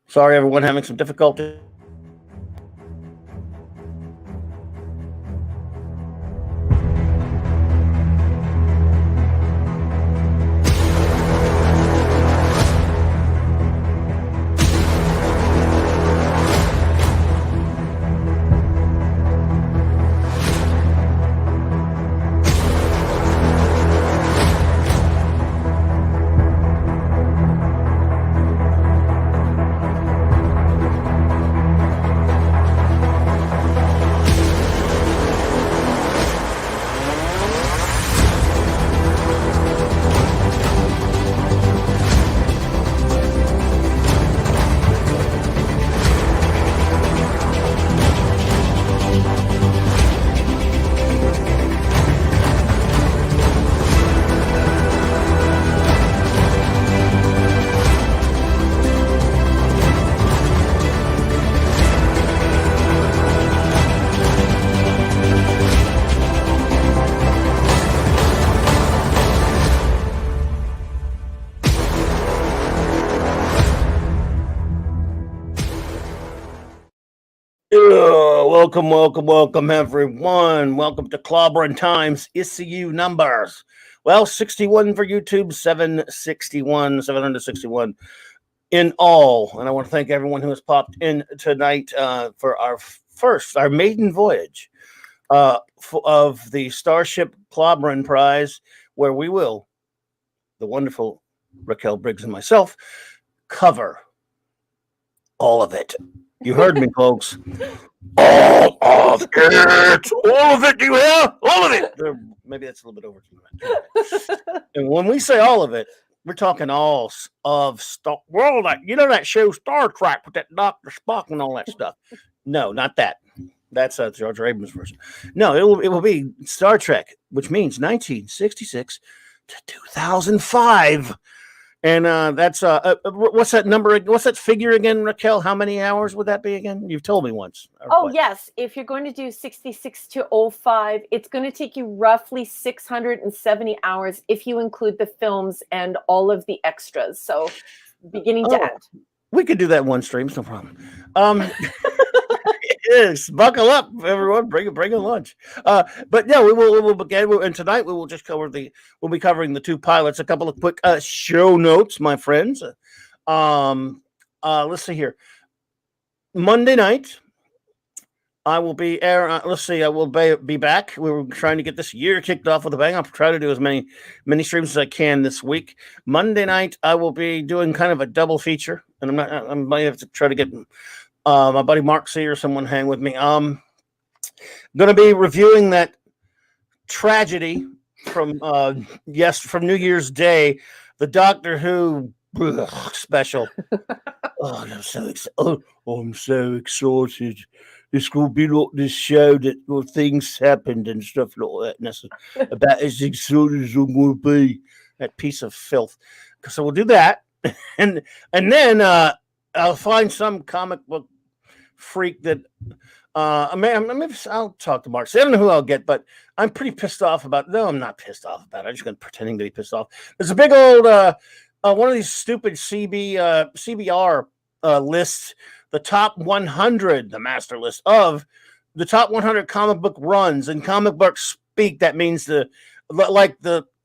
Sorry, everyone, having some difficulty. Welcome, everyone. Welcome to Clobberin Times issue numbers. Well, 61 for YouTube, 761 in all. And I want to thank everyone who has popped in tonight for our maiden voyage of the Starship Clobberin Prize, where we will, the wonderful Raquel Briggs and myself, cover all of it. You heard me, folks. All of it. All of it, do you hear? All of it. Maybe that's a little bit over. And when we say all of it, we're talking all of Star. Well, that show Star Trek with that Dr. Spock and all that stuff. No, not that. That's George Abrams' version. No, it will be Star Trek, which means 1966 to 2005. And that's what's that number? What's that figure again, Raquel? How many hours would that be again? You've told me once. Oh, yes. If you're going to do 66 to 05, it's going to take you roughly 670 hours if you include the films and all of the extras. So beginning to end. We could do that one stream, no problem. Yes, buckle up, everyone. Bring a lunch. But yeah, we will begin. And tonight we will just we'll be covering the two pilots. A couple of quick show notes, my friends. Let's see here. Monday night, I will be I will be back. We were trying to get this year kicked off with a bang. I'll try to do as many streams as I can this week. Monday night, I will be doing kind of a double feature, and I might have to try to get my buddy Mark C or someone hang with me. Going to be reviewing that tragedy from New Year's Day, the Doctor Who special. I'm so excited. It's going to be like this show that things happened and stuff like that. And that's about as excited as I'm going to be. That piece of filth. So we'll do that, and then I'll find some comic book freak that maybe I'll talk to Mark. So I don't know who I'll get, but I'm pretty pissed off about. No, I'm not pissed off about it. I'm just pretending to be pissed off. There's a big old one of these stupid CBR lists, the top 100, the master list of the top 100 comic book runs. In comic book speak, that means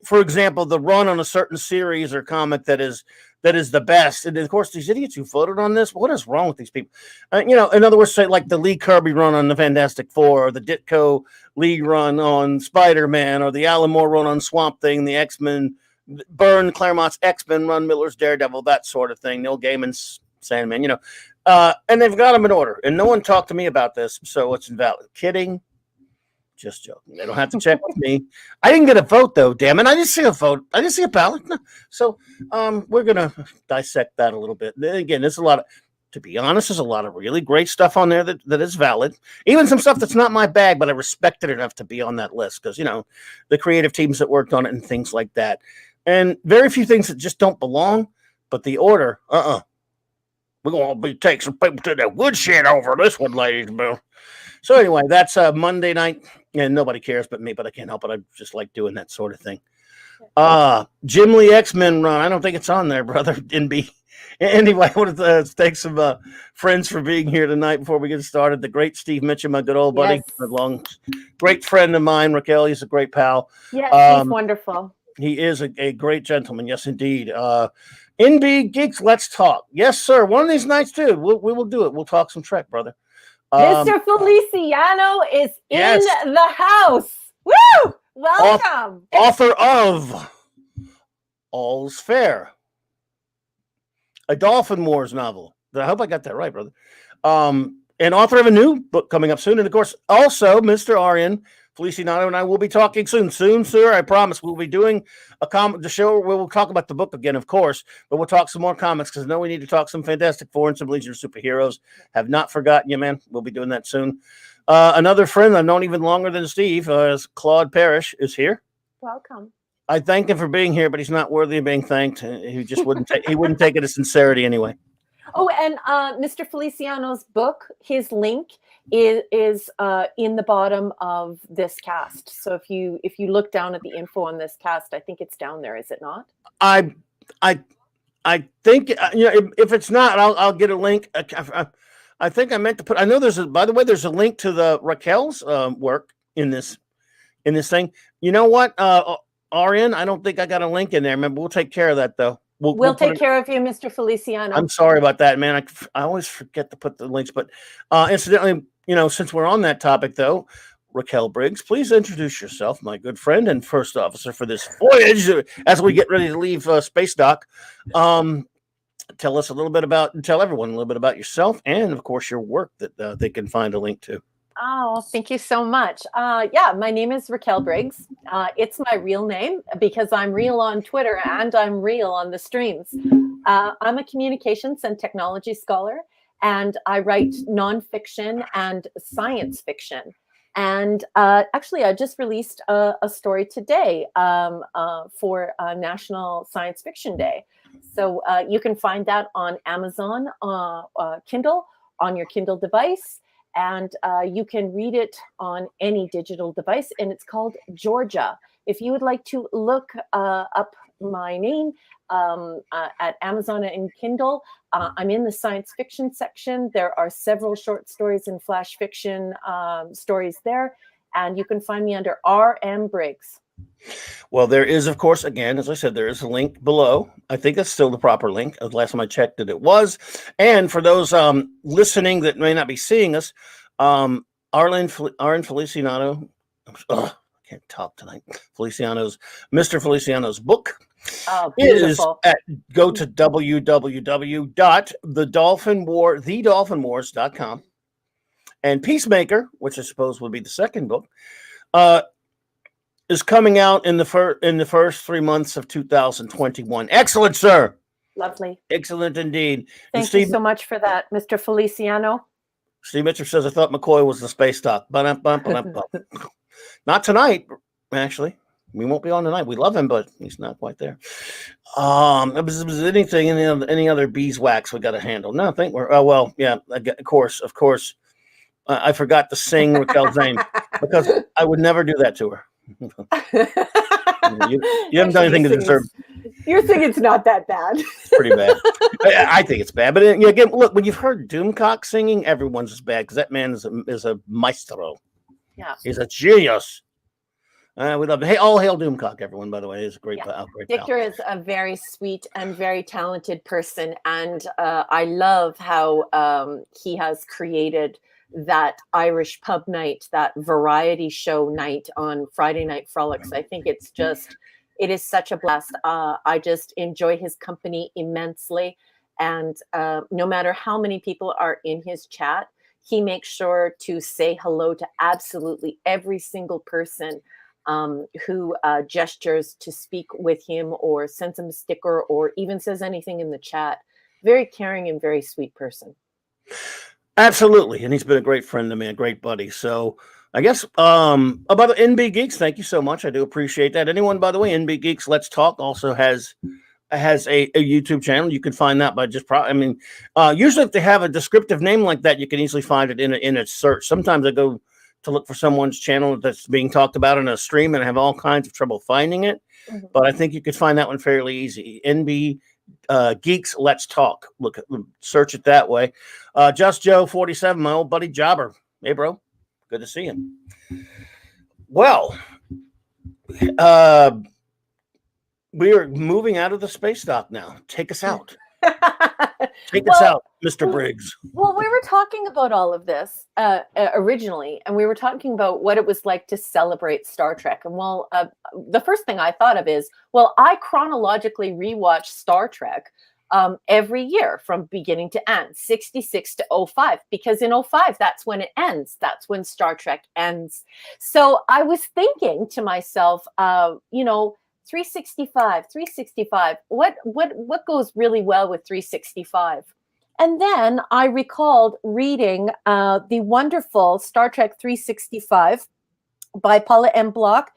for example, the run on a certain series or comic that is the best. And of course, these idiots who voted on this, what is wrong with these people? In other words, say like the Lee Kirby run on the Fantastic Four, or the Ditko Lee run on Spider-Man, or the Alan Moore run on Swamp Thing, the X-Men, Claremont's X-Men run, Miller's Daredevil, that sort of thing, Neil Gaiman's Sandman, and they've got them in order. And no one talked to me about this, so it's invalid. Kidding. Just joking. They don't have to check with me. I didn't get a vote, though. Damn it. I didn't see a vote. I didn't see a ballot. No. So we're going to dissect that a little bit. And again, to be honest, there's a lot of really great stuff on there that is valid. Even some stuff that's not my bag, but I respect it enough to be on that list because, the creative teams that worked on it and things like that. And very few things that just don't belong. But the order, we're going to be taking some people to the woodshed over this one, ladies and gentlemen. So anyway, that's Monday night, and nobody cares but me, but I can't help it. I just like doing that sort of thing. Jim Lee X-Men run. I don't think it's on there, brother. NB. Anyway, I want to thank some friends for being here tonight before we get started. The great Steve Mitchell, my good old buddy, Yes. great friend of mine, Raquel. He's a great pal. Yes, he's wonderful. He is a great gentleman. Yes, indeed. NB Geeks, let's talk. Yes, sir. One of these nights, too. We will do it. We'll talk some Trek, brother. Mr. Feliciano is in the house. Woo! Welcome. Author of All's Fair, a Dolphin Wars novel. I hope I got that right, brother. And author of a new book coming up soon. And, of course, also Mr. Arian Feliciano and I will be talking soon, sir. I promise we'll be doing the show where we'll talk about the book again, of course, but we'll talk some more comics because I know we need to talk some Fantastic Four and some Legion of Superheroes. Have not forgotten you, man. We'll be doing that soon. Another friend I've known even longer than Steve, Claude Parrish, is here. Welcome. I thank him for being here, but he's not worthy of being thanked. He just wouldn't he wouldn't take it as sincerity anyway. Oh, and Mr. Feliciano's book, his link is in the bottom of this cast. So if you look down at the info on this cast, I think it's down there. Is it not? I think if it's not, I'll get a link. I think I meant to put. I know by the way, there's a link to the Raquel's work in this thing. You know what, Arian? I don't think I got a link in there. Remember, we'll take care of that though. We'll take care of you, Mr. Feliciano. I'm sorry about that, man. I always forget to put the links. But incidentally, since we're on that topic, though, Raquel Briggs, please introduce yourself, my good friend and first officer for this voyage as we get ready to leave Space Dock. Tell everyone a little bit about yourself and, of course, your work that they can find a link to. Oh, thank you so much. My name is Raquel Briggs. It's my real name because I'm real on Twitter and I'm real on the streams. I'm a communications and technology scholar, and I write nonfiction and science fiction. And actually, I just released a story today for National Science Fiction Day. So you can find that on Amazon Kindle, on your Kindle device. And you can read it on any digital device, and it's called Georgia. If you would like to look up my name at Amazon and Kindle, I'm in the science fiction section. There are several short stories and flash fiction stories there, and you can find me under R.M. Briggs. Well, there is, of course, again, as I said, there is a link below. I think that's still the proper link. The last time I checked it was. And for those listening that may not be seeing us, Arlen Feliciano, I can't talk tonight. Mr. Feliciano's book is go to www.thedolphinwars.com. And Peacemaker, which I suppose would be the second book, is coming out in the first 3 months of 2021. Excellent, sir. Lovely. Excellent indeed. Thank you so much for that, Mr. Feliciano. Steve Mitchell says, I thought McCoy was the space dock. Not tonight, actually. We won't be on tonight. We love him, but he's not quite there. If there's anything, any other beeswax we got to handle? No, I think we're, of course. I forgot to sing Raquel's name because I would never do that to her. You haven't done anything to deserve. You're thinking it's not that bad. It's pretty bad. I think it's bad. But again, look, when you've heard Doomcock singing, everyone's as bad because that man is a maestro. Yeah, he's a genius. We love it. Hey, all hail Doomcock, everyone. By the way, is a great, great Victor is a very sweet and very talented person, and I love how he has created that Irish pub night, that variety show night on Friday Night Frolics. I think it is such a blast. I just enjoy his company immensely. And no matter how many people are in his chat, he makes sure to say hello to absolutely every single person who gestures to speak with him or sends him a sticker or even says anything in the chat. Very caring and very sweet person. Absolutely. And he's been a great friend to me, a great buddy. So I guess about the NB Geeks, thank you so much. I do appreciate that. Anyone, by the way, NB Geeks Let's Talk also has a YouTube channel. You can find that by just usually if they have a descriptive name like that, you can easily find it in a search. Sometimes I go to look for someone's channel that's being talked about in a stream and have all kinds of trouble finding it. Mhm. But I think you could find that one fairly easy. NB Geeks Let's Talk. Search it that way. Just Joe 47, my old buddy Jobber. Hey, bro. Good to see him. Well, we are moving out of the space dock now. Take us out. Take us out, Mr. Briggs. Well, we were talking about all of this originally, and we were talking about what it was like to celebrate Star Trek. And well, the first thing I thought of is, well, I chronologically rewatch Star Trek every year from beginning to end, 66 to 05, because in 05, that's when it ends. That's when Star Trek ends. So I was thinking to myself, 365, what goes really well with 365? And then I recalled reading the wonderful Star Trek 365 by Paula M. Block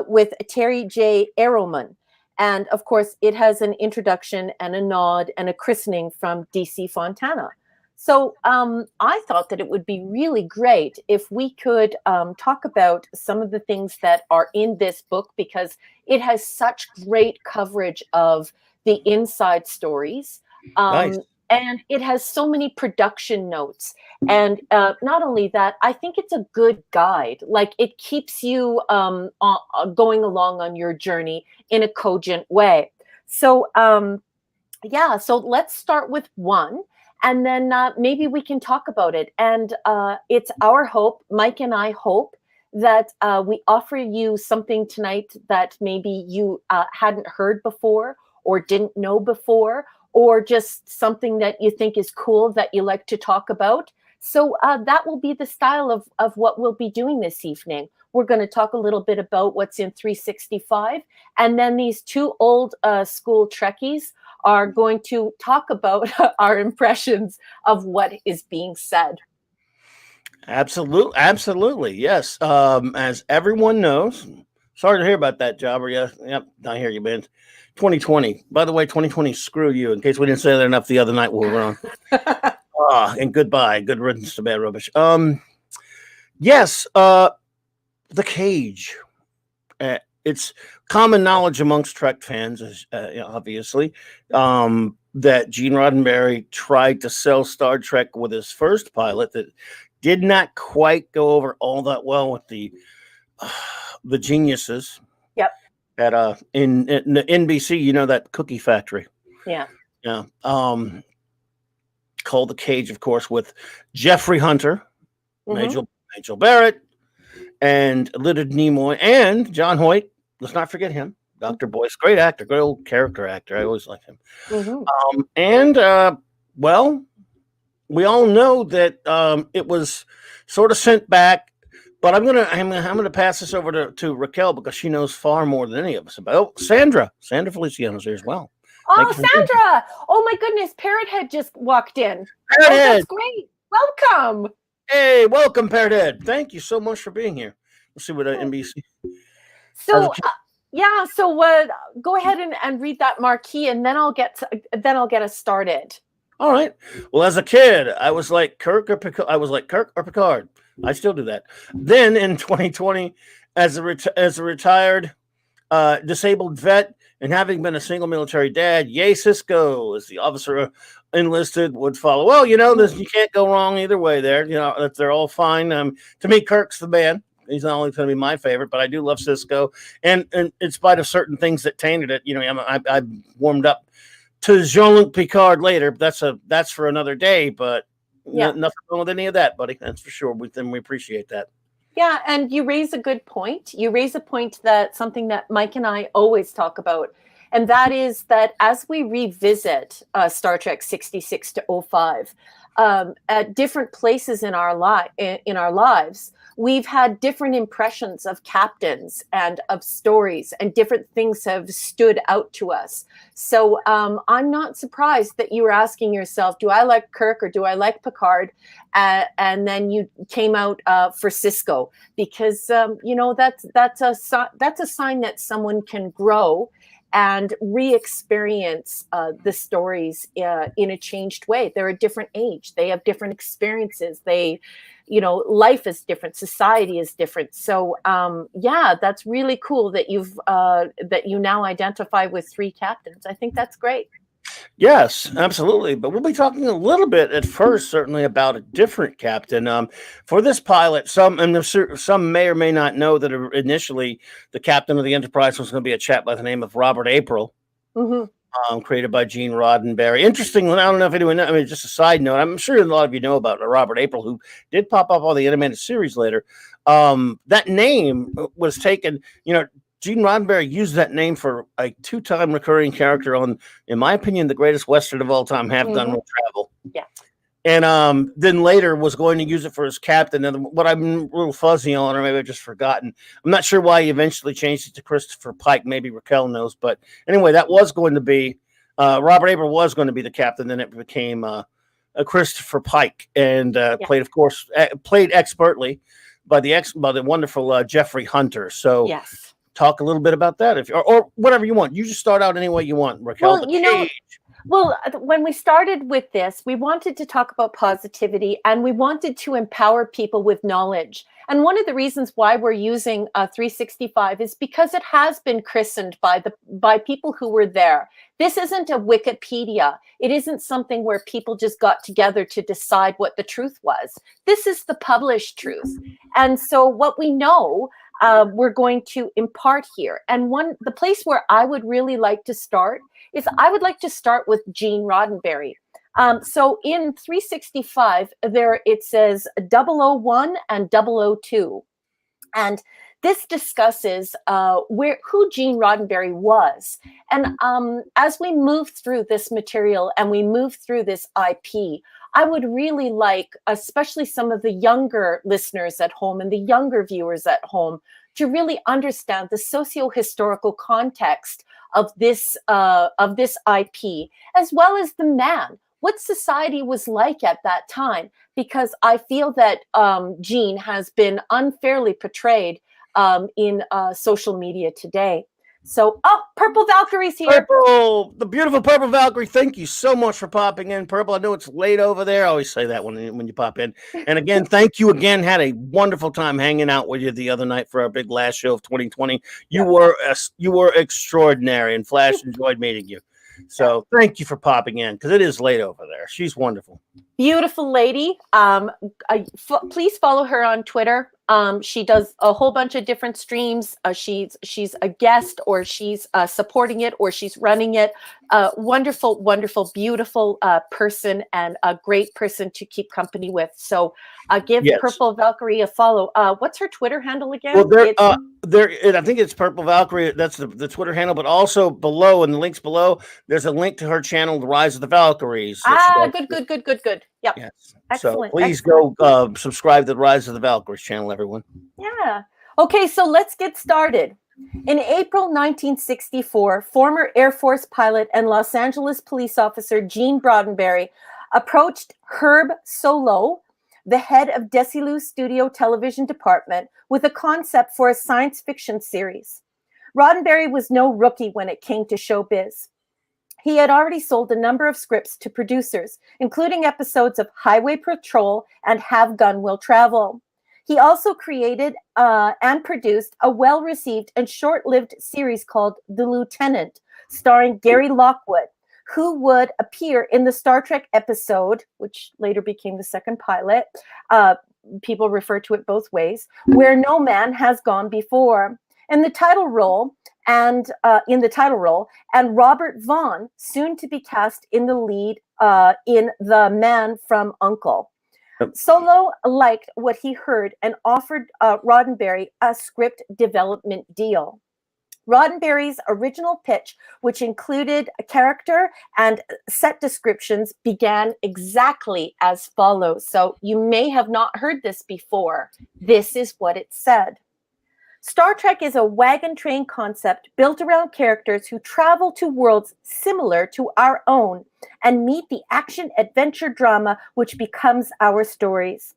with Terry J. Ehrlichman. And of course, it has an introduction and a nod and a christening from DC Fontana. So I thought that it would be really great if we could talk about some of the things that are in this book, because it has such great coverage of the inside stories. Nice. And it has so many production notes. And not only that, I think it's a good guide. Like, it keeps you going along on your journey in a cogent way. So, so let's start with one. And then maybe we can talk about it. And it's our hope, Mike and I hope, that we offer you something tonight that maybe you hadn't heard before or didn't know before, or just something that you think is cool that you like to talk about. So that will be the style of what we'll be doing this evening. We're going to talk a little bit about what's in 365. And then these two old school Trekkies are going to talk about our impressions of what is being said. Absolutely, yes. As everyone knows, sorry to hear about that, Jobber. Yeah, yep, I hear you, man. 2020. By the way, 2020, screw you. In case we didn't say that enough the other night we were on. And goodbye. Good riddance to bad rubbish. Yes, The Cage. It's common knowledge amongst Trek fans, obviously, that Gene Roddenberry tried to sell Star Trek with his first pilot that did not quite go over all that well with the geniuses. Yep. At in the NBC, that cookie factory. Yeah. Yeah. Called The Cage, of course, with Jeffrey Hunter, Majel Barrett, and Leonard Nimoy, and John Hoyt. Let's not forget him. Dr. Boyce, great actor, great old character actor. I always liked him. Well, we all know that it was sort of sent back. But I'm gonna pass this over to Raquel, because she knows far more than any of us about. Oh, Sandra Feliciano's here as well. Oh, Sandra! Oh my goodness, Parrothead just walked in. Parrothead, that's great. Welcome. Hey, welcome, Parrothead. Thank you so much for being here. Let's see what NBC. So go ahead and read that marquee, and then I'll get us started. All right. Well, as a kid, I was like Kirk or Picard. I still do that. Then in 2020, as a retired disabled vet, and having been a single military dad, yay Cisco, as the officer enlisted would follow. Well, you can't go wrong either way there. They're all fine. To me, Kirk's the man. He's not only going to be my favorite, but I do love Cisco. And in spite of certain things that tainted it, I warmed up to Jean-Luc Picard later. But that's for another day. But nothing wrong with any of that, buddy. That's for sure. We appreciate that. Yeah, and you raise a good point. You raise a point that something that Mike and I always talk about, and that is that as we revisit Star Trek 66 to 05, at different places in our lives, we've had different impressions of captains and of stories, and different things have stood out to us. So I'm not surprised that you were asking yourself, do I like Kirk or do I like Picard? And then you came out for Cisco, because that's a sign that someone can grow and re-experience the stories in a changed way. They're a different age. They have different experiences. They life is different, society is different. So yeah, that's really cool that you now identify with 3 captains. I think that's great. Yes, absolutely. But we'll be talking a little bit at first, certainly, about a different captain. For this pilot, some may or may not know that initially the captain of the Enterprise was going to be a chap by the name of Robert April, created by Gene Roddenberry. Interesting. I don't know if anyone knows. I mean, just a side note. I'm sure a lot of you know about Robert April, who did pop up on the animated series later. That name was taken. Gene Roddenberry used that name for a 2-time recurring character on, in my opinion, the greatest Western of all time, Have Gun Will Travel. Yeah. And then later was going to use it for his captain. And what I'm a little fuzzy on, or maybe I've just forgotten, I'm not sure why he eventually changed it to Christopher Pike. Maybe Raquel knows. But anyway, that was going to be, Robert April was going to be the captain. Then it became a Christopher Pike, and played expertly by the wonderful Jeffrey Hunter. So yes. Talk a little bit about that, or whatever you want. You just start out any way you want, Raquel. Well, when we started with this, we wanted to talk about positivity, and we wanted to empower people with knowledge. And one of the reasons why we're using 365 is because it has been christened by people who were there. This isn't a Wikipedia. It isn't something where people just got together to decide what the truth was. This is the published truth. And so what we know, we're going to impart here. And the place where I would really like to start is I would like to start with Gene Roddenberry. So in 365, there it says 001 and 002. And this discusses who Gene Roddenberry was. And as we move through this material and we move through this IP, I would really like, especially some of the younger listeners at home and the younger viewers at home, to really understand the socio-historical context of this IP, as well as the man, what society was like at that time, because I feel that Gene has been unfairly portrayed in social media today. So, Purple Valkyrie's here. Purple, the beautiful Purple Valkyrie. Thank you so much for popping in, Purple. I know it's late over there. I always say that when you pop in. And again, thank you again. Had a wonderful time hanging out with you the other night for our big last show of 2020. You were extraordinary, and Flash enjoyed meeting you. So thank you for popping in, because it is late over there. She's wonderful. Beautiful lady. Please follow her on Twitter. She does a whole bunch of different streams. She's a guest, or she's supporting it, or she's running it. Wonderful, wonderful, beautiful person, and a great person to keep company with. So give Purple Valkyrie a follow. What's her Twitter handle again? Well, I think it's Purple Valkyrie. That's the Twitter handle, but also below, in the links below, there's a link to her channel, The Rise of the Valkyries. Good. Yep. Yes. Excellent. So please go subscribe to the Rise of the Valkyries channel, everyone. Yeah. Okay, so let's get started. In April 1964, former Air Force pilot and Los Angeles police officer Gene Roddenberry approached Herb Solow, the head of Desilu Studio Television Department, with a concept for a science fiction series. Roddenberry was no rookie when it came to showbiz. He had already sold a number of scripts to producers, including episodes of Highway Patrol and Have Gun Will Travel. He also created and produced a well-received and short-lived series called The Lieutenant, starring Gary Lockwood, who would appear in the Star Trek episode, which later became the second pilot. People refer to it both ways, Where No Man Has Gone Before. In the title role, and Robert Vaughn, soon to be cast in the lead in The Man from U.N.C.L.E. Solow liked what he heard and offered Roddenberry a script development deal. Roddenberry's original pitch, which included a character and set descriptions, began exactly as follows. So you may have not heard this before. This is what it said. Star Trek is a wagon train concept built around characters who travel to worlds similar to our own and meet the action-adventure drama which becomes our stories.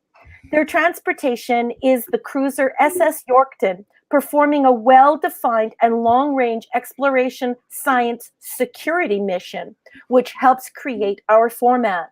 Their transportation is the cruiser SS Yorkton, performing a well-defined and long-range exploration science security mission, which helps create our format.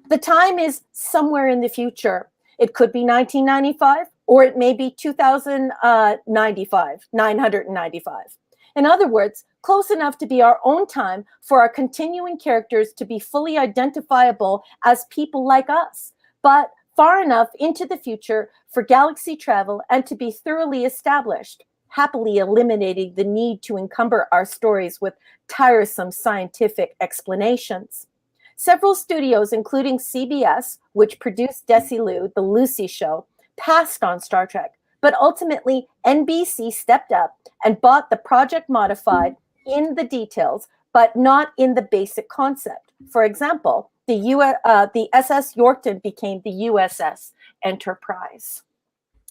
The time is somewhere in the future. It could be 1995, or it may be 2095, 995. In other words, close enough to be our own time for our continuing characters to be fully identifiable as people like us, but far enough into the future for galaxy travel and to be thoroughly established, happily eliminating the need to encumber our stories with tiresome scientific explanations. Several studios, including CBS, which produced Desilu, The Lucy Show, passed on Star Trek, but ultimately NBC stepped up and bought the project modified in the details, but not in the basic concept. For example, the SS Yorkton became the USS Enterprise.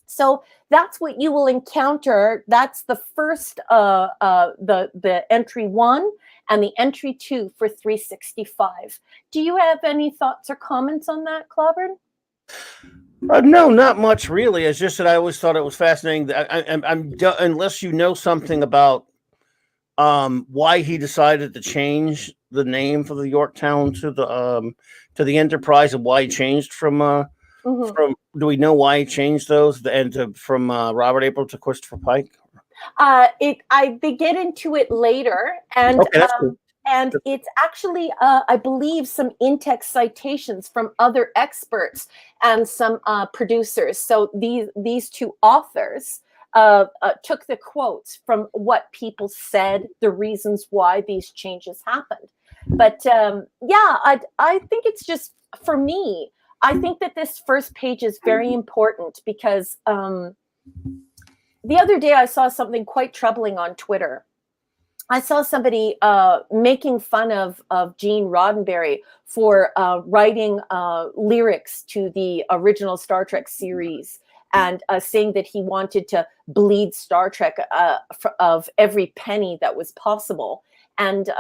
So that's what you will encounter. That's the first, the entry 1 and the entry 2 for 365. Do you have any thoughts or comments on that, Clobberin? No, not much really. It's just that I always thought it was fascinating. That unless you know something about why he decided to change the name for the Yorktown to the Enterprise, and why he changed from do we know why he changed those from Robert April to Christopher Pike? They get into it later, and okay, that's cool. And it's actually, I believe, some in-text citations from other experts and some producers. So these two authors took the quotes from what people said, the reasons why these changes happened. But yeah, I think it's just, for me, I think that this first page is very important because the other day I saw something quite troubling on Twitter. I saw somebody making fun of Gene Roddenberry for writing lyrics to the original Star Trek series and saying that he wanted to bleed Star Trek of every penny that was possible. And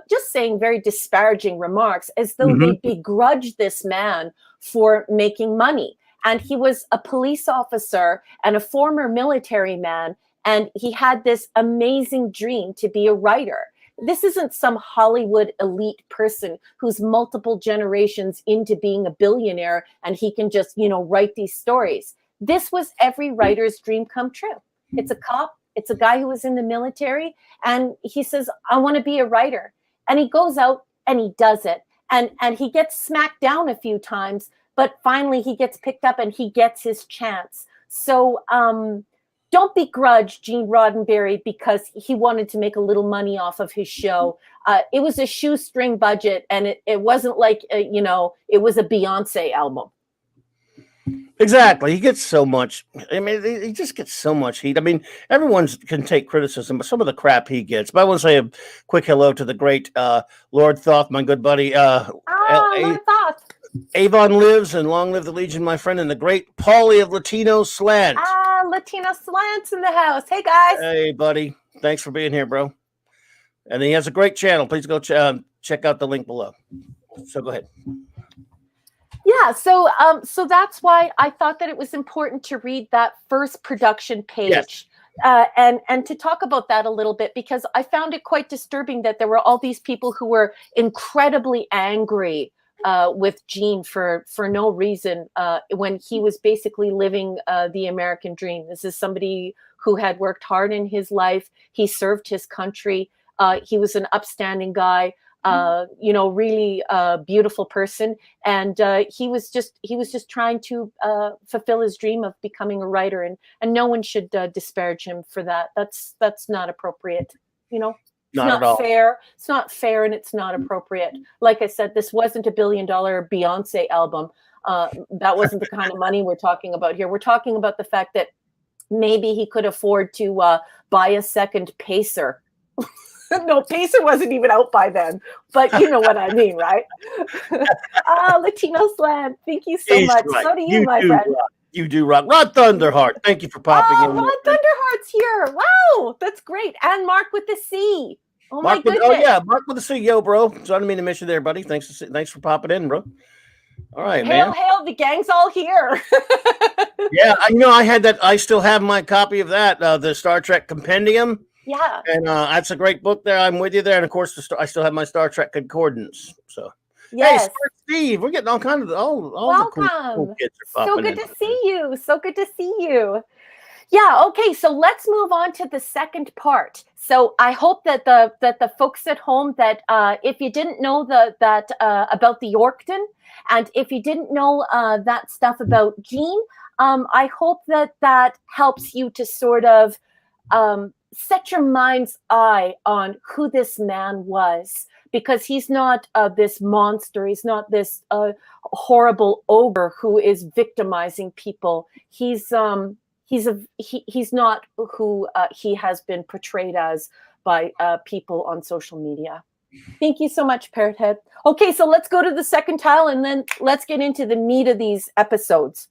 just saying very disparaging remarks as though they begrudged this man for making money. And he was a police officer and a former military man. And he had this amazing dream to be a writer. This isn't some Hollywood elite person who's multiple generations into being a billionaire and he can just, write these stories. This was every writer's dream come true. It's a cop. It's a guy who was in the military. And he says, I want to be a writer. And he goes out and he does it. And he gets smacked down a few times, but finally he gets picked up and he gets his chance. So, don't begrudge Gene Roddenberry because he wanted to make a little money off of his show. It was a shoestring budget, and it wasn't like, it was a Beyonce album. Exactly. He gets so much. I mean, he just gets so much heat. I mean, everyone can take criticism, but some of the crap he gets. But I want to say a quick hello to the great Lord Thoth, my good buddy. Lord Thoth. Avon lives, and long live the Legion, my friend, and the great Paulie of Latino Slant. Latino Slant's in the house. Hey, guys. Hey, buddy. Thanks for being here, bro. And he has a great channel. Please go check out the link below. So go ahead. Yeah, so that's why I thought that it was important to read that first production page. Yes. And to talk about that a little bit, because I found it quite disturbing that there were all these people who were incredibly angry with Gene for no reason when he was basically living the American dream. This is somebody who had worked hard in his life. He served his country. He was an upstanding guy, really beautiful person. And he was just trying to fulfill his dream of becoming a writer. And no one should disparage him for that. That's not appropriate, It's not fair. It's not fair, and it's not appropriate. Like I said, this wasn't $1 billion Beyonce album. That wasn't the kind of money we're talking about here. We're talking about the fact that maybe he could afford to buy a second Pacer. No, Pacer wasn't even out by then, but you know what I mean, right? Latino Slam, thank you so much. Right. So do you, my friend. Rock. You do rock. Rod Thunderheart, thank you for popping in. Rod Thunderheart's here. Wow, that's great. And Mark with the C. Oh, Mark my goodness. Mark with the C. Yo, bro. So I didn't mean to miss you there, buddy. Thanks for popping in, bro. All right, hail, man. Hail, the gang's all here. Yeah, I had that. I still have my copy of that, the Star Trek Compendium. Yeah. And that's a great book there. I'm with you there. And of course, I still have my Star Trek Concordance. So, yes. Hey, Steve. We're getting all kinds of all the cool Welcome. kids are So popping good in. to see you. So good to see you. Yeah, okay, so let's move on to the second part. So I hope that the folks at home that if you didn't know that about the Yorkton, and if you didn't know that stuff about Gene, I hope that helps you to sort of set your mind's eye on who this man was, because he's not this monster. He's not this horrible ogre who is victimizing people. He's not who he has been portrayed as by people on social media. Thank you so much, Parrot Head. Okay, so let's go to the second tile, and then let's get into the meat of these episodes.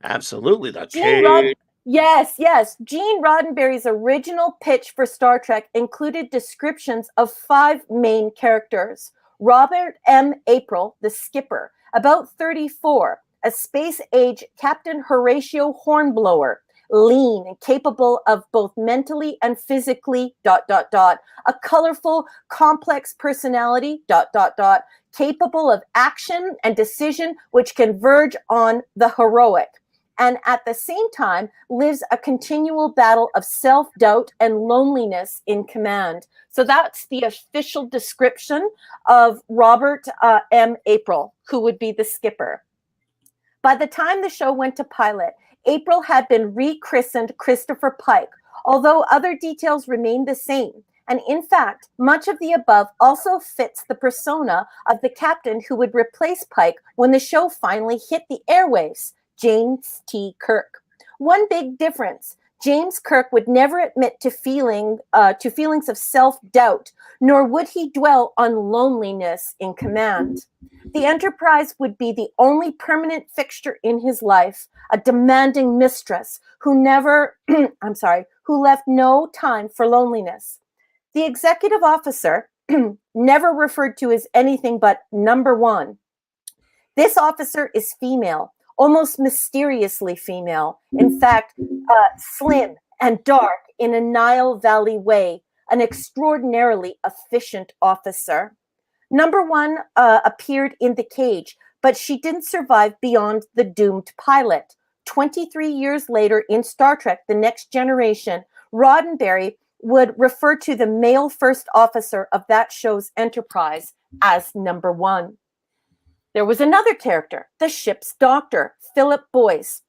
Absolutely, the cage. Yes. Gene Roddenberry's original pitch for Star Trek included descriptions of 5 main characters. Robert M. April, the skipper, about 34, a space-age Captain Horatio Hornblower, lean and capable of both mentally and physically ... a colorful, complex personality ... capable of action and decision which converge on the heroic, and at the same time lives a continual battle of self-doubt and loneliness in command. So that's the official description of Robert M. April, who would be the skipper. By the time the show went to pilot, April had been rechristened Christopher Pike, although other details remained the same. And in fact, much of the above also fits the persona of the captain who would replace Pike when the show finally hit the airwaves, James T. Kirk. One big difference: James Kirk would never admit to feelings of self-doubt, nor would he dwell on loneliness in command. The Enterprise would be the only permanent fixture in his life, a demanding mistress who who left no time for loneliness. The executive officer, never referred to as anything but number 1. This officer is female, almost mysteriously female. In fact, slim and dark in a Nile Valley way, an extraordinarily efficient officer. Number 1 appeared in The Cage, but she didn't survive beyond the doomed pilot. 23 years later in Star Trek: The Next Generation, Roddenberry would refer to the male first officer of that show's Enterprise as number 1. There was another character, the ship's doctor, Philip Boyce,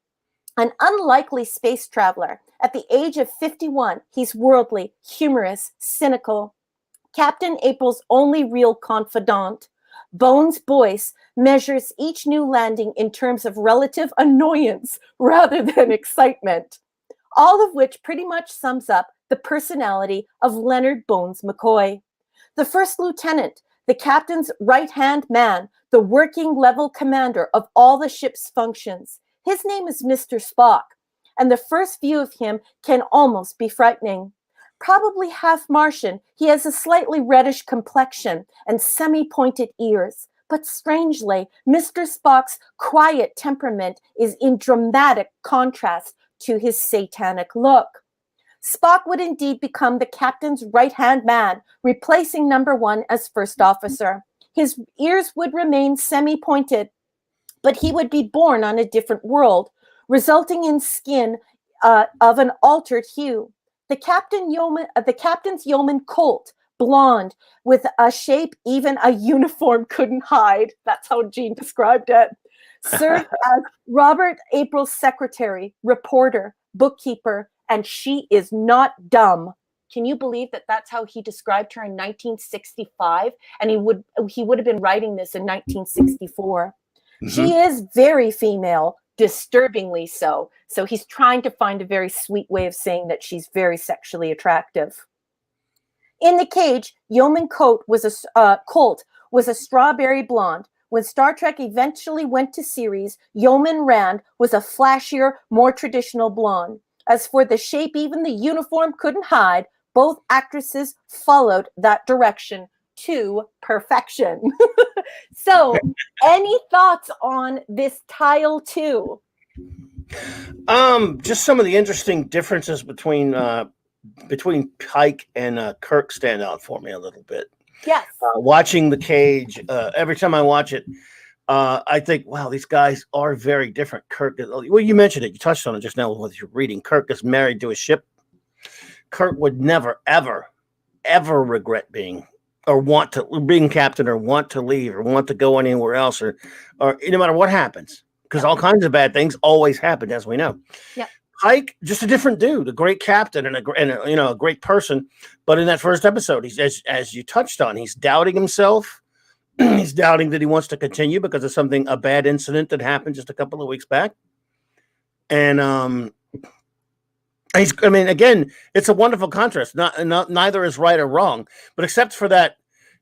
an unlikely space traveler. At the age of 51, he's worldly, humorous, cynical. Captain April's only real confidant, Bones Boyce measures each new landing in terms of relative annoyance rather than excitement, all of which pretty much sums up the personality of Leonard Bones McCoy. The first lieutenant, the captain's right-hand man, the working level commander of all the ship's functions. His name is Mr. Spock, and the first view of him can almost be frightening. Probably half Martian, he has a slightly reddish complexion and semi-pointed ears. But strangely, Mr. Spock's quiet temperament is in dramatic contrast to his satanic look. Spock would indeed become the captain's right-hand man, replacing number 1 as first officer. His ears would remain semi-pointed, but he would be born on a different world, resulting in skin of an altered hue. The captain's yeoman colt, blonde, with a shape even a uniform couldn't hide. That's how Gene described it. Served as Robert April's secretary, reporter, bookkeeper, and she is not dumb. Can you believe that that's how he described her in 1965? And he would have been writing this in 1964. Mm-hmm. She is very female, disturbingly so. So he's trying to find a very sweet way of saying that she's very sexually attractive. In The Cage, Yeoman Colt was a strawberry blonde. When Star Trek eventually went to series, Yeoman Rand was a flashier, more traditional blonde. As for the shape even the uniform couldn't hide, both actresses followed that direction to perfection. So, any thoughts on this tile 2? Just some of the interesting differences between Pike and Kirk stand out for me a little bit. Yes. Watching The Cage, every time I watch it, I think, wow, these guys are very different. Kirk, well, you mentioned it. You touched on it just now with your reading. Kirk is married to a ship. Kirk would never, ever, ever regret being or want to being captain or want to leave or want to go anywhere else or no matter what happens, because all kinds of bad things always happen, as we know. Yeah. Pike, just a different dude, a great captain and a great person. But in that first episode, he's as you touched on, he's doubting himself. He's doubting that he wants to continue because of a bad incident that happened just a couple of weeks back. And again, it's a wonderful contrast. Neither is right or wrong, but except for that,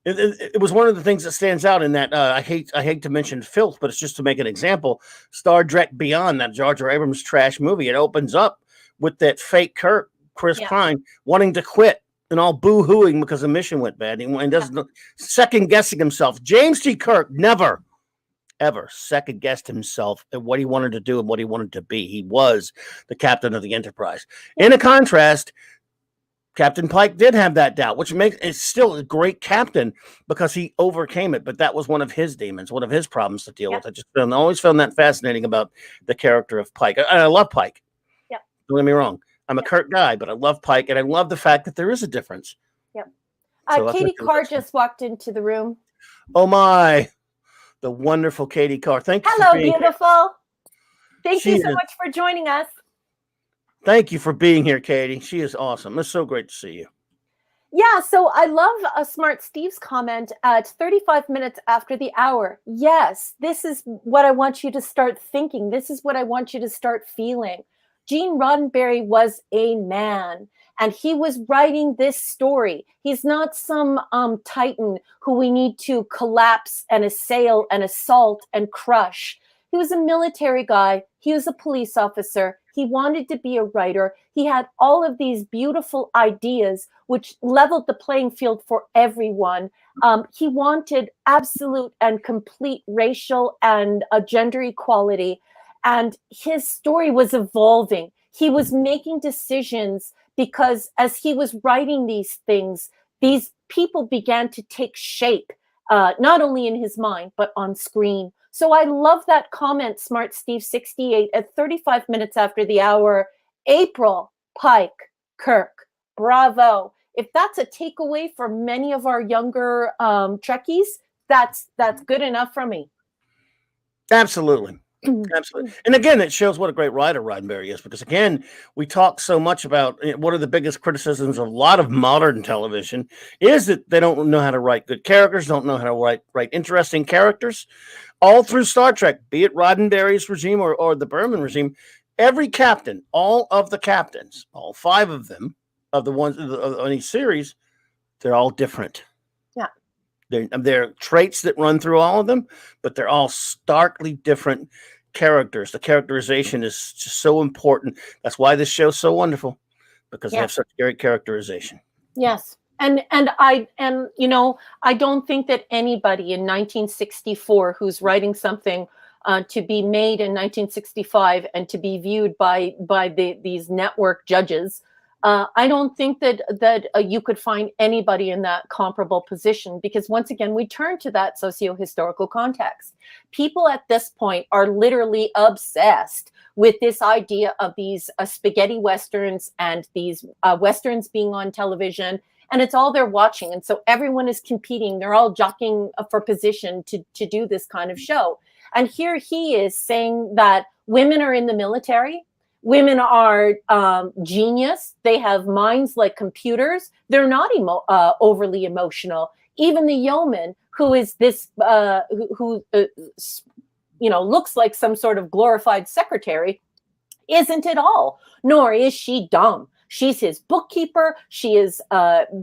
it was one of the things that stands out in that. I hate to mention filth, but it's just to make an example. Star Trek Beyond, that Jar Jar Abrams trash movie, it opens up with that fake Kirk, Chris Pine, wanting to quit and all boo-hooing because the mission went bad. And doesn't second guessing himself. James T. Kirk never, ever second guessed himself at what he wanted to do and what he wanted to be. He was the captain of the Enterprise. In a contrast, Captain Pike did have that doubt, which makes it still a great captain because he overcame it. But that was one of his demons, one of his problems to deal with. I always found that fascinating about the character of Pike. I love Pike. Yeah, don't get me wrong. I'm a Kirk guy, but I love Pike, and I love the fact that there is a difference. Yep. Katie Carr just walked into the room. Oh my, the wonderful Katie Carr. Thank you. Hello, beautiful. Thank you so much for joining us. Thank you for being here, Katie. She is awesome. It's so great to see you. Yeah, so I love Smart Steve's comment at 35 minutes after the hour. Yes, this is what I want you to start thinking. This is what I want you to start feeling. Gene Roddenberry was a man, and he was writing this story. He's not some titan who we need to collapse and assail and assault and crush. He was a military guy. He was a police officer. He wanted to be a writer. He had all of these beautiful ideas, which leveled the playing field for everyone. He wanted absolute and complete racial and gender equality. And his story was evolving. He was making decisions because as he was writing these things, these people began to take shape, not only in his mind, but on screen. So I love that comment, Smart Steve 68, at 35 minutes after the hour. April, Pike, Kirk, bravo. If that's a takeaway for many of our younger Trekkies, that's good enough for me. Absolutely. Absolutely. And again, it shows what a great writer Roddenberry is, because again, we talk so much about one of the biggest criticisms of a lot of modern television is that they don't know how to write good characters, don't know how to write interesting characters. All through Star Trek, be it Roddenberry's regime or the Berman regime, every captain, all of the captains, all 5 of them, of the ones on each series, they're all different. There are traits that run through all of them, but they're all starkly different characters. The characterization is just so important. That's why this show's so wonderful, because they have such great characterization. Yes. And I don't think that anybody in 1964 who's writing something to be made in 1965 and to be viewed by these network judges, I don't think that you could find anybody in that comparable position, because once again, we turn to that socio-historical context. People at this point are literally obsessed with this idea of these spaghetti westerns and these westerns being on television, and it's all they're watching. And so everyone is competing. They're all jockeying for position to do this kind of show. And here he is saying that women are in the military. Women are genius. They have minds like computers. They're not overly emotional. Even the yeoman, who is this, who looks like some sort of glorified secretary, isn't at all. Nor is she dumb. She's his bookkeeper. She is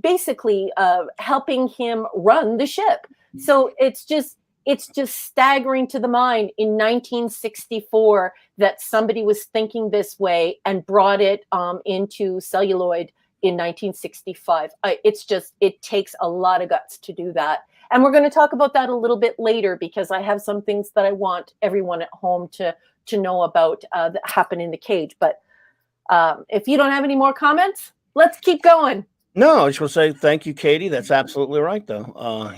basically helping him run the ship. So it's just staggering to the mind in 1964 that somebody was thinking this way and brought it into celluloid in 1965. It takes a lot of guts to do that. And we're going to talk about that a little bit later, because I have some things that I want everyone at home to know about that happen in the cage. But if you don't have any more comments, let's keep going. No, I just want to say thank you, Katie. That's absolutely right, though. I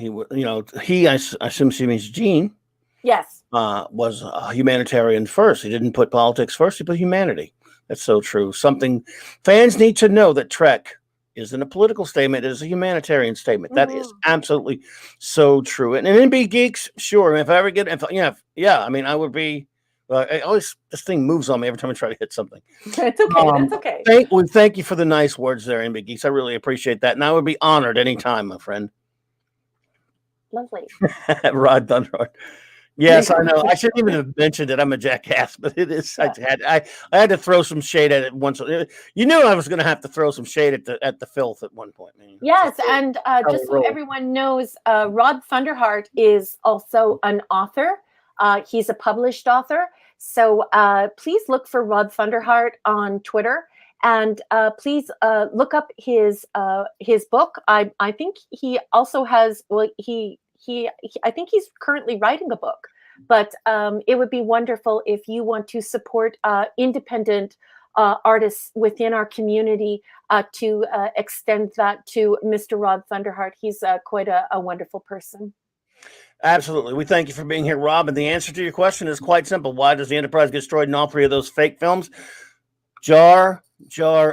assume she means Gene. Yes. was a humanitarian first. He didn't put politics first. He put humanity. That's so true. Something fans need to know, that Trek isn't a political statement. It is a humanitarian statement. That is absolutely so true. And NB Geeks, sure. If I ever get, I mean, I would be. I always, this thing moves on me every time I try to hit something. It's okay. That's okay. Thank you for the nice words there, NB Geeks. I really appreciate that. And I would be honored anytime, my friend. Lovely. Rod Thunderheart. Yes, I know. I shouldn't even have mentioned it. I'm a jackass, but it is. Yeah. I had to throw some shade at it once. You knew I was going to have to throw some shade at the filth at one point. Yes, and just so everyone knows, Rod Thunderheart is also an author. He's a published author. So please look for Rod Thunderheart on Twitter, and please look up his book. I think he also has. Well, I think he's currently writing a book. But it would be wonderful if you want to support independent artists within our community to extend that to Mr. Rod Thunderheart. He's quite a wonderful person. Absolutely. We thank you for being here, Rob. And the answer to your question is quite simple. Why does the Enterprise get destroyed in all three of those fake films? Jar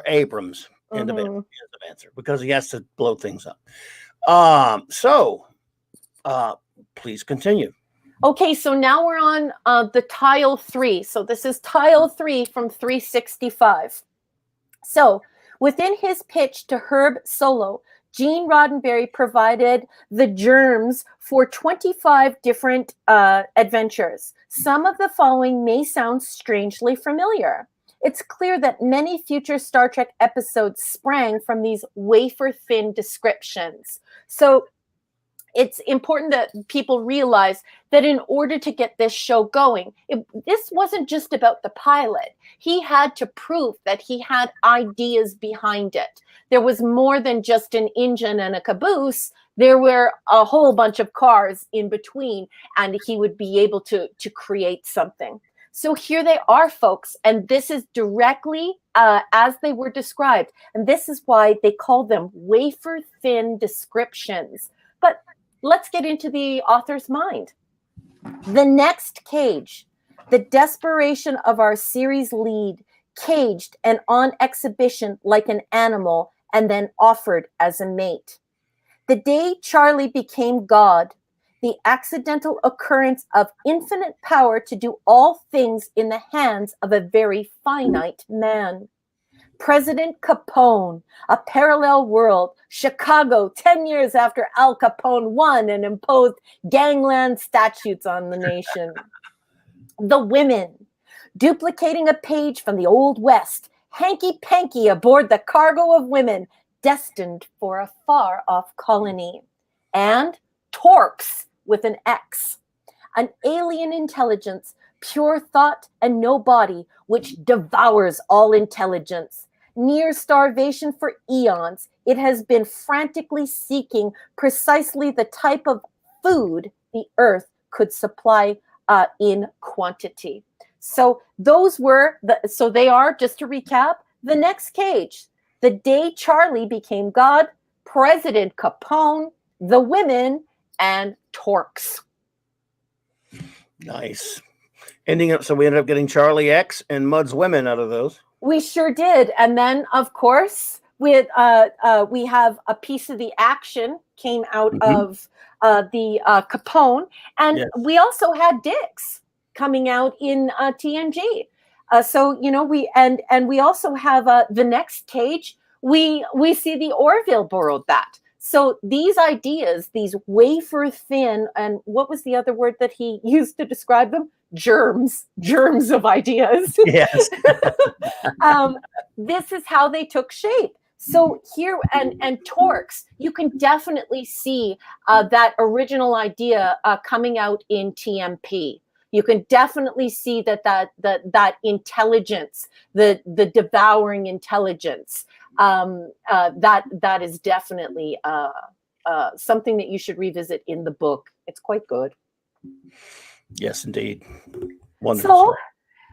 Abrams. End of answer. Because he has to blow things up. Please continue. Okay, so now we're on the tile 3. So this is tile 3 from 365. So within his pitch to Herb Solo, Gene Roddenberry provided the germs for 25 different adventures. Some of the following may sound strangely familiar. It's clear that many future Star Trek episodes sprang from these wafer-thin descriptions. So it's important that people realize that in order to get this show going, this wasn't just about the pilot. He had to prove that he had ideas behind it. There was more than just an engine and a caboose. There were a whole bunch of cars in between, and he would be able to create something. So here they are, folks, and this is directly as they were described. And this is why they call them wafer-thin descriptions. But let's get into the author's mind. The next cage, the desperation of our series lead, caged and on exhibition like an animal and then offered as a mate. The day Charlie became God, the accidental occurrence of infinite power to do all things in the hands of a very finite man. President Capone, a parallel world, Chicago, 10 years after Al Capone won and imposed gangland statutes on the nation. The women, duplicating a page from the Old West, hanky-panky aboard the cargo of women, destined for a far-off colony. And Torx, with an X, an alien intelligence, pure thought and no body, which devours all intelligence. Near starvation for eons, it has been frantically seeking precisely the type of food the Earth could supply in quantity. So those were so they are, just to recap, the next cage. The day Charlie became God, President Capone, the women, and Torx. Nice. Ending up, so we ended up getting Charlie X and Mud's women out of those. We sure did. And then, of course, we have a piece of the action came out of the Capone. And we also had Dix coming out in TNG. So, you know, we also have the next cage. We see the Orville borrowed that. So these ideas, these wafer thin, and what was the other word that he used to describe them? Germs of ideas. Yes. This is how they took shape. So here and Torx, you can definitely see that original idea coming out in TMP. You can definitely see that intelligence, the devouring intelligence, that is definitely something that you should revisit in the book. It's quite good. Yes, indeed. Wonderful. So,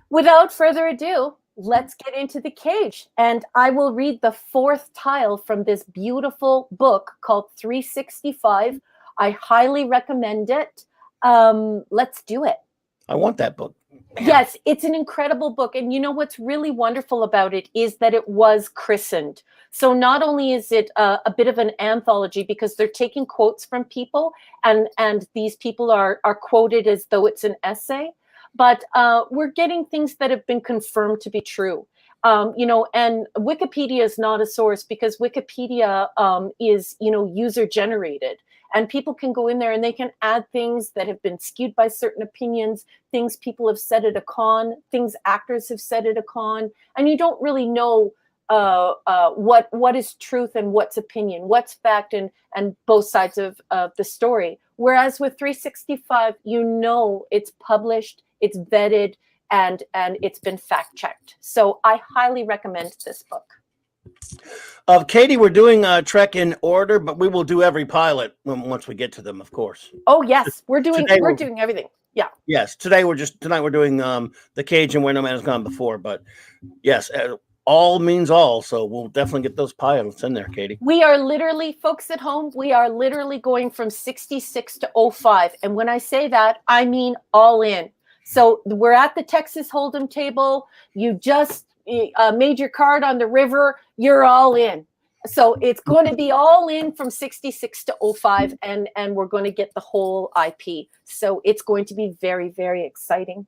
without further ado, let's get into the cage. And I will read the 4th tile from this beautiful book called 365. I highly recommend it. let's do it. I want that book. Yes, it's an incredible book. And you know what's really wonderful about it is that it was christened. So not only is it a bit of an anthology because they're taking quotes from people and these people are quoted as though it's an essay, but we're getting things that have been confirmed to be true. You know, and Wikipedia is not a source because Wikipedia is, you know, user generated. And people can go in there and they can add things that have been skewed by certain opinions, things people have said at a con, things actors have said at a con, and you don't really know what is truth and what's opinion, what's fact, and both sides of the story. Whereas with 365, you know it's published, it's vetted, and it's been fact checked. So I highly recommend this book. Katie, we're doing Trek in order, but we will do every pilot once we get to them, of course. Oh yes, we're doing everything. Yeah. Yes, tonight we're doing The Cage and Where No Man Has Gone Before, but yes, all means all. So we'll definitely get those pilots in there, Katie. We are literally, folks at home, we are literally going from 66 to 05, and when I say that, I mean all in. So we're at the Texas Hold'em table. You just made your card on the river, you're all in. So it's going to be all in from 66 to 05, and we're going to get the whole IP. So it's going to be very, very exciting.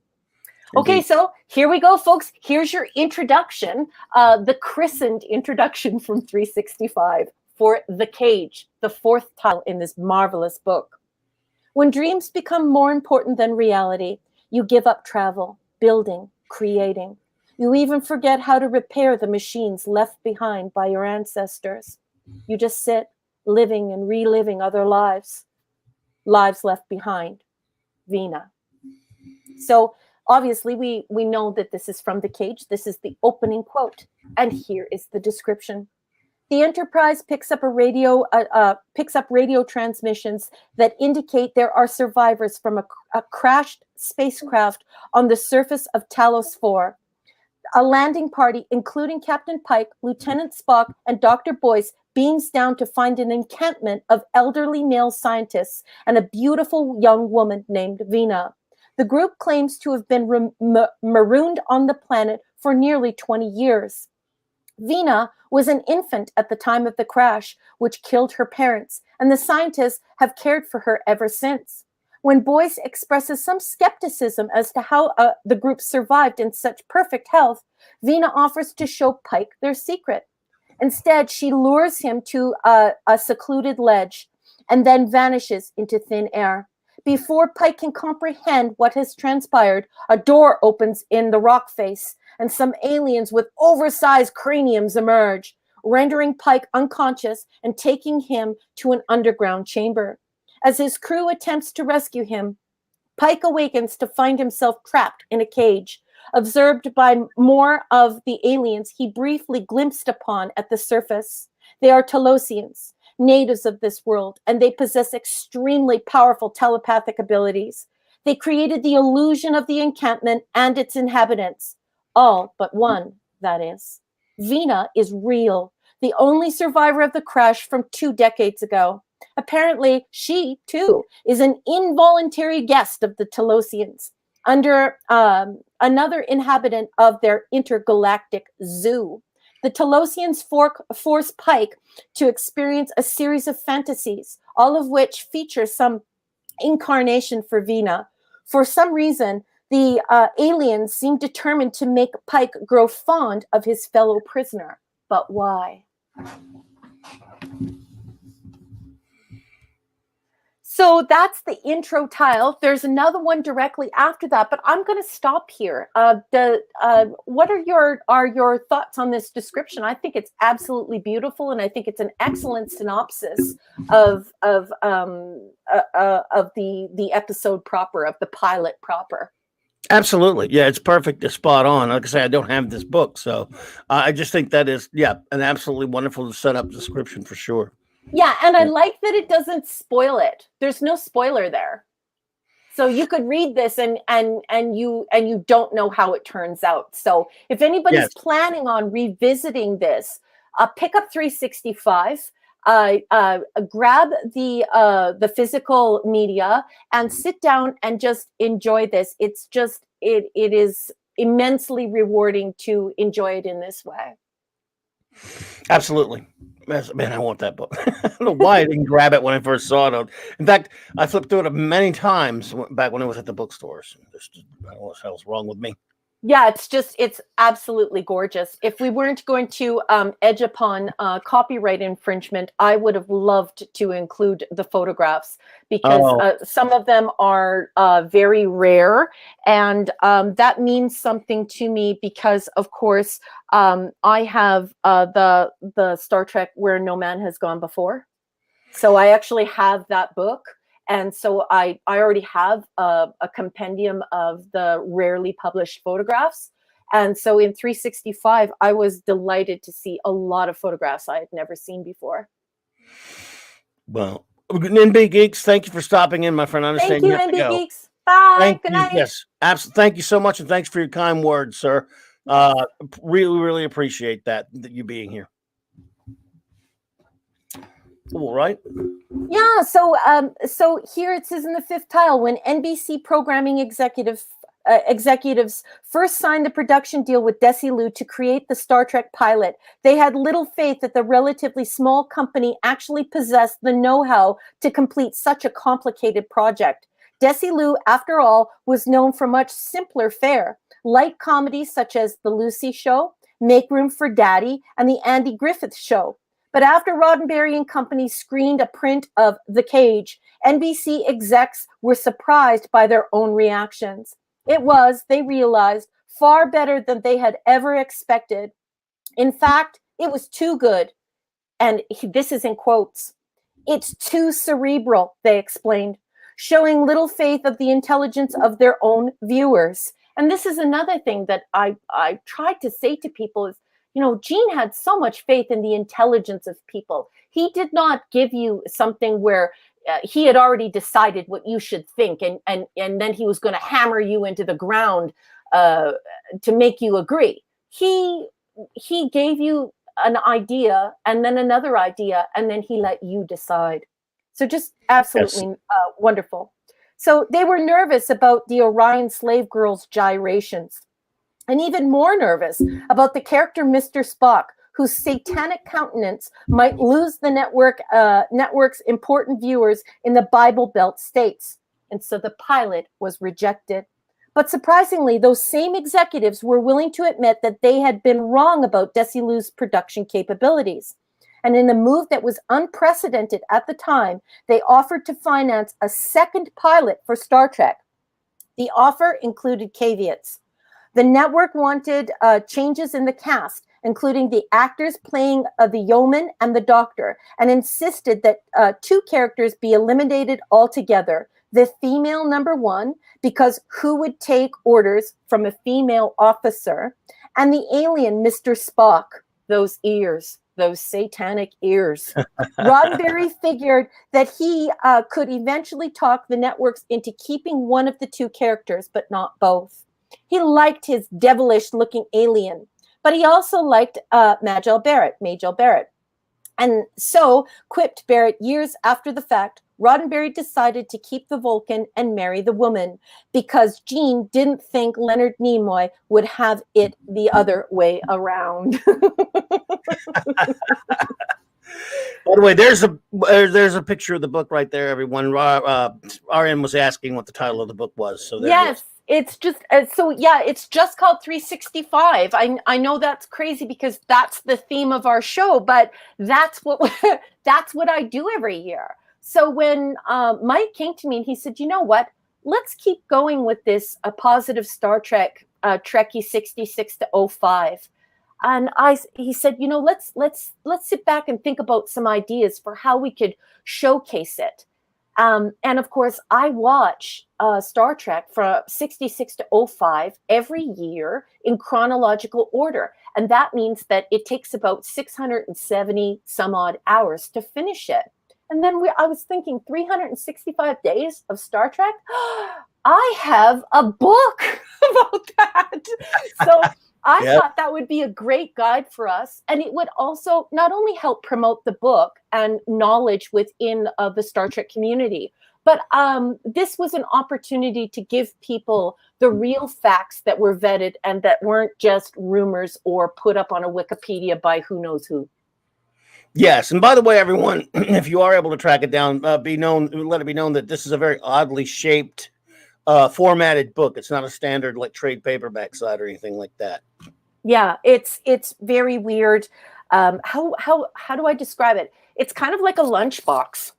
Okay, so here we go, folks. Here's your introduction, the christened introduction from 365 for The Cage, the fourth title in this marvelous book. When dreams become more important than reality, you give up travel, building, creating. You even forget how to repair the machines left behind by your ancestors. You just sit, living and reliving other lives left behind. Vina. So obviously we know that this is from The Cage. This is the opening quote. And here is the description. The Enterprise picks up radio transmissions that indicate there are survivors from a crashed spacecraft on the surface of Talos 4. A landing party, including Captain Pike, Lieutenant Spock, and Dr. Boyce, beams down to find an encampment of elderly male scientists and a beautiful young woman named Vina. The group claims to have been marooned on the planet for nearly 20 years. Vina was an infant at the time of the crash, which killed her parents, and the scientists have cared for her ever since. When Boyce expresses some skepticism as to how the group survived in such perfect health, Vina offers to show Pike their secret. Instead, she lures him to a secluded ledge and then vanishes into thin air. Before Pike can comprehend what has transpired, a door opens in the rock face, and some aliens with oversized craniums emerge, rendering Pike unconscious and taking him to an underground chamber. As his crew attempts to rescue him, Pike awakens to find himself trapped in a cage. Observed by more of the aliens he briefly glimpsed upon at the surface. They are Talosians, natives of this world, and they possess extremely powerful telepathic abilities. They created the illusion of the encampment and its inhabitants. All but one, that is. Vina is real, the only survivor of the crash from 2 decades ago. Apparently, she, too, is an involuntary guest of the Talosians, under another inhabitant of their intergalactic zoo. The Talosians force Pike to experience a series of fantasies, all of which feature some incarnation for Vina. For some reason, the aliens seem determined to make Pike grow fond of his fellow prisoner. But why? So that's the intro tile. There's another one directly after that, but I'm going to stop here. What are your thoughts on this description? I think it's absolutely beautiful, and I think it's an excellent synopsis of the episode proper, of the pilot proper. Absolutely. Yeah, it's perfect. It's spot on. Like I say, I don't have this book, so I just think that is, an absolutely wonderful setup description for sure. Yeah, and I like that it doesn't spoil it. There's no spoiler there. So you could read this and you don't know how it turns out. So if anybody's planning on revisiting this, pick up 365. grab the physical media and sit down and just enjoy this. It's just it is immensely rewarding to enjoy it in this way. Absolutely. Man, I want that book. I don't know why I didn't grab it when I first saw it. In fact, I flipped through it many times back when it was at the bookstores. I don't know what the hell's wrong with me. Yeah, it's absolutely gorgeous. If we weren't going to edge upon copyright infringement, I would have loved to include the photographs, because some of them are very rare, and that means something to me because, of course, I have the Star Trek Where No Man Has Gone Before. So I actually have that book. And so I already have a compendium of the rarely published photographs. And so in 365, I was delighted to see a lot of photographs I had never seen before. Well, NB Geeks, thank you for stopping in, my friend. I understand Thank you, NB Geeks. Bye. Thank Good you. night. Yes, absolutely. Thank you so much, and thanks for your kind words, sir. Really, really appreciate that you being here. All right. Yeah, so here it says in the fifth tile, when NBC programming executives first signed the production deal with Desilu to create the Star Trek pilot, they had little faith that the relatively small company actually possessed the know-how to complete such a complicated project. Desilu, after all, was known for much simpler fare, light comedies such as The Lucy Show, Make Room for Daddy, and The Andy Griffith Show. But after Roddenberry and company screened a print of The Cage, NBC execs were surprised by their own reactions. It was, they realized, far better than they had ever expected. In fact, it was too good. And this is in quotes. It's too cerebral, they explained, showing little faith of the intelligence of their own viewers. And this is another thing that I tried to say to people is, you know, Gene had so much faith in the intelligence of people. He did not give you something where he had already decided what you should think, and then he was going to hammer you into the ground to make you agree. He gave you an idea and then another idea, and then he let you decide. So just absolutely wonderful. So they were nervous about the Orion slave girl's gyrations, and even more nervous about the character Mr. Spock, whose satanic countenance might lose the network's important viewers in the Bible Belt states. And so the pilot was rejected. But surprisingly, those same executives were willing to admit that they had been wrong about Desilu's production capabilities. And in a move that was unprecedented at the time, they offered to finance a second pilot for Star Trek. The offer included caveats. The network wanted changes in the cast, including the actors playing the yeoman and the doctor, and insisted that two characters be eliminated altogether. The female number one, because who would take orders from a female officer, and the alien Mr. Spock, those ears, those satanic ears. Roddenberry figured that he could eventually talk the networks into keeping one of the two characters, but not both. He liked his devilish-looking alien, but he also liked Majel Barrett. And so, quipped Barrett years after the fact, Roddenberry decided to keep the Vulcan and marry the woman because Gene didn't think Leonard Nimoy would have it the other way around. By the way, there's a picture of the book right there, everyone. RN was asking what the title of the book was. So yes. It's just it's just called 365. I know that's crazy because that's the theme of our show, but that's what I do every year. So when Mike came to me and he said, you know what, let's keep going with this positive Star Trek Trekkie 66 to 05. And he said, you know, let's sit back and think about some ideas for how we could showcase it. And of course, I watch Star Trek from 66 to 05 every year in chronological order. And that means that it takes about 670 some odd hours to finish it. And then I was thinking 365 days of Star Trek. I have a book about that. So I Yep. thought that would be a great guide for us. And it would also not only help promote the book and knowledge within the Star Trek community, but this was an opportunity to give people the real facts that were vetted and that weren't just rumors or put up on a Wikipedia by who knows who. Yes, and by the way, everyone, if you are able to track it down, let it be known that this is a very oddly shaped, formatted book. It's not a standard like trade paperback side or anything like that. Yeah, it's very weird. How do I describe it? It's kind of like a lunchbox.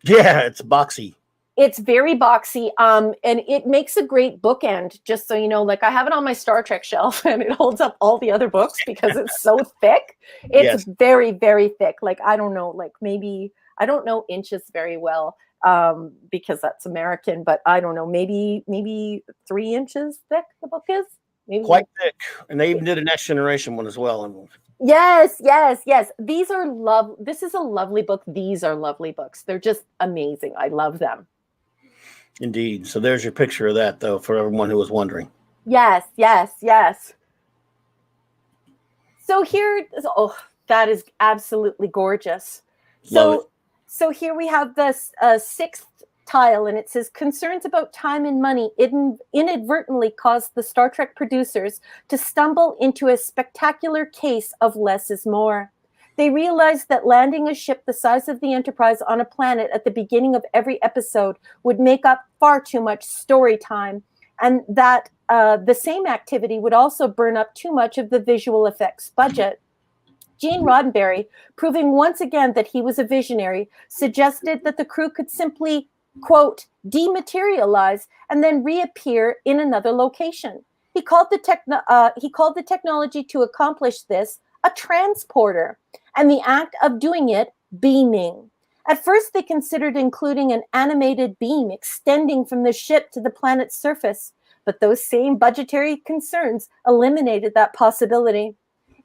Yeah, it's boxy. It's very boxy, and it makes a great bookend, just so you know. Like, I have it on my Star Trek shelf, and it holds up all the other books because it's so thick. It's very, very thick. Like, I don't know, like maybe, I don't know inches very well, because that's American, but I don't know, maybe 3 inches thick the book is. Maybe. Quite thick. And they even did a Next Generation one as well. Yes. This is a lovely book. These are lovely books. They're just amazing. I love them. Indeed. So there's your picture of that, though, for everyone who was wondering. Yes. So here, that is absolutely gorgeous. So here we have this 6th tile, and it says, concerns about time and money inadvertently caused the Star Trek producers to stumble into a spectacular case of less is more. They realized that landing a ship the size of the Enterprise on a planet at the beginning of every episode would make up far too much story time, and that the same activity would also burn up too much of the visual effects budget. Gene Roddenberry, proving once again that he was a visionary, suggested that the crew could simply, quote, dematerialize and then reappear in another location. He called the technology to accomplish this a transporter, and the act of doing it beaming. At first, they considered including an animated beam extending from the ship to the planet's surface, but those same budgetary concerns eliminated that possibility.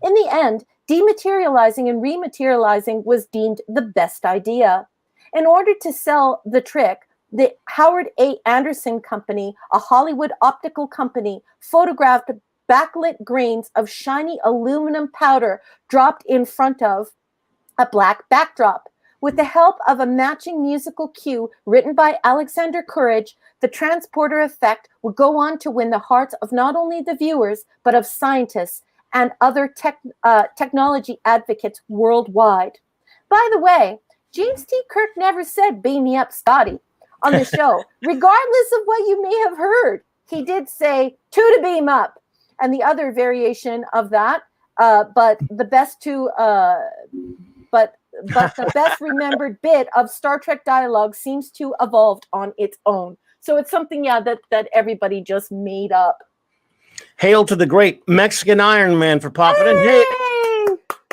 In the end, dematerializing and rematerializing was deemed the best idea. In order to sell the trick, the Howard A. Anderson Company, a Hollywood optical company, photographed backlit grains of shiny aluminum powder dropped in front of a black backdrop. With the help of a matching musical cue written by Alexander Courage, the transporter effect would go on to win the hearts of not only the viewers, but of scientists and other technology advocates worldwide. By the way, James T. Kirk never said, "Beam me up, Scotty," on the show. Regardless of what you may have heard, he did say, "Two to beam up," and the other variation of that. But the best the best remembered bit of Star Trek dialogue seems to evolved on its own. So it's something, that everybody just made up. Hail to the great Mexican Iron Man for popping in.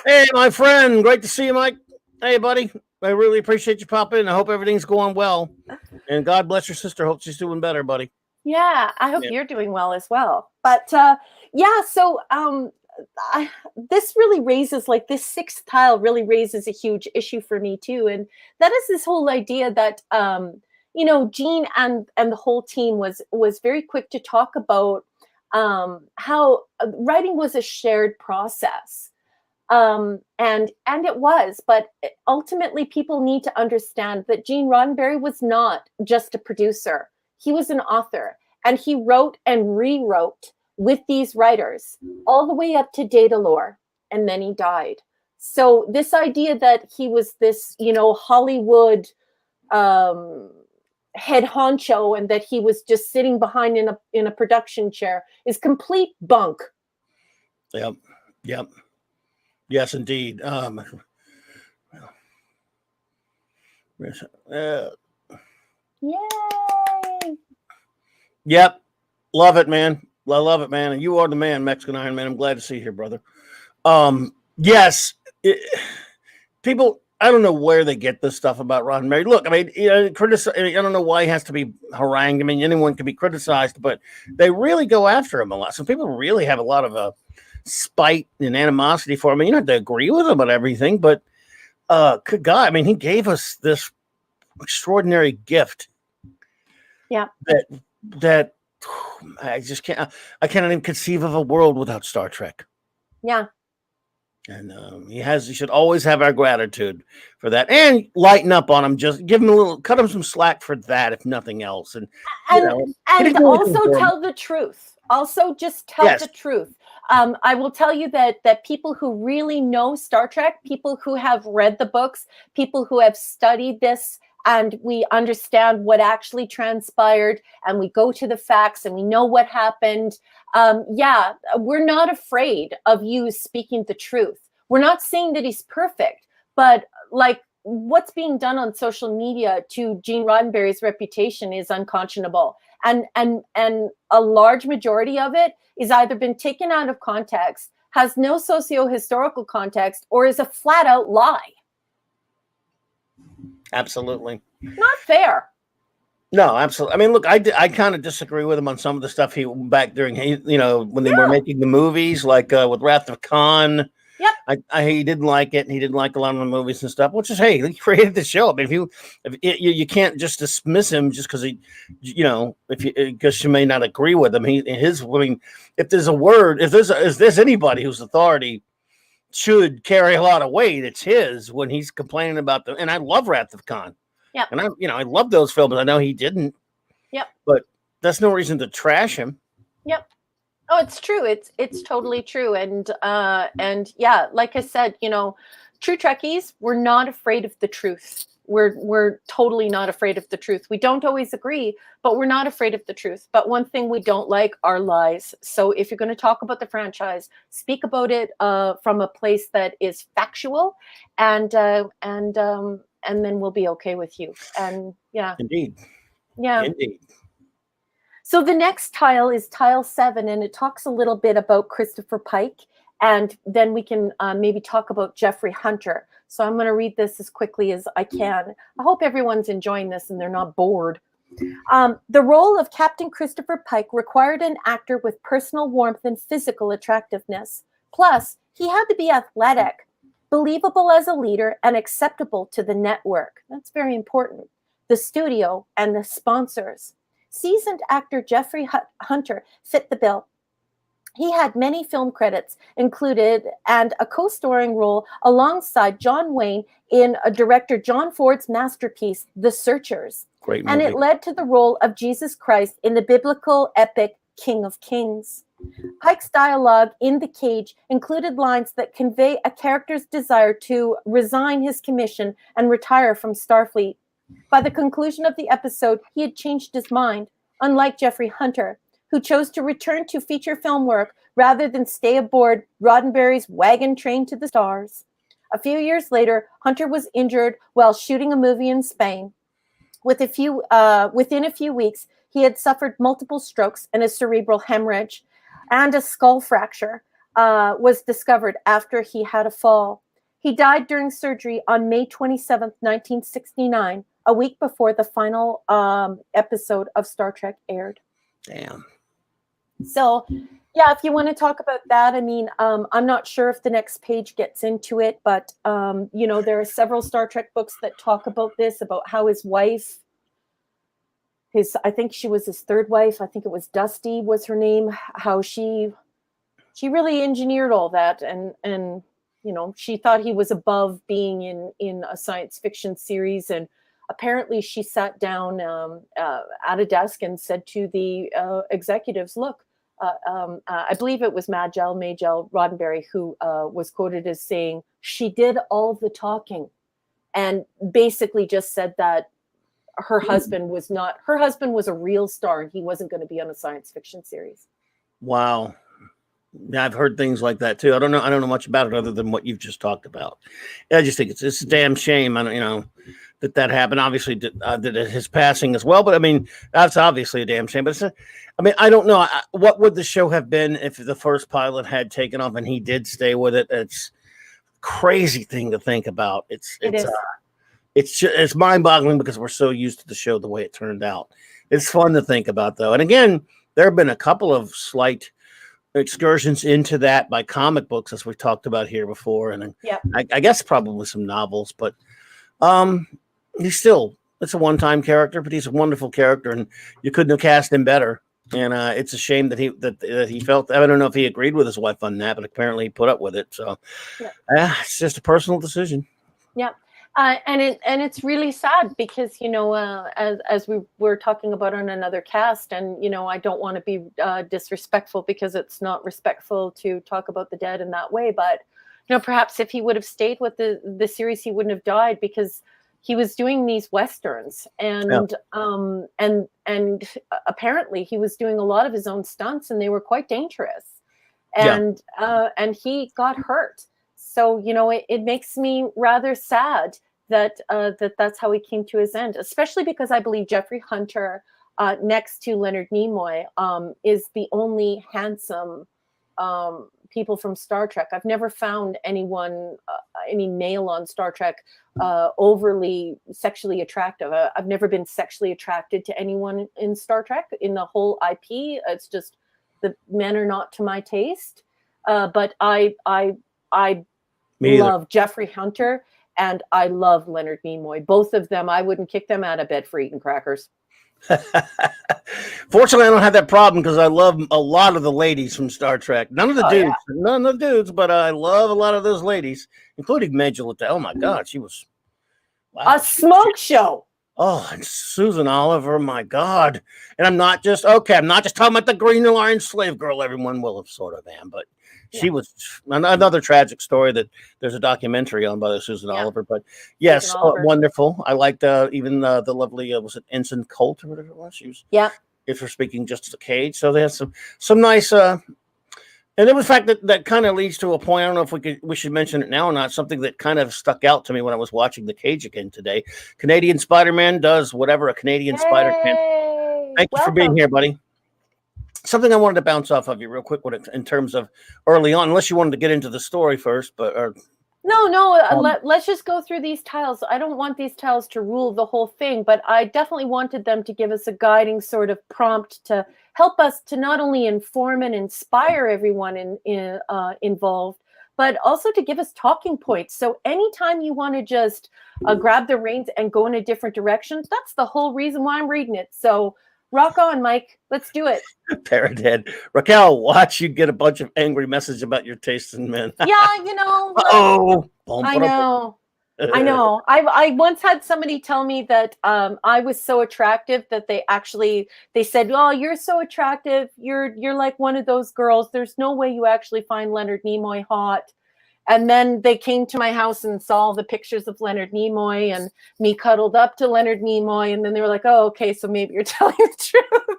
Hey, my friend. Great to see you, Mike. Hey, buddy. I really appreciate you popping in. I hope everything's going well. And God bless your sister. Hope she's doing better, buddy. Yeah, I hope you're doing well as well. But this really raises, like, this 6th tile really raises a huge issue for me too. And that is this whole idea that, Gene and the whole team was very quick to talk about how writing was a shared process. And it was, but ultimately people need to understand that Gene Roddenberry was not just a producer. He was an author, and he wrote and rewrote with these writers all the way up to Datalore, and then he died. So this idea that he was this, Hollywood head honcho and that he was just sitting behind in a production chair is complete bunk. Yep. Yes, indeed. Yay! Yep. Love it, man. I love it, man. And you are the man, Mexican Iron Man. I'm glad to see you here, brother. Yes. People, I don't know where they get this stuff about Roddenberry. Look, I mean, I don't know why he has to be harangued. I mean, anyone can be criticized, but they really go after him a lot. So people really have a lot of spite and animosity for him. I mean, you don't have to agree with him on everything, but good God, I mean, he gave us this extraordinary gift. Yeah. That I just can't. I cannot even conceive of a world without Star Trek. Yeah. And he should always have our gratitude for that, and lighten up on him. Just give him a little, cut him some slack for that, if nothing else. And and also tell the truth. Also, just tell the truth. I will tell you that people who really know Star Trek, people who have read the books, people who have studied this, and we understand what actually transpired, and we go to the facts, and we know what happened. We're not afraid of you speaking the truth. We're not saying that he's perfect, but like what's being done on social media to Gene Roddenberry's reputation is unconscionable. And a large majority of it is either been taken out of context, has no socio-historical context, or is a flat out lie. Absolutely. Not fair. No, absolutely. I mean, look, I kind of disagree with him on some of the stuff he back during, when they were making the movies, like with Wrath of Khan. Yep. He didn't like it, and he didn't like a lot of the movies and stuff. Which is, hey, he created the show. I mean, if you can't just dismiss him just because because you may not agree with him. If there's a word, if there's anybody whose authority should carry a lot of weight, it's his when he's complaining about them. And I love Wrath of Khan. Yeah. And I love those films. I know he didn't. Yep. But that's no reason to trash him. Yep. Oh, it's true. It's totally true. And yeah, like I said, true Trekkies, we're not afraid of the truth. We're totally not afraid of the truth. We don't always agree, but we're not afraid of the truth. But one thing we don't like are lies. So if you're going to talk about the franchise, speak about it from a place that is factual, and then we'll be okay with you. And yeah. Indeed. Yeah. Indeed. So the next tile is tile 7, and it talks a little bit about Christopher Pike, and then we can maybe talk about Jeffrey Hunter. So I'm going to read this as quickly as I can. I hope everyone's enjoying this and they're not bored. The role of Captain Christopher Pike required an actor with personal warmth and physical attractiveness. Plus, he had to be athletic, believable as a leader, and acceptable to the network. That's very important. The studio and the sponsors. Seasoned actor Jeffrey Hunter fit the bill. He had many film credits included and a co-starring role alongside John Wayne in director John Ford's masterpiece, The Searchers. Great movie. And it led to the role of Jesus Christ in the biblical epic King of Kings. Pike's dialogue in The Cage included lines that convey a character's desire to resign his commission and retire from Starfleet. By the conclusion of the episode, he had changed his mind, unlike Jeffrey Hunter, who chose to return to feature film work rather than stay aboard Roddenberry's wagon train to the stars. A few years later, Hunter was injured while shooting a movie in Spain. Within a few weeks, he had suffered multiple strokes and a cerebral hemorrhage, and a skull fracture was discovered after he had a fall. He died during surgery on May 27, 1969, a week before the final episode of Star Trek aired. Damn. So, yeah, if you want to talk about that, I mean, I'm not sure if the next page gets into it, but, there are several Star Trek books that talk about this, about how his wife, I think she was his third wife, I think it was Dusty was her name, how she really engineered all that. And she thought he was above being in a science fiction series. And apparently she sat down at a desk and said to the executives, look, I believe it was Majel Roddenberry who was quoted as saying, she did all the talking, and basically just said that her husband was a real star and he wasn't going to be on a science fiction series. Wow. Yeah, I've heard things like that too. I don't know much about it other than what you've just talked about. I just think it's a damn shame. I don't, that happened. Obviously, that his passing as well. But I mean, that's obviously a damn shame. But I don't know. What would the show have been if the first pilot had taken off and he did stay with it? It's a crazy thing to think about. It's mind-boggling because we're so used to the show the way it turned out. It's fun to think about, though. And again, there have been a couple of slight excursions into that by comic books, as we talked about here before, and I guess probably some novels. But it's a one-time character, but he's a wonderful character, and you couldn't have cast him better. And it's a shame that he felt. I don't know if he agreed with his wife on that, but apparently he put up with it. So it's just a personal decision. Yeah. And it's really sad because, you know, as we were talking about on another cast, and, you know, I don't want to be disrespectful, because it's not respectful to talk about the dead in that way. But, you know, perhaps if he would have stayed with the series, he wouldn't have died, because he was doing these Westerns, and apparently he was doing a lot of his own stunts, and they were quite dangerous, and he got hurt. So, you know, it makes me rather sad that that's how he came to his end, especially because I believe Jeffrey Hunter, next to Leonard Nimoy, is the only handsome people from Star Trek. I've never found anyone, any male on Star Trek, overly sexually attractive. I've never been sexually attracted to anyone in Star Trek in the whole IP. It's just the men are not to my taste. But I love Jeffrey Hunter, and I love Leonard Nimoy. Both of them, I wouldn't kick them out of bed for eating crackers. Fortunately, I don't have that problem, because I love a lot of the ladies from Star Trek. None of the dudes, but I love a lot of those ladies, including Major Lieutenant. Oh my God, she was a smoke show. Oh, and Susan Oliver, my God. And I'm not just talking about the Green Line slave girl. Everyone will have sort of am, but she was another tragic story that there's a documentary on by Susan Oliver. But yes, wonderful. I liked even the lovely, was it Ensign Colt or whatever it was? She was, if we're speaking just to Cage. So they have some nice, and then the fact that kind of leads to a point. I don't know if we should mention it now or not. Something that kind of stuck out to me when I was watching The Cage again today. Canadian Spider-Man does whatever a Canadian Spider can. Thank you for being here, buddy. Something I wanted to bounce off of you real quick in terms of early on, unless you wanted to get into the story first, but let's just go through these tiles. I don't want these tiles to rule the whole thing, but I definitely wanted them to give us a guiding sort of prompt to help us to not only inform and inspire everyone involved, but also to give us talking points. So anytime you want to just grab the reins and go in a different direction, that's the whole reason why I'm reading it. So rock on, Mike. Let's do it. Parrot head. Raquel, watch you get a bunch of angry messages about your taste in men. Yeah, you know. I know. I know. I once had somebody tell me that I was so attractive that they said, "Oh, you're so attractive. You're like one of those girls. There's no way you actually find Leonard Nimoy hot." And then they came to my house and saw the pictures of Leonard Nimoy and me cuddled up to Leonard Nimoy. And then they were like, "Oh, okay, so maybe you're telling the truth."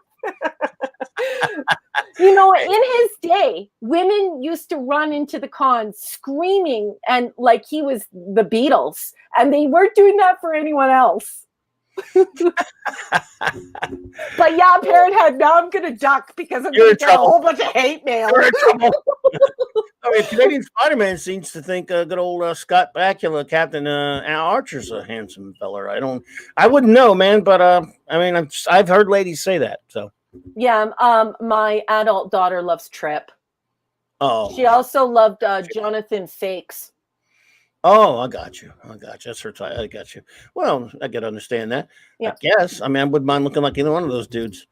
You know, in his day, women used to run into the cons screaming and like he was the Beatles, and they weren't doing that for anyone else. But yeah, Parrothead, now I'm gonna duck because I'm gonna get a whole bunch of hate mail. You're in trouble. I mean, Canadian Spider-Man seems to think good old Scott Bakula, Captain Archer's a handsome fella. I wouldn't know, man, but I mean, I've heard ladies say that. So yeah, my adult daughter loves Trip. Oh, she also loved Jonathan Frakes. Oh, I got you. That's her type. I got you. Well, I can understand that. Yeah. I guess. I mean, I wouldn't mind looking like either one of those dudes.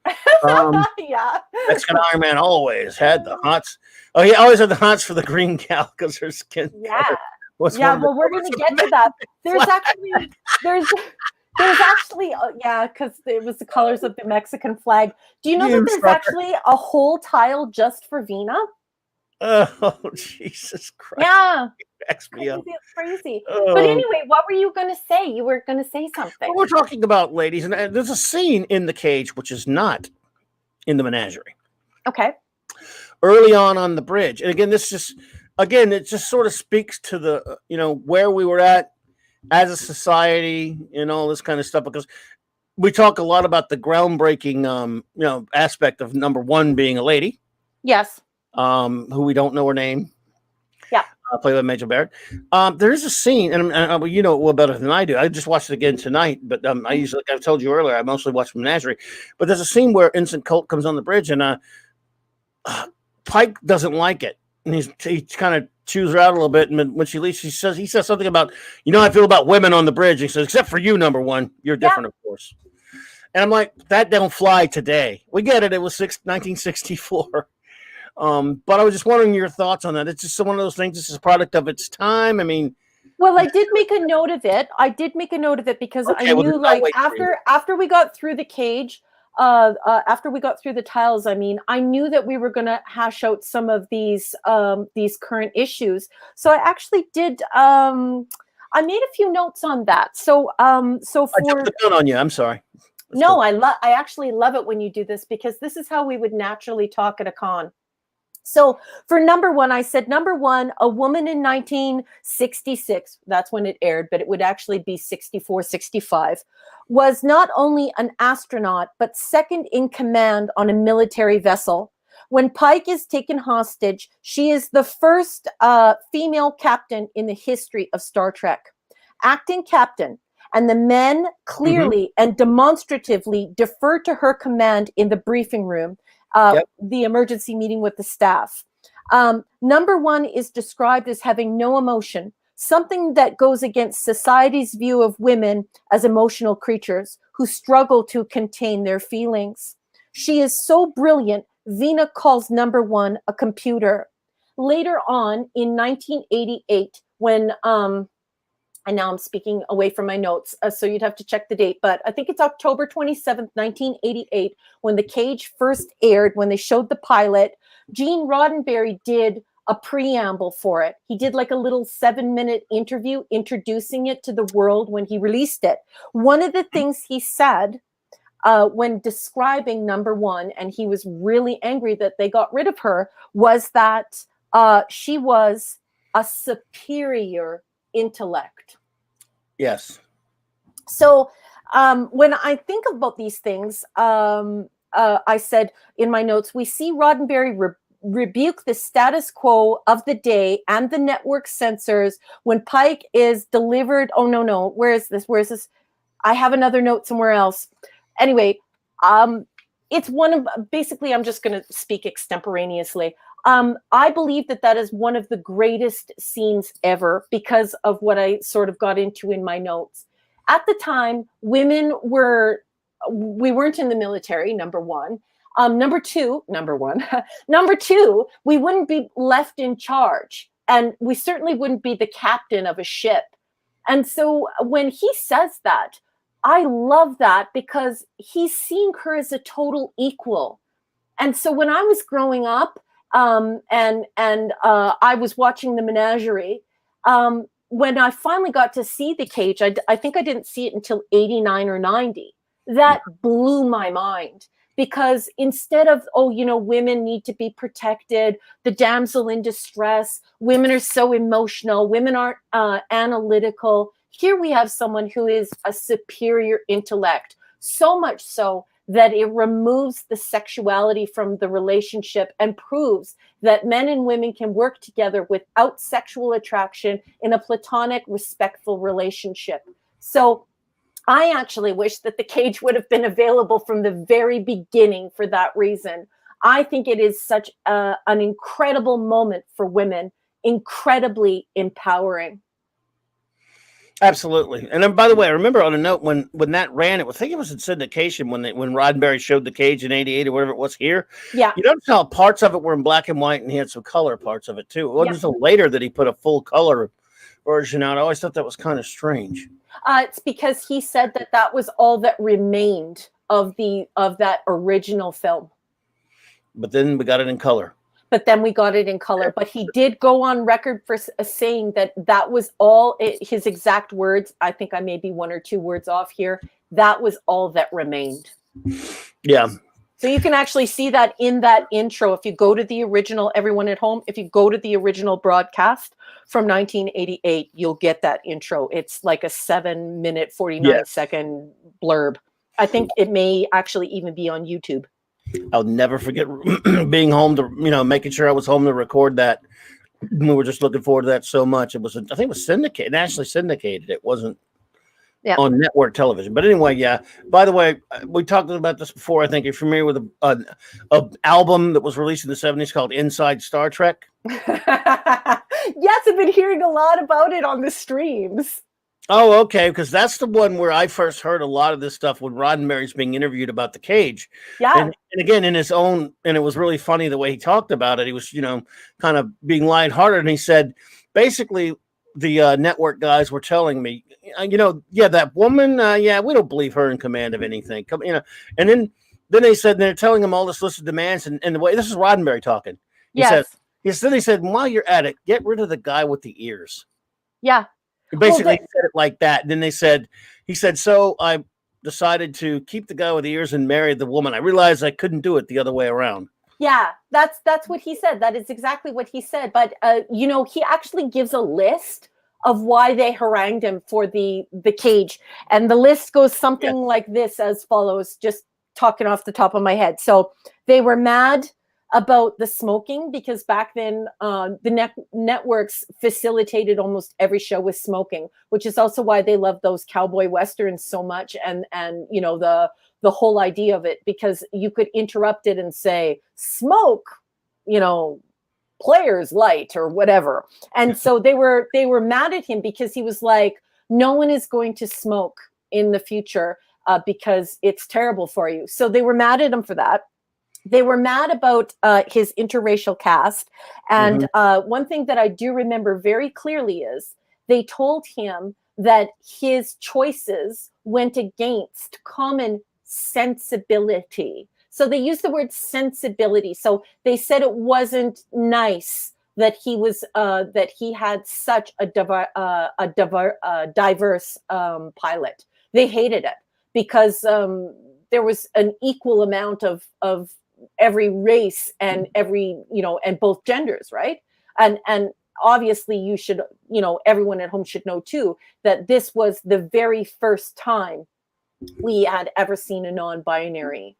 Yeah. Mexican Iron Man always had the hots. Oh, he always had the hots for the green gal because her skin. Yeah. Well, we're going to get to that. There's actually, because it was the colors of the Mexican flag. Do you know that there's actually a whole tile just for Vina? Oh, Jesus Christ. Yeah. It's crazy. But anyway, what were you going to say? You were going to say something. Well, we're talking about ladies, and there's a scene in The Cage which is not in the menagerie. Okay. Early on the bridge. And again, it just sort of speaks to the, where we were at as a society and all this kind of stuff, because we talk a lot about the groundbreaking, aspect of number one being a lady. Yes. Who we don't know her name. Yeah. Played by Major Barrett. There is a scene, and you know it well better than I do. I just watched it again tonight, but I usually, like I told you earlier, I mostly watch Menagerie. But there's a scene where Ensign Colt comes on the bridge, and Pike doesn't like it, and he kind of chews her out a little bit. And when she leaves, he says something about, I feel about women on the bridge. He says, except for you, number one, you're different, of course. And I'm like, that don't fly today. We get it. It was 1964. But I was just wondering your thoughts on that. It's just one of those things. This is a product of its time. I mean, Well, I did make a note of it. I did make a note of it because I okay, well, knew, then I'll like, wait for you. after we got through the cage, after we got through the tiles, I mean, I knew that we were going to hash out some of these current issues. So I actually did. I made a few notes on that. So so I jumped for the gun on you. I'm sorry. Let's no, go. I actually love it when you do this, because this is how we would naturally talk at a con. So for number one, I said, number one, A Woman in 1966, that's when it aired, but it would actually be 64, 65, was not only an astronaut, but second in command on a military vessel. When Pike is taken hostage, she is the first female captain in the history of Star Trek. Acting captain, and the men clearly and demonstratively defer to her command in the briefing room, the emergency meeting with the staff. Number one is described as having no emotion, something that goes against society's view of women as emotional creatures who struggle to contain their feelings. She is so brilliant, Vina calls number one a computer. Later on in 1988, when and now I'm speaking away from my notes, so you'd have to check the date, but I think it's October 27th, 1988, when The Cage first aired, when they showed the pilot. Gene Roddenberry did a preamble for it. He did like a little 7-minute interview introducing it to the world when he released it. One of the things he said when describing number one, and he was really angry that they got rid of her, was that she was a superior intellect. Yes. So when I think about these things, I said in my notes, we see Roddenberry rebuke the status quo of the day and the network censors when Pike is delivered. Oh, no. Where is this? I have another note somewhere else. Anyway, it's one of, basically, I'm just going to speak extemporaneously. I believe that is one of the greatest scenes ever because of what I sort of got into in my notes. At the time, we weren't in the military, number one. Number two, we wouldn't be left in charge. And we certainly wouldn't be the captain of a ship. And so when he says that, I love that because he's seeing her as a total equal. And so when I was growing up, and I was watching the menagerie, when I finally got to see The Cage, I think I didn't see it until 89 or 90. That blew my mind because instead of, women need to be protected, the damsel in distress, women are so emotional, women aren't analytical. Here we have someone who is a superior intellect, so much so that it removes the sexuality from the relationship and proves that men and women can work together without sexual attraction in a platonic, respectful relationship. So I actually wish that The Cage would have been available from the very beginning for that reason. I think it is such an incredible moment for women, incredibly empowering. Absolutely. And then, by the way, I remember on a note when that ran, I think it was in syndication when Roddenberry showed The Cage in '88 or whatever it was here. Yeah. You notice how parts of it were in black and white, and he had some color parts of it too. It wasn't until later that he put a full color version out. I always thought that was kind of strange. It's because he said that was all that remained of that original film. But then we got it in color. But he did go on record for saying that was all his exact words. I think I may be one or two words off here. That was all that remained. Yeah. So you can actually see that in that intro. If you go to the original, everyone at home, if you go to the original broadcast from 1988, you'll get that intro. It's like a 7-minute, 49-second blurb. I think it may actually even be on YouTube. I'll never forget being home to, making sure I was home to record that. We were just looking forward to that so much. I think it was syndicated, nationally syndicated. It wasn't on network television. But anyway, yeah. By the way, we talked about this before. I think you're familiar with an album that was released in the 70s called Inside Star Trek. Yes, I've been hearing a lot about it on the streams. Oh, okay, because that's the one where I first heard a lot of this stuff when Roddenberry's being interviewed about the cage. Yeah. And again, in his own, and it was really funny the way he talked about it. He was, kind of being lighthearted, and he said, basically, the network guys were telling me, yeah, that woman, yeah, we don't believe her in command of anything. Come, and then they said they're telling him all this list of demands, and the way this is Roddenberry talking. Yes. He said, while you're at it, get rid of the guy with the ears. Yeah. He basically said it like that. And then he said, so I decided to keep the guy with the ears and marry the woman. I realized I couldn't do it the other way around. Yeah, that's what he said. That is exactly what he said. But he actually gives a list of why they harangued him for the cage, and the list goes something like this as follows. Just talking off the top of my head. So they were mad about the smoking because back then the networks facilitated almost every show with smoking, which is also why they love those cowboy westerns so much, and the whole idea of it, because you could interrupt it and say smoke, players light or whatever. And so they were mad at him because he was like, no one is going to smoke in the future because it's terrible for you. So they were mad at him for that. They were mad about his interracial cast. And one thing that I do remember very clearly is they told him that his choices went against common sensibility. So they used the word sensibility. So they said it wasn't nice that he was that he had such a diverse pilot. They hated it because there was an equal amount of every race and every, and both genders, right? And obviously you should, everyone at home should know too, that this was the very first time we had ever seen a non-binary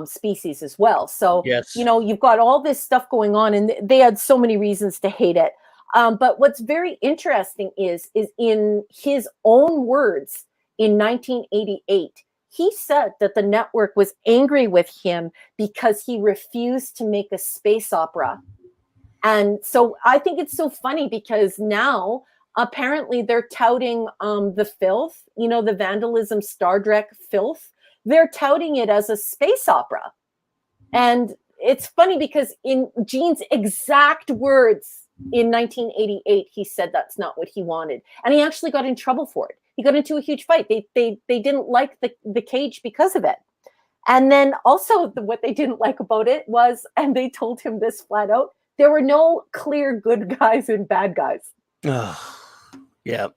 species as well. So, yes. You've got all this stuff going on, and they had so many reasons to hate it. But what's very interesting is in his own words in 1988, he said that the network was angry with him because he refused to make a space opera. And so I think it's so funny because now apparently they're touting the filth, the vandalism, Star Trek filth. They're touting it as a space opera. And it's funny because in Gene's exact words in 1988, he said that's not what he wanted. And he actually got in trouble for it. He got into a huge fight. They didn't like the cage because of it. And then also what they didn't like about it was, and they told him this flat out, there were no clear good guys and bad guys. Yeah.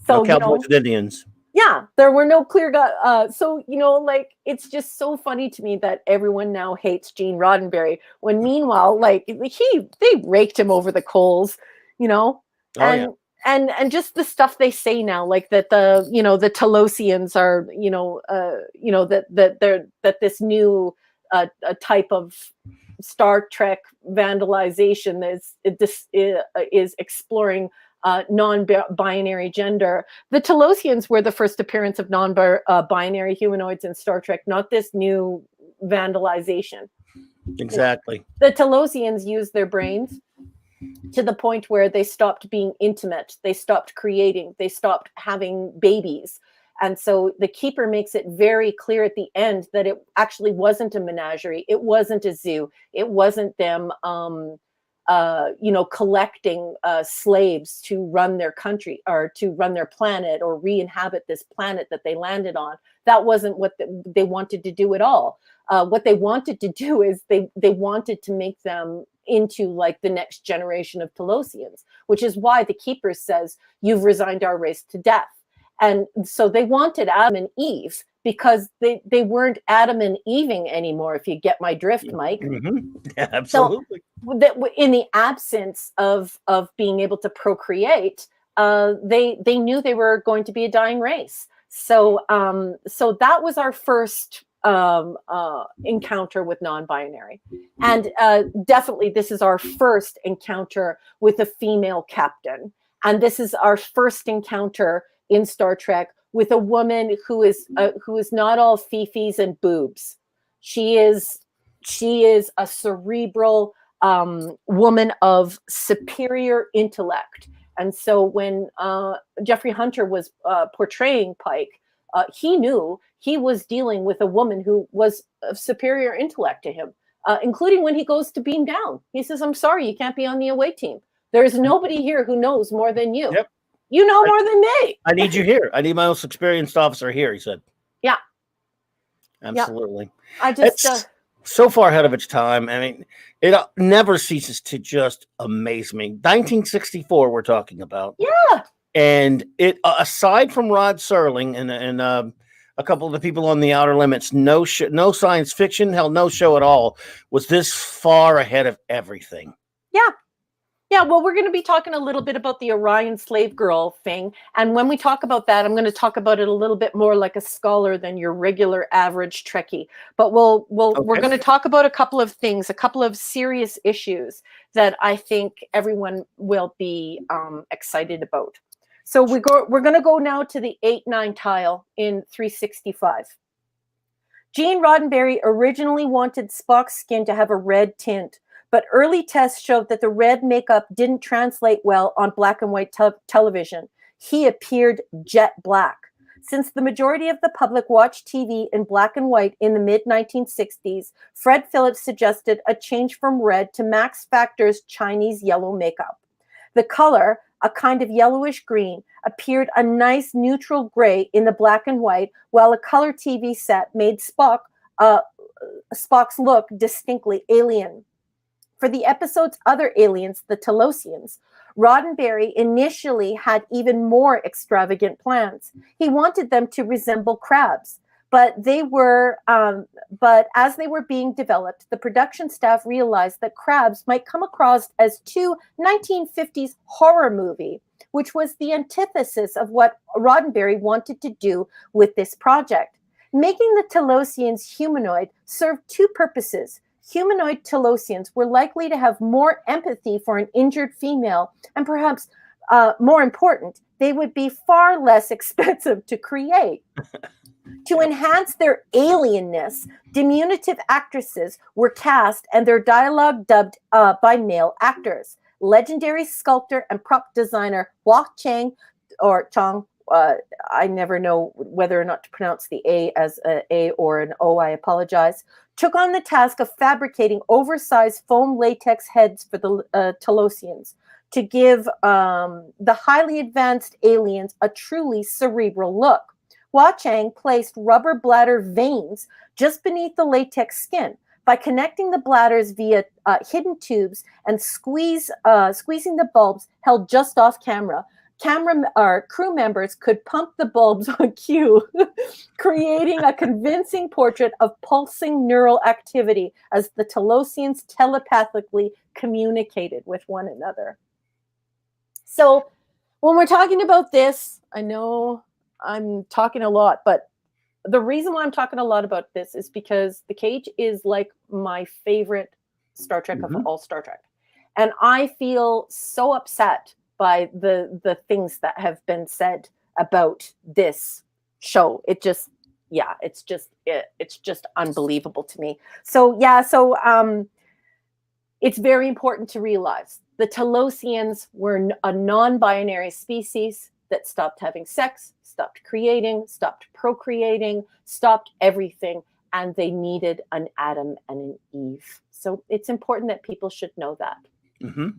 So, no cowboys and Indians. Yeah, there were no clear guys. So, it's just so funny to me that everyone now hates Gene Roddenberry when meanwhile, they raked him over the coals, and just the stuff they say now, like that the Talosians are, that this new a type of Star Trek vandalization is exploring non-binary gender. The Talosians were the first appearance of non-binary humanoids in Star Trek, not this new vandalization. Exactly. The Talosians used their brains to the point where they stopped being intimate, they stopped creating, they stopped having babies. And so the Keeper makes it very clear at the end that it actually wasn't a menagerie, it wasn't a zoo, it wasn't them collecting slaves to run their country or to run their planet or re-inhabit this planet that they landed on. That wasn't what they wanted to do at all. What they wanted to do is they wanted to make them into like the next generation of Talosians, which is why the Keeper says, you've resigned our race to death. And so they wanted Adam and Eve because they weren't Adam and Eving anymore, if you get my drift, Mike. Yeah, absolutely. So in the absence of being able to procreate, they knew they were going to be a dying race. So that was our first encounter with non-binary. And definitely this is our first encounter with a female captain. And this is our first encounter in Star Trek with a woman who is not all fifis and boobs. She is a cerebral woman of superior intellect. And so when Jeffrey Hunter was portraying Pike, he knew he was dealing with a woman who was of superior intellect to him, including when he goes to beam down. He says, I'm sorry, you can't be on the away team. There's nobody here who knows more than you. Yep. You know more than me. I need you here. I need my most experienced officer here, he said. Yeah. Absolutely. Yeah. I just... It's so far ahead of its time. I mean, it never ceases to just amaze me. 1964 we're talking about. Yeah. And it, aside from Rod Serling and a couple of the people on the Outer Limits, no science fiction, hell, no show at all was this far ahead of everything. Yeah. Yeah, well, we're going to be talking a little bit about the Orion slave girl thing. And when we talk about that, I'm going to talk about it a little bit more like a scholar than your regular average Trekkie. But we're going to talk about a couple of things, a couple of serious issues that I think everyone will be excited about. So we're going to go now to the 8-9 tile in 365. Gene Roddenberry originally wanted Spock's skin to have a red tint, but early tests showed that the red makeup didn't translate well on black and white television. He appeared jet black. Since the majority of the public watched TV in black and white in the mid-1960s, Fred Phillips suggested a change from red to Max Factor's Chinese yellow makeup. The color, a kind of yellowish green, appeared a nice neutral gray in the black and white, while a color TV set made Spock's look distinctly alien. For the episode's other aliens, the Talosians, Roddenberry initially had even more extravagant plans. He wanted them to resemble crabs, but as they were being developed, the production staff realized that crabs might come across as too 1950s horror movie, which was the antithesis of what Roddenberry wanted to do with this project. Making the Talosians humanoid served two purposes. Humanoid Talosians were likely to have more empathy for an injured female, and perhaps more important, they would be far less expensive to create. To enhance their alienness, diminutive actresses were cast and their dialogue dubbed by male actors. Legendary sculptor and prop designer Hua Chang, or Chong, I never know whether or not to pronounce the A as an A or an O, I apologize, took on the task of fabricating oversized foam latex heads for the Talosians to give the highly advanced aliens a truly cerebral look. Hua Chang placed rubber bladder veins just beneath the latex skin. By connecting the bladders via hidden tubes and squeezing the bulbs held just off camera, crew members could pump the bulbs on cue, creating a convincing portrait of pulsing neural activity as the Talosians telepathically communicated with one another. So when we're talking about this, I know I'm talking a lot, but the reason why I'm talking a lot about this is because The Cage is like my favorite Star Trek of all Star Trek. And I feel so upset by the things that have been said about this show. It's just unbelievable to me. So it's very important to realize the Talosians were a non-binary species that stopped having sex, stopped creating, stopped procreating, stopped everything, and they needed an Adam and an Eve. So it's important that people should know that. Mm-hmm.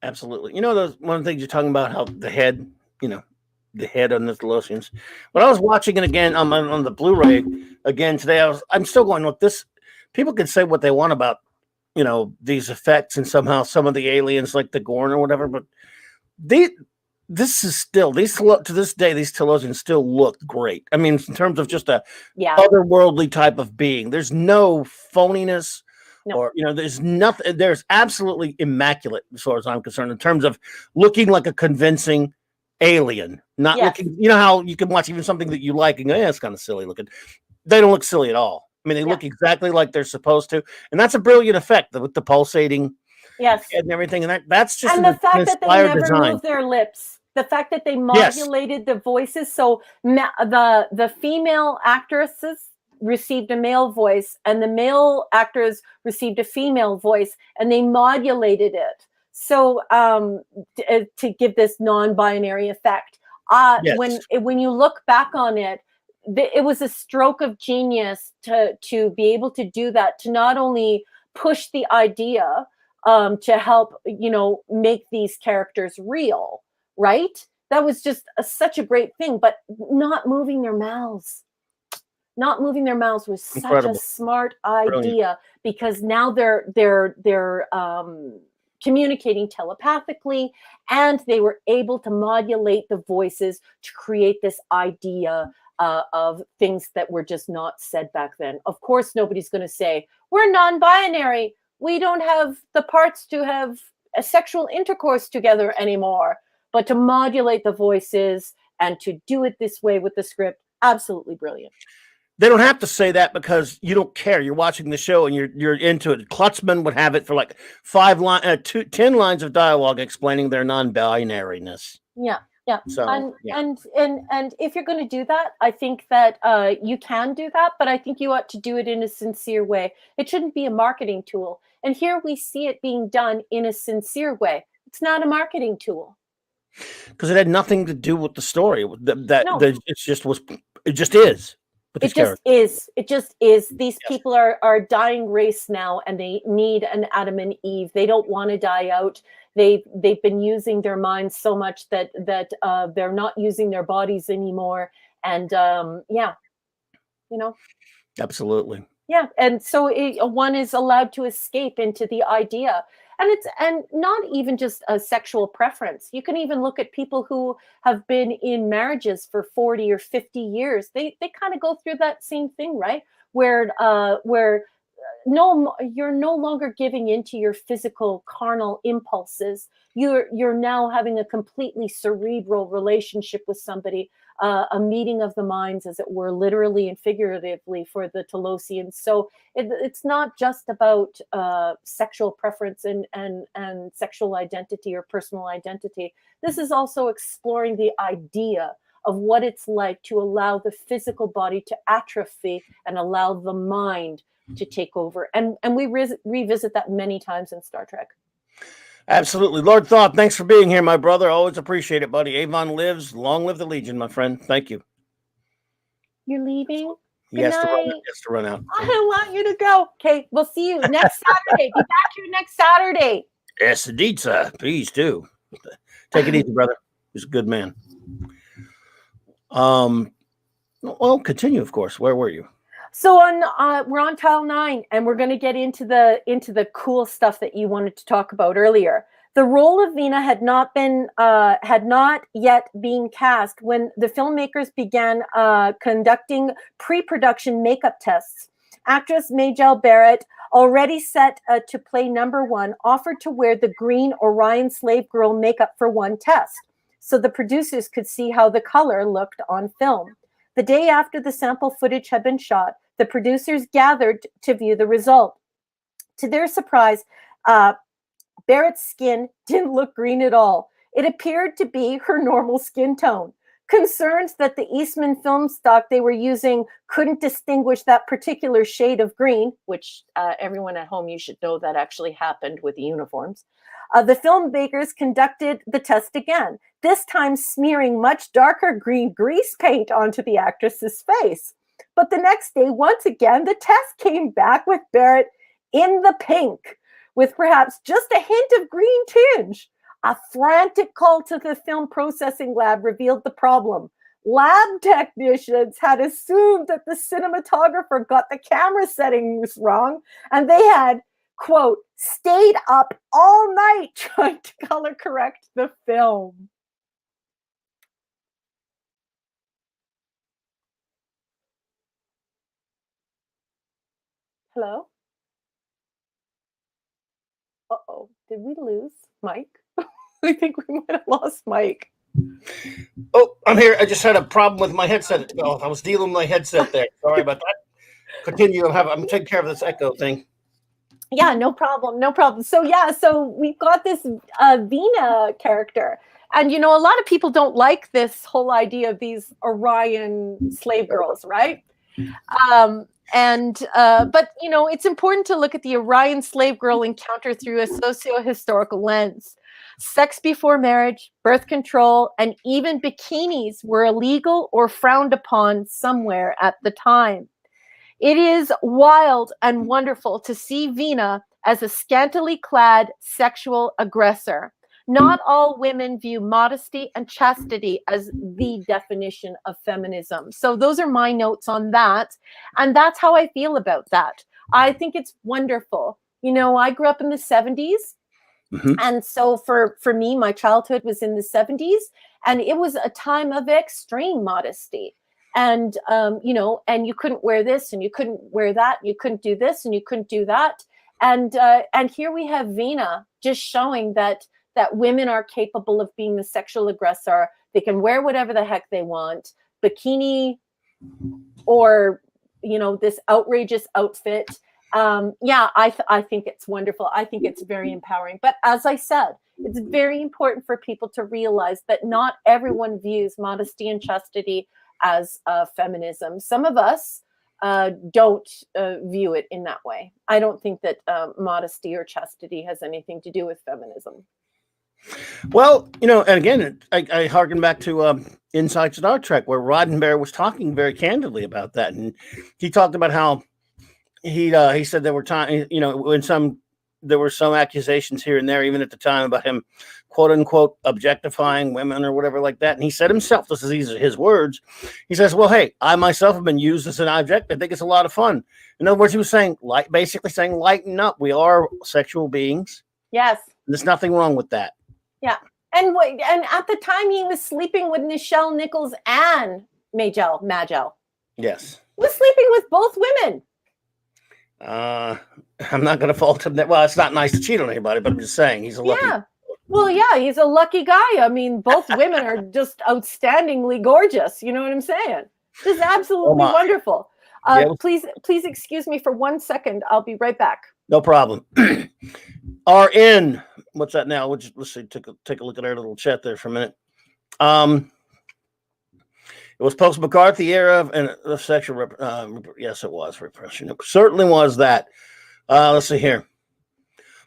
Absolutely. You know, one of the things you're talking about, how the head, the head on the Talosians. When I was watching it again on the Blu-ray again today, I'm still going, look, this, people can say what they want about, these effects and somehow some of the aliens like the Gorn or whatever, but this is still, to this day, these Talosians still look great. I mean, in terms of just a otherworldly type of being, there's no phoniness. No. Or, there's nothing, there's absolutely immaculate as far as I'm concerned in terms of looking like a convincing alien, not looking, how you can watch even something that you like and go, it's kind of silly looking. They don't look silly at all. I mean, they look exactly like they're supposed to. And that's a brilliant effect with the pulsating and everything. And that's just and the fact that they never move their lips. The fact that they modulated the voices. So the female actresses received a male voice and the male actors received a female voice, and they modulated it So to give this non-binary effect, Yes. when you look back on it, it was a stroke of genius to be able to do that, to not only push the idea to help, you know, make these characters real, right? That was just such a great thing, but not moving their mouths. Not moving their mouths was such a Incredible. smart Brilliant. idea, because now they're communicating telepathically, and they were able to modulate the voices to create this idea of things that were just not said back then. Of course, nobody's going to say, we're non-binary. We don't have the parts to have a sexual intercourse together anymore. But to modulate the voices and to do it this way with the script, absolutely brilliant. They don't have to say that because you don't care. You're watching the show and you're into it. Klutzman would have it for like 10 lines of dialogue explaining their non-binariness. Yeah, yeah. So, and if you're going to do that, I think that you can do that, but I think you ought to do it in a sincere way. It shouldn't be a marketing tool. And here we see it being done in a sincere way. It's not a marketing tool. Because it had nothing to do with the story. No. It just is. It just is. It just is. These people are a dying race now, and they need an Adam and Eve. They don't want to die out. They've been using their minds so much that they're not using their bodies anymore. And yeah, you know. Absolutely. Yeah, and so one is allowed to escape into the idea. And not even just a sexual preference. You can even look at people who have been in marriages for 40 or 50 years. They kind of go through that same thing, right? Where you're no longer giving into your physical carnal impulses. You're now having a completely cerebral relationship with somebody, a meeting of the minds, as it were, literally and figuratively for the Telosians. So it's not just about sexual preference and sexual identity or personal identity. This is also exploring the idea of what it's like to allow the physical body to atrophy and allow the mind to take over. And we revisit that many times in Star Trek. Absolutely. Lord Thoth, thanks for being here, my brother. Always appreciate it, buddy. Avon lives. Long live the Legion, my friend. Thank you. You're leaving? He has to run out. I want you to go. Okay, we'll see you next Saturday. Be back here next Saturday. Yes, indeed, sir. Please do. Take it easy, brother. He's a good man. Well, continue, of course. Where were you? So we're on tile 9, and we're going to get into the cool stuff that you wanted to talk about earlier. The role of Vina had not yet been cast when the filmmakers began conducting pre-production makeup tests. Actress Majel Barrett, already set to play number 1, offered to wear the green Orion slave girl makeup for one test, so the producers could see how the color looked on film. The day after the sample footage had been shot, the producers gathered to view the result. To their surprise, Barrett's skin didn't look green at all. It appeared to be her normal skin tone. Concerned that the Eastman film stock they were using couldn't distinguish that particular shade of green, which everyone at home, you should know that actually happened with the uniforms, the filmmakers conducted the test again, this time smearing much darker green grease paint onto the actress's face. But the next day, once again, the test came back with Barrett in the pink, with perhaps just a hint of green tinge. A frantic call to the film processing lab revealed the problem. Lab technicians had assumed that the cinematographer got the camera settings wrong, and they had, quote, stayed up all night trying to color correct the film. Hello? Uh-oh, did we lose Mike? I think we might have lost Mike. Oh, I'm here. I just had a problem with my headset. Oh, I was dealing with my headset there. Sorry about that. Continue. I'm taking care of this echo thing. Yeah, no problem. No problem. So we've got this Vina character. And, you know, a lot of people don't like this whole idea of these Orion slave girls, right? And but it's important to look at the Orion slave girl encounter through a socio-historical lens. Sex before marriage, birth control, and even bikinis were illegal or frowned upon somewhere at the time. It is wild and wonderful to see Vina as a scantily clad sexual aggressor. Not all women view modesty and chastity as the definition of feminism. So those are my notes on that. And that's how I feel about that. I think it's wonderful. I grew up in the 70s. Mhm. And so for me, my childhood was in the 70s, and it was a time of extreme modesty. And, and you couldn't wear this and you couldn't wear that. You couldn't do this and you couldn't do that. And here we have Vina just showing that women are capable of being the sexual aggressor. They can wear whatever the heck they want, bikini or, this outrageous outfit. I think it's wonderful. I think it's very empowering. But as I said, it's very important for people to realize that not everyone views modesty and chastity as feminism. Some of us don't view it in that way. I don't think that modesty or chastity has anything to do with feminism. Well, and again, I harken back to Inside Star Trek, where Roddenberry was talking very candidly about that, and he talked about how he said there were times, when there were some accusations here and there, even at the time, about him, quote unquote, objectifying women or whatever like that. And he said himself, this is his words. He says, "Well, hey, I myself have been used as an object. I think it's a lot of fun." In other words, he was saying, basically saying, lighten up. We are sexual beings. Yes. There's nothing wrong with that. Yeah. And at the time he was sleeping with Nichelle Nichols and Magel. Yes. He was sleeping with both women. I'm not going to fault him. Well, it's not nice to cheat on anybody, but I'm just saying he's a lucky. Yeah. Well, yeah, he's a lucky guy. I mean, both women are just outstandingly gorgeous. You know what I'm saying? Just absolutely wonderful. Please excuse me for 1 second. I'll be right back. No problem. RN, what's that now? Let's see. Take a look at our little chat there for a minute. It was post-McCarthy era of sexual yes, it was repression. It certainly was that. Let's see here.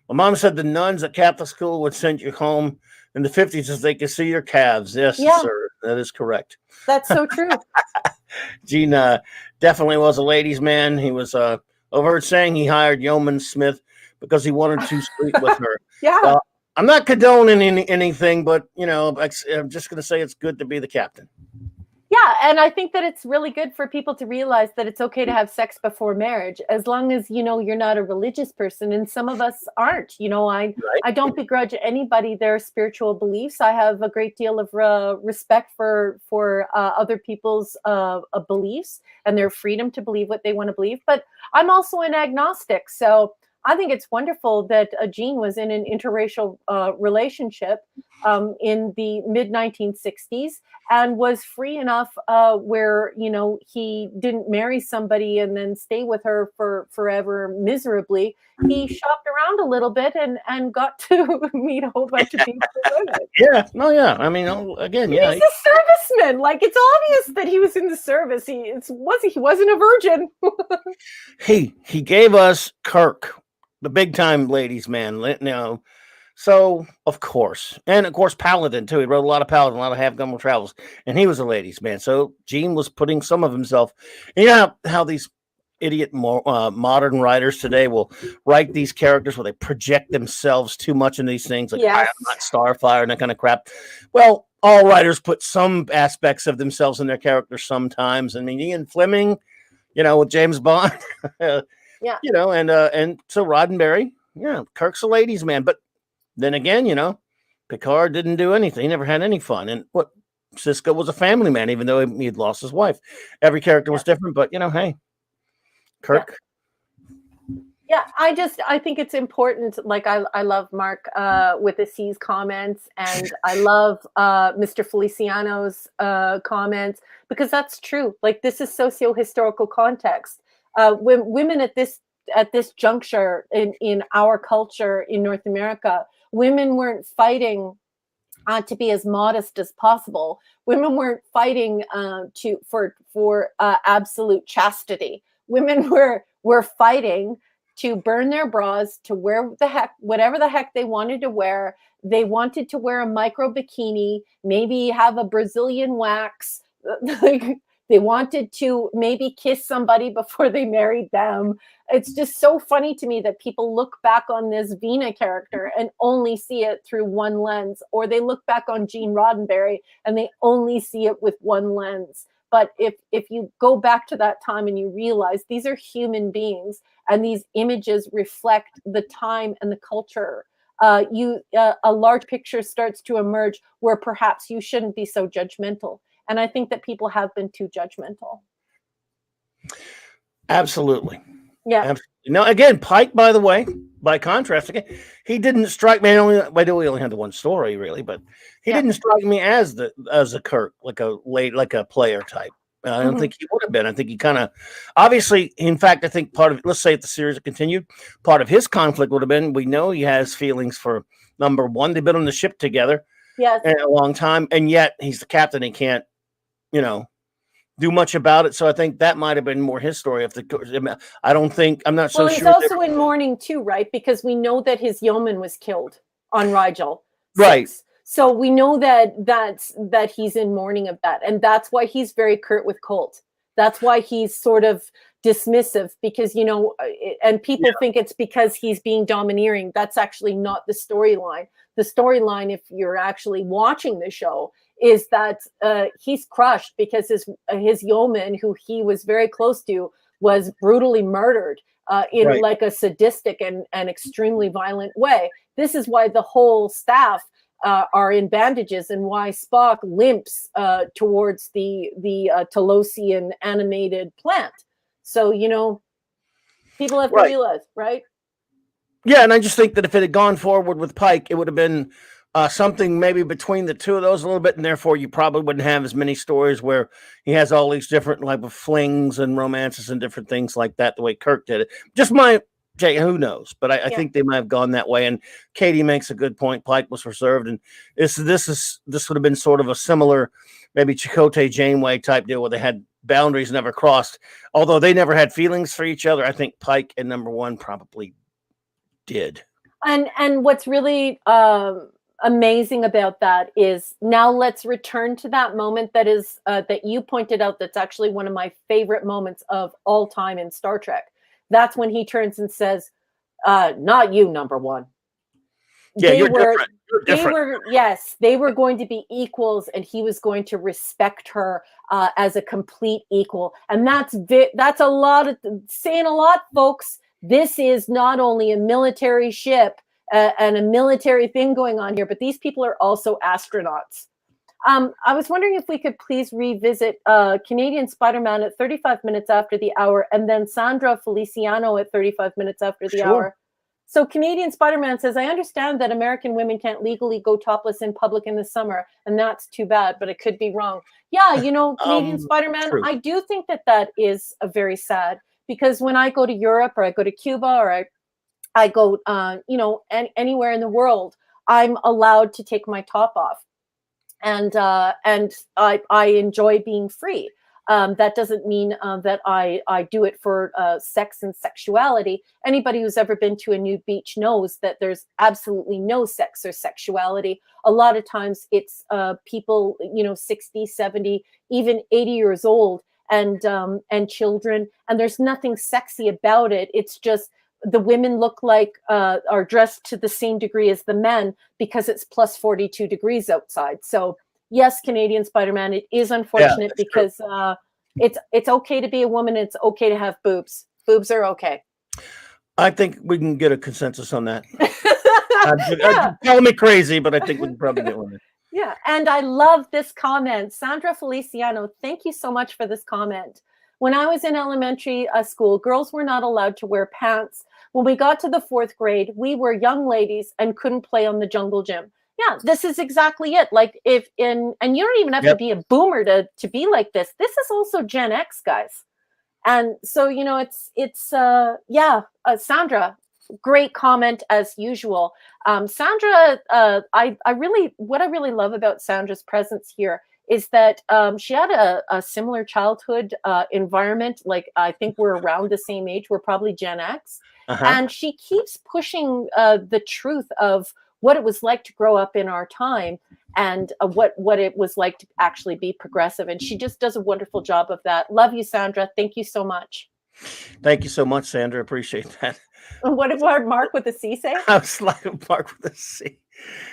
My mom said the nuns at Catholic school would send you home in the 50s if they could see your calves. Yes, sir. That is correct. That's so true. Gene definitely was a ladies' man. He was overheard saying he hired Yeoman Smith because he wanted to sleep with her. Yeah. I'm not condoning anything, but, I'm just going to say it's good to be the captain. Yeah, and I think that it's really good for people to realize that it's okay to have sex before marriage, as long as you're not a religious person, and some of us aren't. I don't begrudge anybody their spiritual beliefs. I have a great deal of respect for other people's beliefs and their freedom to believe what they want to believe. But I'm also an agnostic, so I think it's wonderful that Gene was in an interracial relationship in the mid-1960s and was free enough where, he didn't marry somebody and then stay with her for forever miserably. He shopped around a little bit and got to meet a whole bunch of beautiful women. Yeah. No, yeah. I mean, again, yeah. He's a serviceman. Like, it's obvious that he was in the service. He wasn't a virgin. He gave us Kirk, the big time ladies man, So of course Paladin too. He wrote a lot of Paladin, a lot of Have Gun Will Travels, and he was a ladies man. So Gene was putting some of himself. And how these idiot modern writers today will write these characters where they project themselves too much in these things, like I'm not Starfire and that kind of crap. Well, all writers put some aspects of themselves in their characters sometimes. I mean, Ian Fleming, with James Bond. Yeah. And so Roddenberry, Kirk's a ladies' man. But then again, Picard didn't do anything. He never had any fun. And Sisko was a family man, even though he had lost his wife. Every character was different, but hey, Kirk. Yeah, I think it's important. Like I love Mark with the C's comments, and I love Mr. Feliciano's comments, because that's true. Like, this is socio-historical context. When women at this juncture in our culture in North America, women weren't fighting to be as modest as possible. Women weren't fighting for absolute chastity. women were fighting to burn their bras, to wear whatever the heck they wanted to wear. They wanted to wear a micro bikini, maybe have a Brazilian wax. Like, they wanted to maybe kiss somebody before they married them. It's just so funny to me that people look back on this Vina character and only see it through one lens, or they look back on Gene Roddenberry and they only see it with one lens. But if you go back to that time and you realize these are human beings and these images reflect the time and the culture, a large picture starts to emerge where perhaps you shouldn't be so judgmental. And I think that people have been too judgmental. Absolutely. Yeah. Absolutely. Now, again, Pike, by the way, by contrast, again, he didn't strike me. We only had the one story, really, but he didn't strike me as a Kirk, like a player type. I don't think he would have been. I think he kind of, obviously, in fact, I think part of, let's say if the series had continued, part of his conflict would have been, we know he has feelings for number one. They've been on the ship together in a long time, and yet he's the captain. He can't, do much about it. So I think that might have been more his story. I'm not so sure. He's also in mourning too, right? Because we know that his yeoman was killed on Rigel. Right. So we know that he's in mourning of that. And that's why he's very curt with Colt. That's why he's sort of dismissive, because, and people think it's because he's being domineering. That's actually not the storyline. The storyline, if you're actually watching the show, is that he's crushed because his yeoman, who he was very close to, was brutally murdered in like a sadistic and extremely violent way. This is why the whole staff are in bandages, and why Spock limps towards the Talosian animated plant. So, people have to realize, right? Yeah, and I just think that if it had gone forward with Pike, it would have been something maybe between the two of those a little bit, and therefore you probably wouldn't have as many stories where he has all these different like flings and romances and different things like that, the way Kirk did it. Just who knows? But I think they might have gone that way. And Katie makes a good point. Pike was reserved, and this would have been sort of a similar, maybe Chakotay Janeway type deal where they had boundaries never crossed. Although they never had feelings for each other, I think Pike and number one probably did. And what's really amazing about that is, now let's return to that moment that is that you pointed out, that's actually one of my favorite moments of all time in Star Trek. That's when he turns and says, not you, number one. Yeah, you're different. You're different. They were going to be equals, and he was going to respect her as a complete equal. And that's saying a lot, folks. This is not only a military ship and a military thing going on here, but these people are also astronauts. I was wondering if we could please revisit Canadian Spider-Man at 35 minutes after the hour, and then Sandra Feliciano at 35 minutes after the hour. So Canadian Spider-Man says, I understand that American women can't legally go topless in public in the summer, and that's too bad, but it could be wrong. Yeah, Canadian Spider-Man, true. I do think that is a very sad, because when I go to Europe, or I go to Cuba, or I go, anywhere in the world, I'm allowed to take my top off. And I enjoy being free. That doesn't mean that I do it for sex and sexuality. Anybody who's ever been to a nude beach knows that there's absolutely no sex or sexuality. A lot of times it's people, 60, 70, even 80 years old, and children, and there's nothing sexy about it. It's just the women look like are dressed to the same degree as the men, because it's plus 42 degrees outside. So yes, Canadian Spider-Man, it is unfortunate, because it's okay to be a woman. It's okay to have boobs. Boobs are okay. I think we can get a consensus on that. Call me crazy, but I think we can probably get one. Yeah, and I love this comment. Sandra Feliciano, thank you so much for this comment. When I was in elementary school, girls were not allowed to wear pants. When we got to the 4th grade, we were young ladies and couldn't play on the jungle gym. Yeah, this is exactly it. Like and you don't even have to be a boomer to be like this. This is also Gen X, guys. And so, Sandra, great comment as usual. Sandra, what I really love about Sandra's presence here is that she had a similar childhood environment. Like, I think we're around the same age. We're probably Gen X. Uh-huh. And she keeps pushing the truth of what it was like to grow up in our time, and what it was like to actually be progressive. And she just does a wonderful job of that. Love you, Sandra. Thank you so much. Thank you so much, Sandra. Appreciate that. What did Mark with the C say? I was like a Mark with a C.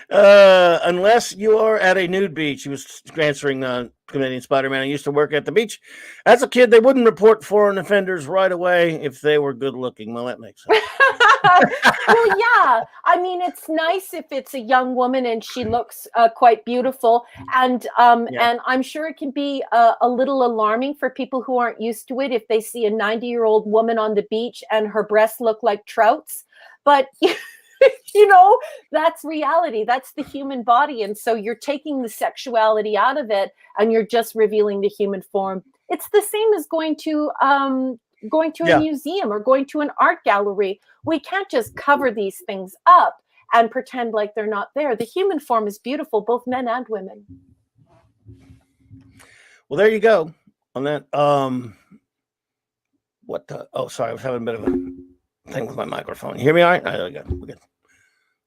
Unless you are at a nude beach. He was answering Canadian Spider-Man. I used to work at the beach. As a kid, they wouldn't report foreign offenders right away if they were good looking. Well, that makes sense. Well, yeah. I mean, it's nice if it's a young woman and she looks quite beautiful. And and I'm sure it can be a little alarming for people who aren't used to it if they see a 90-year-old woman on the beach and her breasts look like trouts. But you know, that's reality. That's the human body. And so you're taking the sexuality out of it and you're just revealing the human form. It's the same as going to a museum or going to an art gallery. We can't just cover these things up and pretend like they're not there. The human form is beautiful, both men and women. Well, there you go on that. What the? Oh, sorry. I was having a bit of a thing with my microphone. You hear me all right? There we go. We're good.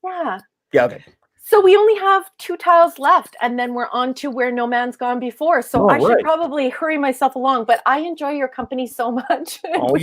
Yeah. Yeah, okay. So we only have 2 tiles left, and then we're on to Where No Man's Gone Before. So I should probably hurry myself along, but I enjoy your company so much. Oh,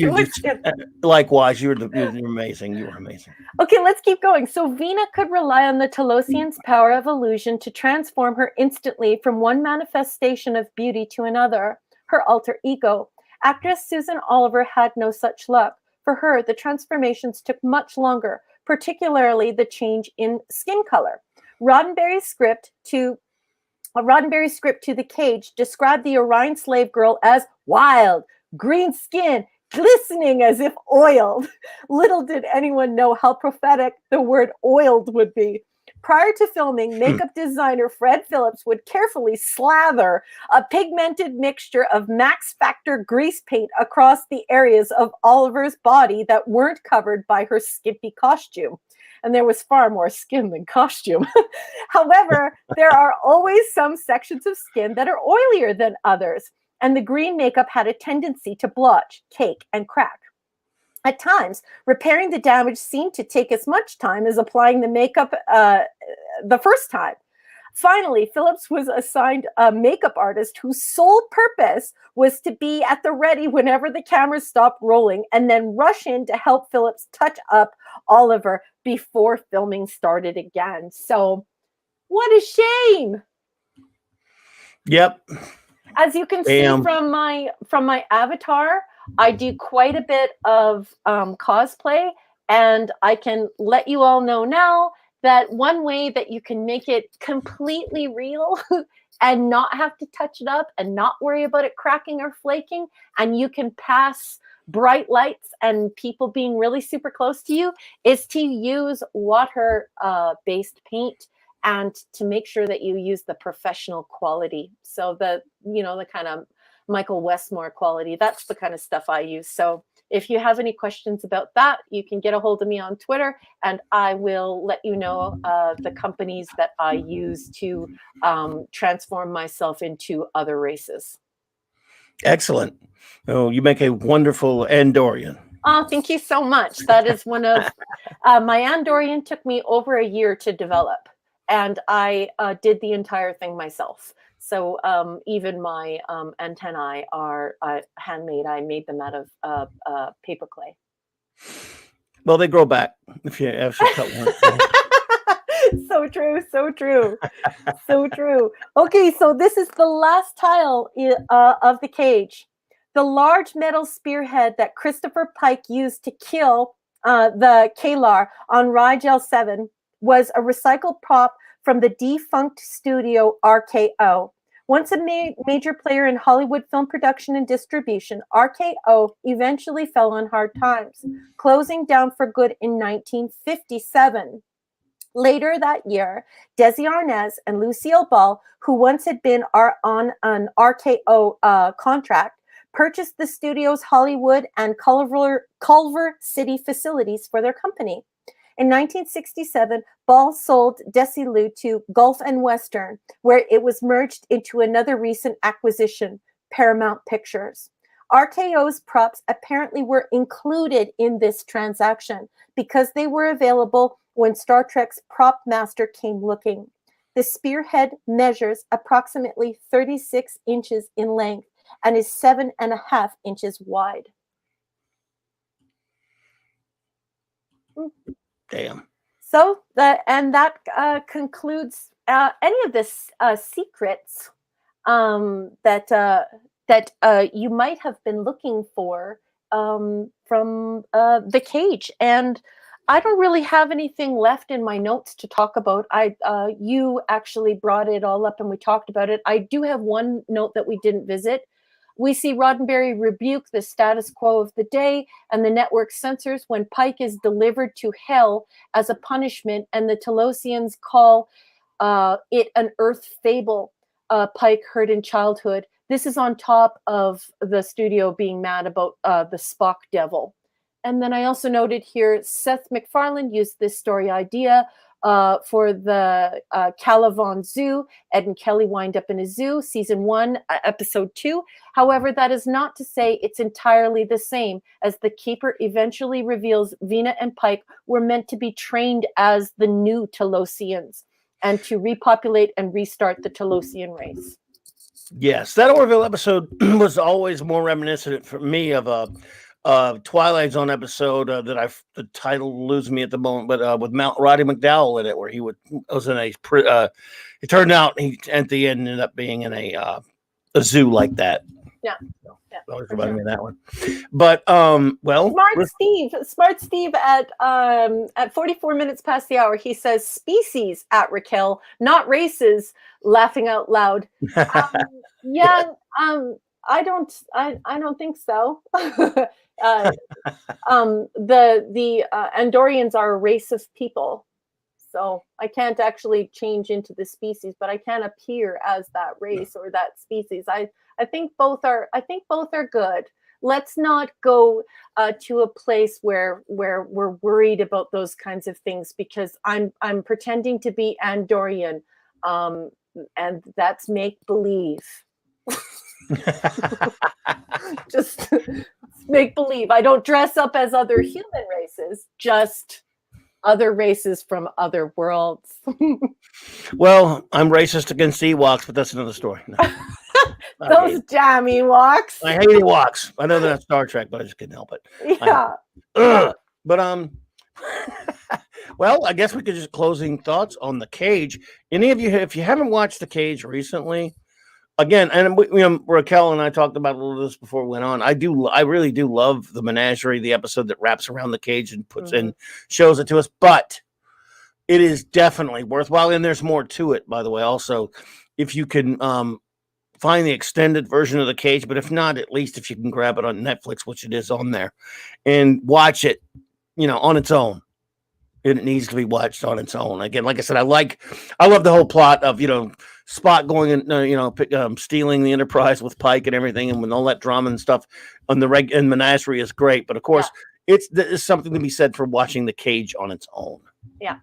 likewise. You're amazing. You were amazing. Okay, let's keep going. So Vina could rely on the Telosian's power of illusion to transform her instantly from one manifestation of beauty to another, her alter ego. Actress Susan Oliver had no such luck. For her, the transformations took much longer, particularly the change in skin color. Roddenberry's script to The Cage described the Orion slave girl as wild, green skin, glistening as if oiled. Little did anyone know how prophetic the word oiled would be. Prior to filming, makeup designer Fred Phillips would carefully slather a pigmented mixture of Max Factor grease paint across the areas of Oliver's body that weren't covered by her skimpy costume. And there was far more skin than costume. However, there are always some sections of skin that are oilier than others, and the green makeup had a tendency to blotch, cake, and crack. At times, repairing the damage seemed to take as much time as applying the makeup the first time. Finally, Phillips was assigned a makeup artist whose sole purpose was to be at the ready whenever the camera stopped rolling and then rush in to help Phillips touch up Oliver before filming started again. So, what a shame. Yep. As you can see from my avatar, I do quite a bit of cosplay, and I can let you all know now that one way that you can make it completely real and not have to touch it up and not worry about it cracking or flaking, and you can pass bright lights and people being really super close to you, is to use water-based paint and to make sure that you use the professional quality. So the kind of Michael Westmore quality, that's the kind of stuff I use. So if you have any questions about that, you can get a hold of me on Twitter, and I will let you know the companies that I use to transform myself into other races. Excellent. Oh, you make a wonderful Andorian. Oh, thank you so much. That is one of my Andorian took me over a year to develop, and I did the entire thing myself. So even my antennae are handmade. I made them out of paper clay. Well, they grow back if you actually cut one. So true, so true, so true. Okay, so this is the last tile of the cage. The large metal spearhead that Christopher Pike used to kill the Kalar on Rigel 7 was a recycled prop from the defunct studio RKO. Once a major player in Hollywood film production and distribution, RKO eventually fell on hard times, closing down for good in 1957. Later that year, Desi Arnaz and Lucille Ball, who once had been on an RKO contract, purchased the studio's Hollywood and Culver City facilities for their company. In 1967, Ball sold Desilu to Gulf and Western, where it was merged into another recent acquisition, Paramount Pictures. RKO's props apparently were included in this transaction because they were available when Star Trek's prop master came looking. The spearhead measures approximately 36 inches in length and is 7.5 inches wide. Damn. So that concludes any of this secrets that you might have been looking for from the cage. And I don't really have anything left in my notes to talk about. You actually brought it all up and we talked about it. I do have one note that we didn't visit. We see Roddenberry rebuke the status quo of the day and the network censors when Pike is delivered to hell as a punishment, and the Talosians call it an Earth fable Pike heard in childhood. This is on top of the studio being mad about the Spock devil. And then I also noted here, Seth MacFarlane used this story idea for the Calivan Zoo. Ed and Kelly wind up in a zoo, season 1, episode 2. However, that is not to say it's entirely the same, as the Keeper eventually reveals Vina and Pike were meant to be trained as the new Talosians and to repopulate and restart the Talosian race. Yes, that Orville episode was always more reminiscent for me of a Twilight Zone episode that the title loses me at the moment, but with Roddy McDowell in it, where was in a it turned out he at the end ended up being in a zoo like that. Yeah. Always reminded me of that one. But well, Smart Steve at 44 minutes past the hour, he says species at Raquel, not races, laughing out loud. I don't think so. The Andorians are a race of people, so I can't actually change into the species, but I can appear as that race or that species. I think both are good. Let's not go to a place where we're worried about those kinds of things, because I'm pretending to be Andorian, and that's make believe. Just make believe. I don't dress up as other human races, just other races from other worlds. Well, I'm racist against Ewoks, but that's another story. No. Those damn Ewoks. I hate Ewoks. I know they're not Star Trek, but I just couldn't help it. Yeah. But well, I guess we could just closing thoughts on the Cage. Any of you, if you haven't watched the Cage recently, again, and Raquel and I talked about a little of this before we went on. I really do love the Menagerie, the episode that wraps around the Cage and puts in, shows it to us. But it is definitely worthwhile, and there's more to it, by the way. Also, if you can find the extended version of the Cage, but if not, at least if you can grab it on Netflix, which it is on there, and watch it, on its own. It needs to be watched on its own. Again, like I said, I love the whole plot of Spock going and stealing the Enterprise with Pike and everything, and when all that drama and stuff on the and Menagerie is great. But of course, it's something to be said for watching the Cage on its own. Yeah,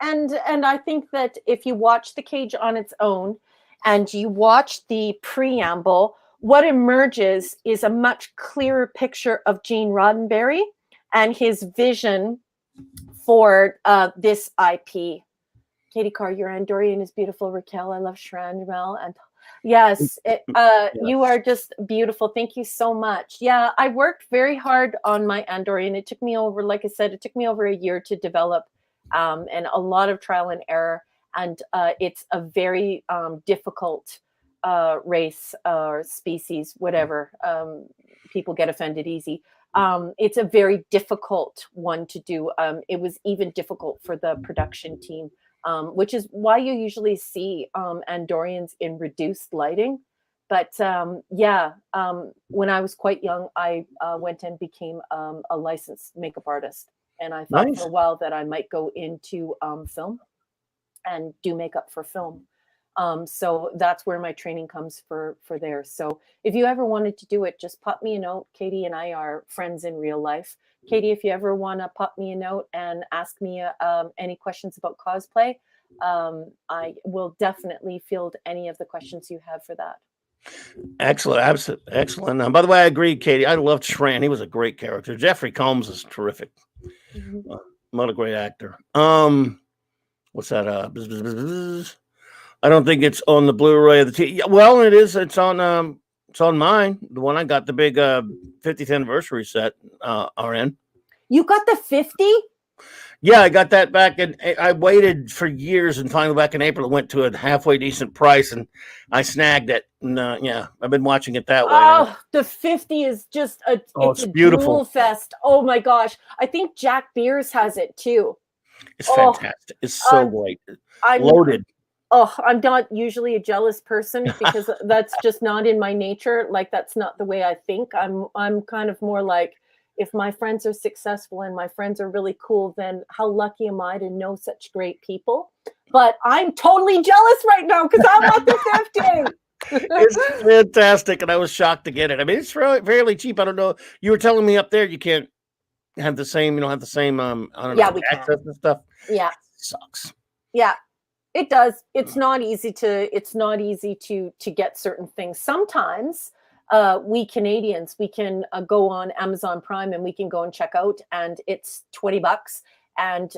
and I think that if you watch the Cage on its own, and you watch the preamble, what emerges is a much clearer picture of Gene Roddenberry and his vision for this IP. Katie Carr, your Andorian is beautiful. Raquel, I love Shranwell. And yes, you are just beautiful. Thank you so much. Yeah, I worked very hard on my Andorian. It took me over, like I said, a year to develop, and a lot of trial and error. And it's a very difficult race or species, whatever. People get offended easy. It's a very difficult one to do. It was even difficult for the production team, which is why you usually see Andorians in reduced lighting. But when I was quite young, I went and became a licensed makeup artist. And I thought for a while that I might go into film and do makeup for film. So that's where my training comes for there. So if you ever wanted to do it, just pop me a note. Katie and I are friends in real life. Katie, if you ever want to pop me a note and ask me any questions about cosplay, I will definitely field any of the questions you have for that. Excellent, absolutely excellent. By the way, I agree, Katie. I loved Shran. He was a great character. Jeffrey Combs is terrific. What a great actor. What's that? I don't think it's on the Blu-ray of the TV. Well, it is. It's on mine. The one I got, the big 50th anniversary set. RN. You got the 50? Yeah, I got that back, and I waited for years, and finally back in April, it went to a halfway decent price, and I snagged it. And yeah, I've been watching it that way. Oh, the 50 is just it's a beautiful. Jewel fest. Oh my gosh, I think Jack Beers has it too. It's fantastic. It's so great. Loaded. I'm not usually a jealous person because that's just not in my nature. Like, that's not the way I think. I'm kind of more like, if my friends are successful and my friends are really cool, then how lucky am I to know such great people? But I'm totally jealous right now because I want the 50. It's fantastic, and I was shocked to get it. I mean, it's fairly cheap. I don't know. You were telling me up there you can't have the same. You don't have the same. I don't know. We access can. and stuff. Yeah, sucks. Yeah, it does. It's not easy to get certain things. Sometimes we Canadians, we can go on Amazon Prime and we can go and check out, and it's $20, and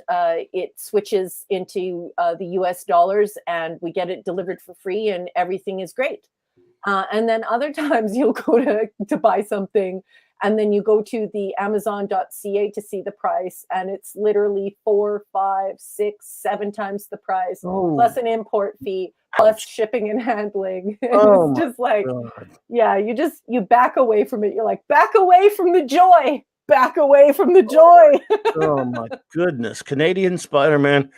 it switches into the US dollars, and we get it delivered for free, and everything is great. And then other times you'll go to buy something, and then you go to the Amazon.ca to see the price, and it's literally 4, 5, 6, 7 times the price, plus an import fee, plus shipping and handling. It's just like, yeah, you back away from it. You're like, back away from the joy. Back away from the joy. Oh my goodness. Canadian Spider-Man.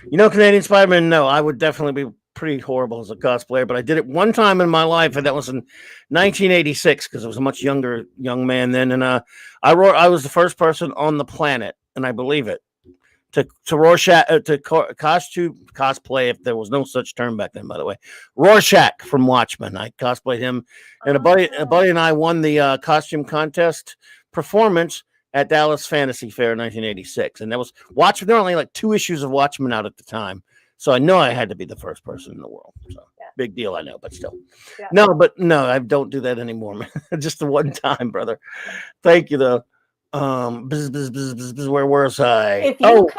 You know, Canadian Spider-Man, no, I would definitely be pretty horrible as a cosplayer, but I did it one time in my life, and that was in 1986 because I was a much younger young man then, and I was the first person on the planet, and I believe it, to Rorschach cosplay, if there was no such term back then, by the way. Rorschach from Watchmen. I cosplayed him, and a buddy and I won the costume contest performance at Dallas Fantasy Fair in 1986, and that was Watchmen. There were only like 2 issues of Watchmen out at the time. So I know I had to be the first person in the world. So big deal, I know, but still. Yeah. No, I don't do that anymore, man. Just the one time, brother. Thank you, though. Where was I? If you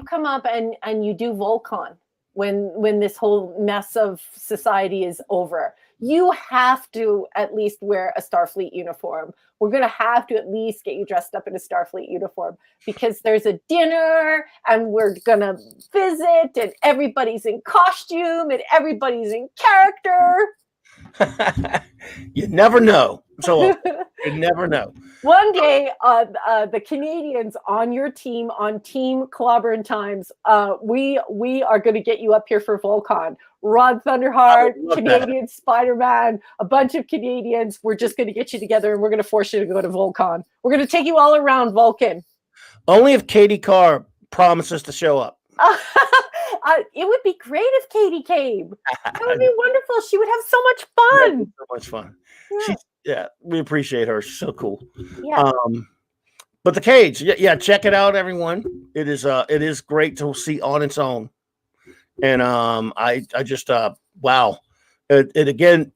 come up and you do Volcon when this whole mess of society is over, you have to at least wear a Starfleet uniform. We're going to have to at least get you dressed up in a Starfleet uniform, because there's a dinner and we're going to visit, and everybody's in costume and everybody's in character. You never know. So you never know. One day, the Canadians on your team, on Team Clobberin Times, we are going to get you up here for Volcon. Rod Thunderheart, Canadian Spider-Man, a bunch of Canadians. We're just going to get you together, and we're going to force you to go to Volcon. We're going to take you all around Vulcan. Only if Katie Carr promises to show up. It would be great if Katie came. That would be wonderful. She would have so much fun. So much fun. Yeah, we appreciate her. She's so cool. Yeah. But the Cage, check it out, everyone. It is great to see on its own. And I just wow. It again,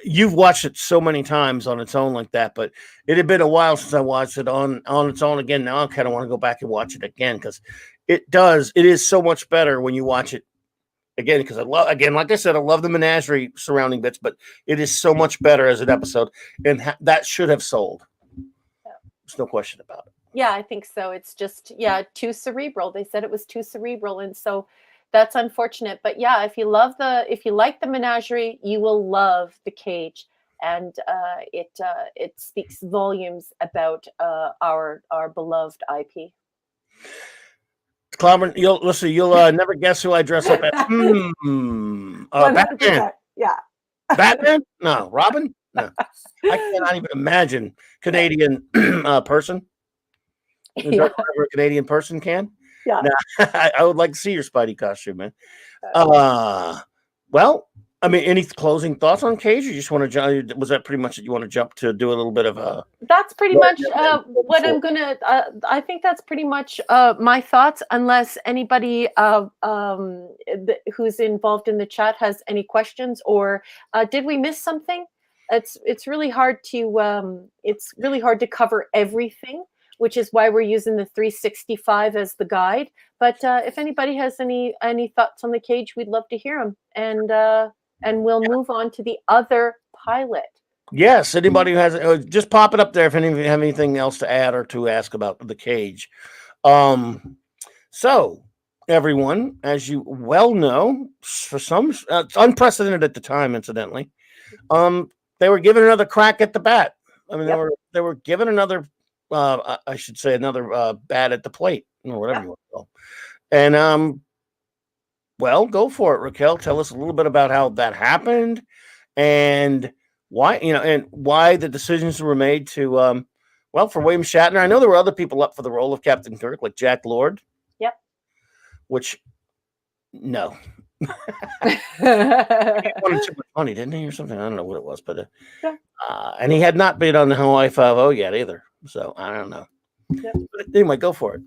you've watched it so many times on its own like that, but it had been a while since I watched it on its own again. Now I kind of want to go back and watch it again, because it is so much better when you watch it again, because like I said, I love the menagerie surrounding bits, but it is so much better as an episode, and that should have sold. There's no question about it. Yeah, I think so. It's just too cerebral. They said it was too cerebral, and so that's unfortunate. But yeah, if you like the menagerie, you will love the Cage, and it speaks volumes about our beloved IP. Clobberin, you'll never guess who I dress up as. Batman. Yeah. Batman? No. Robin? No. I cannot even imagine Canadian person. Yeah. A Canadian person can. Yeah. No, I would like to see your Spidey costume, man. Well, I mean, any closing thoughts on Cage? Or you just want to jump? Was that pretty much it? You want to jump to do a little bit of a? That's pretty Right, much what I'm gonna. I think that's pretty much my thoughts. Unless anybody who's involved in the chat has any questions, or did we miss something? It's really hard to cover everything, which is why we're using the 365 as the guide. But if anybody has any thoughts on the Cage, we'd love to hear them, and we'll move on to the other pilot. Yes, anybody who has just pop it up there if any of you have anything else to add or to ask about the Cage. So everyone, as you well know, for some it's unprecedented at the time, incidentally. They were given another crack at the bat. I mean, they were given another I should say another bat at the plate, or whatever you want to call. And well, go for it, Raquel. Tell us a little bit about how that happened and why, and why the decisions were made to, well, for William Shatner. I know there were other people up for the role of Captain Kirk, like Jack Lord. Yep. Which, no. He wanted too much money, didn't he, or something? I don't know what it was, but and he had not been on the Hawaii 5-0 yet either. So I don't know. Yep. But anyway, go for it.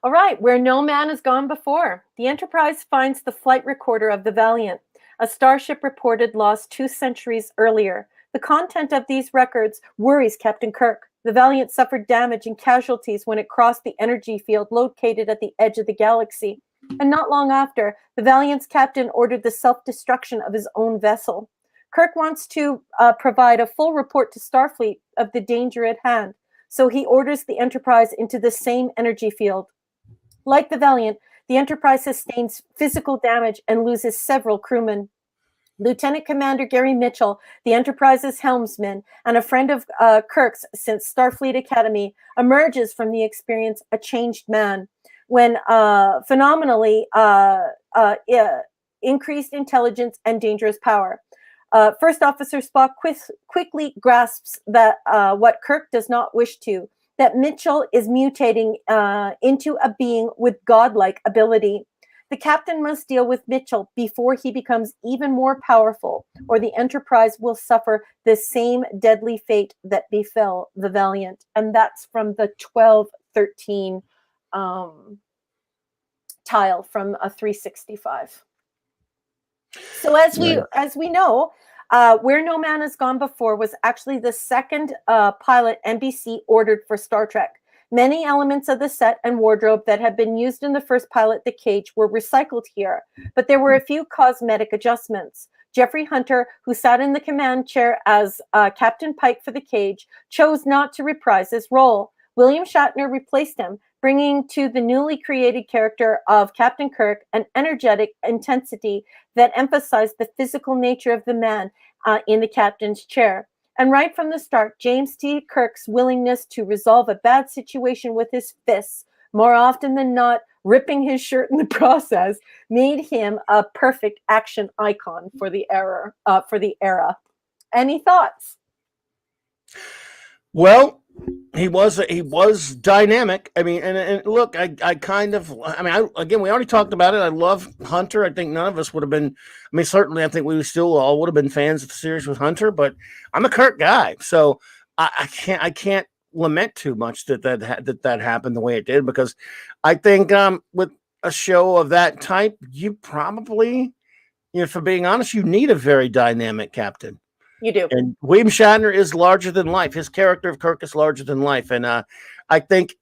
All right, where no man has gone before. The Enterprise finds the flight recorder of the Valiant, a starship reported lost 2 centuries earlier. The content of these records worries Captain Kirk. The Valiant suffered damage and casualties when it crossed the energy field located at the edge of the galaxy. And not long after, the Valiant's captain ordered the self-destruction of his own vessel. Kirk wants to provide a full report to Starfleet of the danger at hand, so he orders the Enterprise into the same energy field. Like the Valiant, the Enterprise sustains physical damage and loses several crewmen. Lieutenant Commander Gary Mitchell, the Enterprise's helmsman and a friend of Kirk's since Starfleet Academy, emerges from the experience a changed man when phenomenally increased intelligence and dangerous power. First Officer Spock quickly grasps that what Kirk does not wish to, that Mitchell is mutating into a being with godlike ability. The captain must deal with Mitchell before he becomes even more powerful, or the Enterprise will suffer the same deadly fate that befell the Valiant. And that's from the 1213 tile from a 365. So as we know, Where No Man Has Gone Before was actually the second pilot NBC ordered for Star Trek. Many elements of the set and wardrobe that had been used in the first pilot, The Cage, were recycled here, but there were a few cosmetic adjustments. Jeffrey Hunter, who sat in the command chair as Captain Pike for The Cage, chose not to reprise his role. William Shatner replaced him, bringing to the newly created character of Captain Kirk an energetic intensity that emphasized the physical nature of the man in the captain's chair. And right from the start, James T. Kirk's willingness to resolve a bad situation with his fists, more often than not ripping his shirt in the process, made him a perfect action icon for the era. Any thoughts? Well, he was dynamic. I mean, and look, we already talked about it. I love Hunter. I think none of us would have been. I mean, certainly, I think we still all would have been fans of the series with Hunter. But I'm a Kirk guy, so I can't lament too much that happened the way it did, because I think with a show of that type, you probably, for being honest, you need a very dynamic captain. You do. And William Shatner is larger than life. His character of Kirk is larger than life. And I think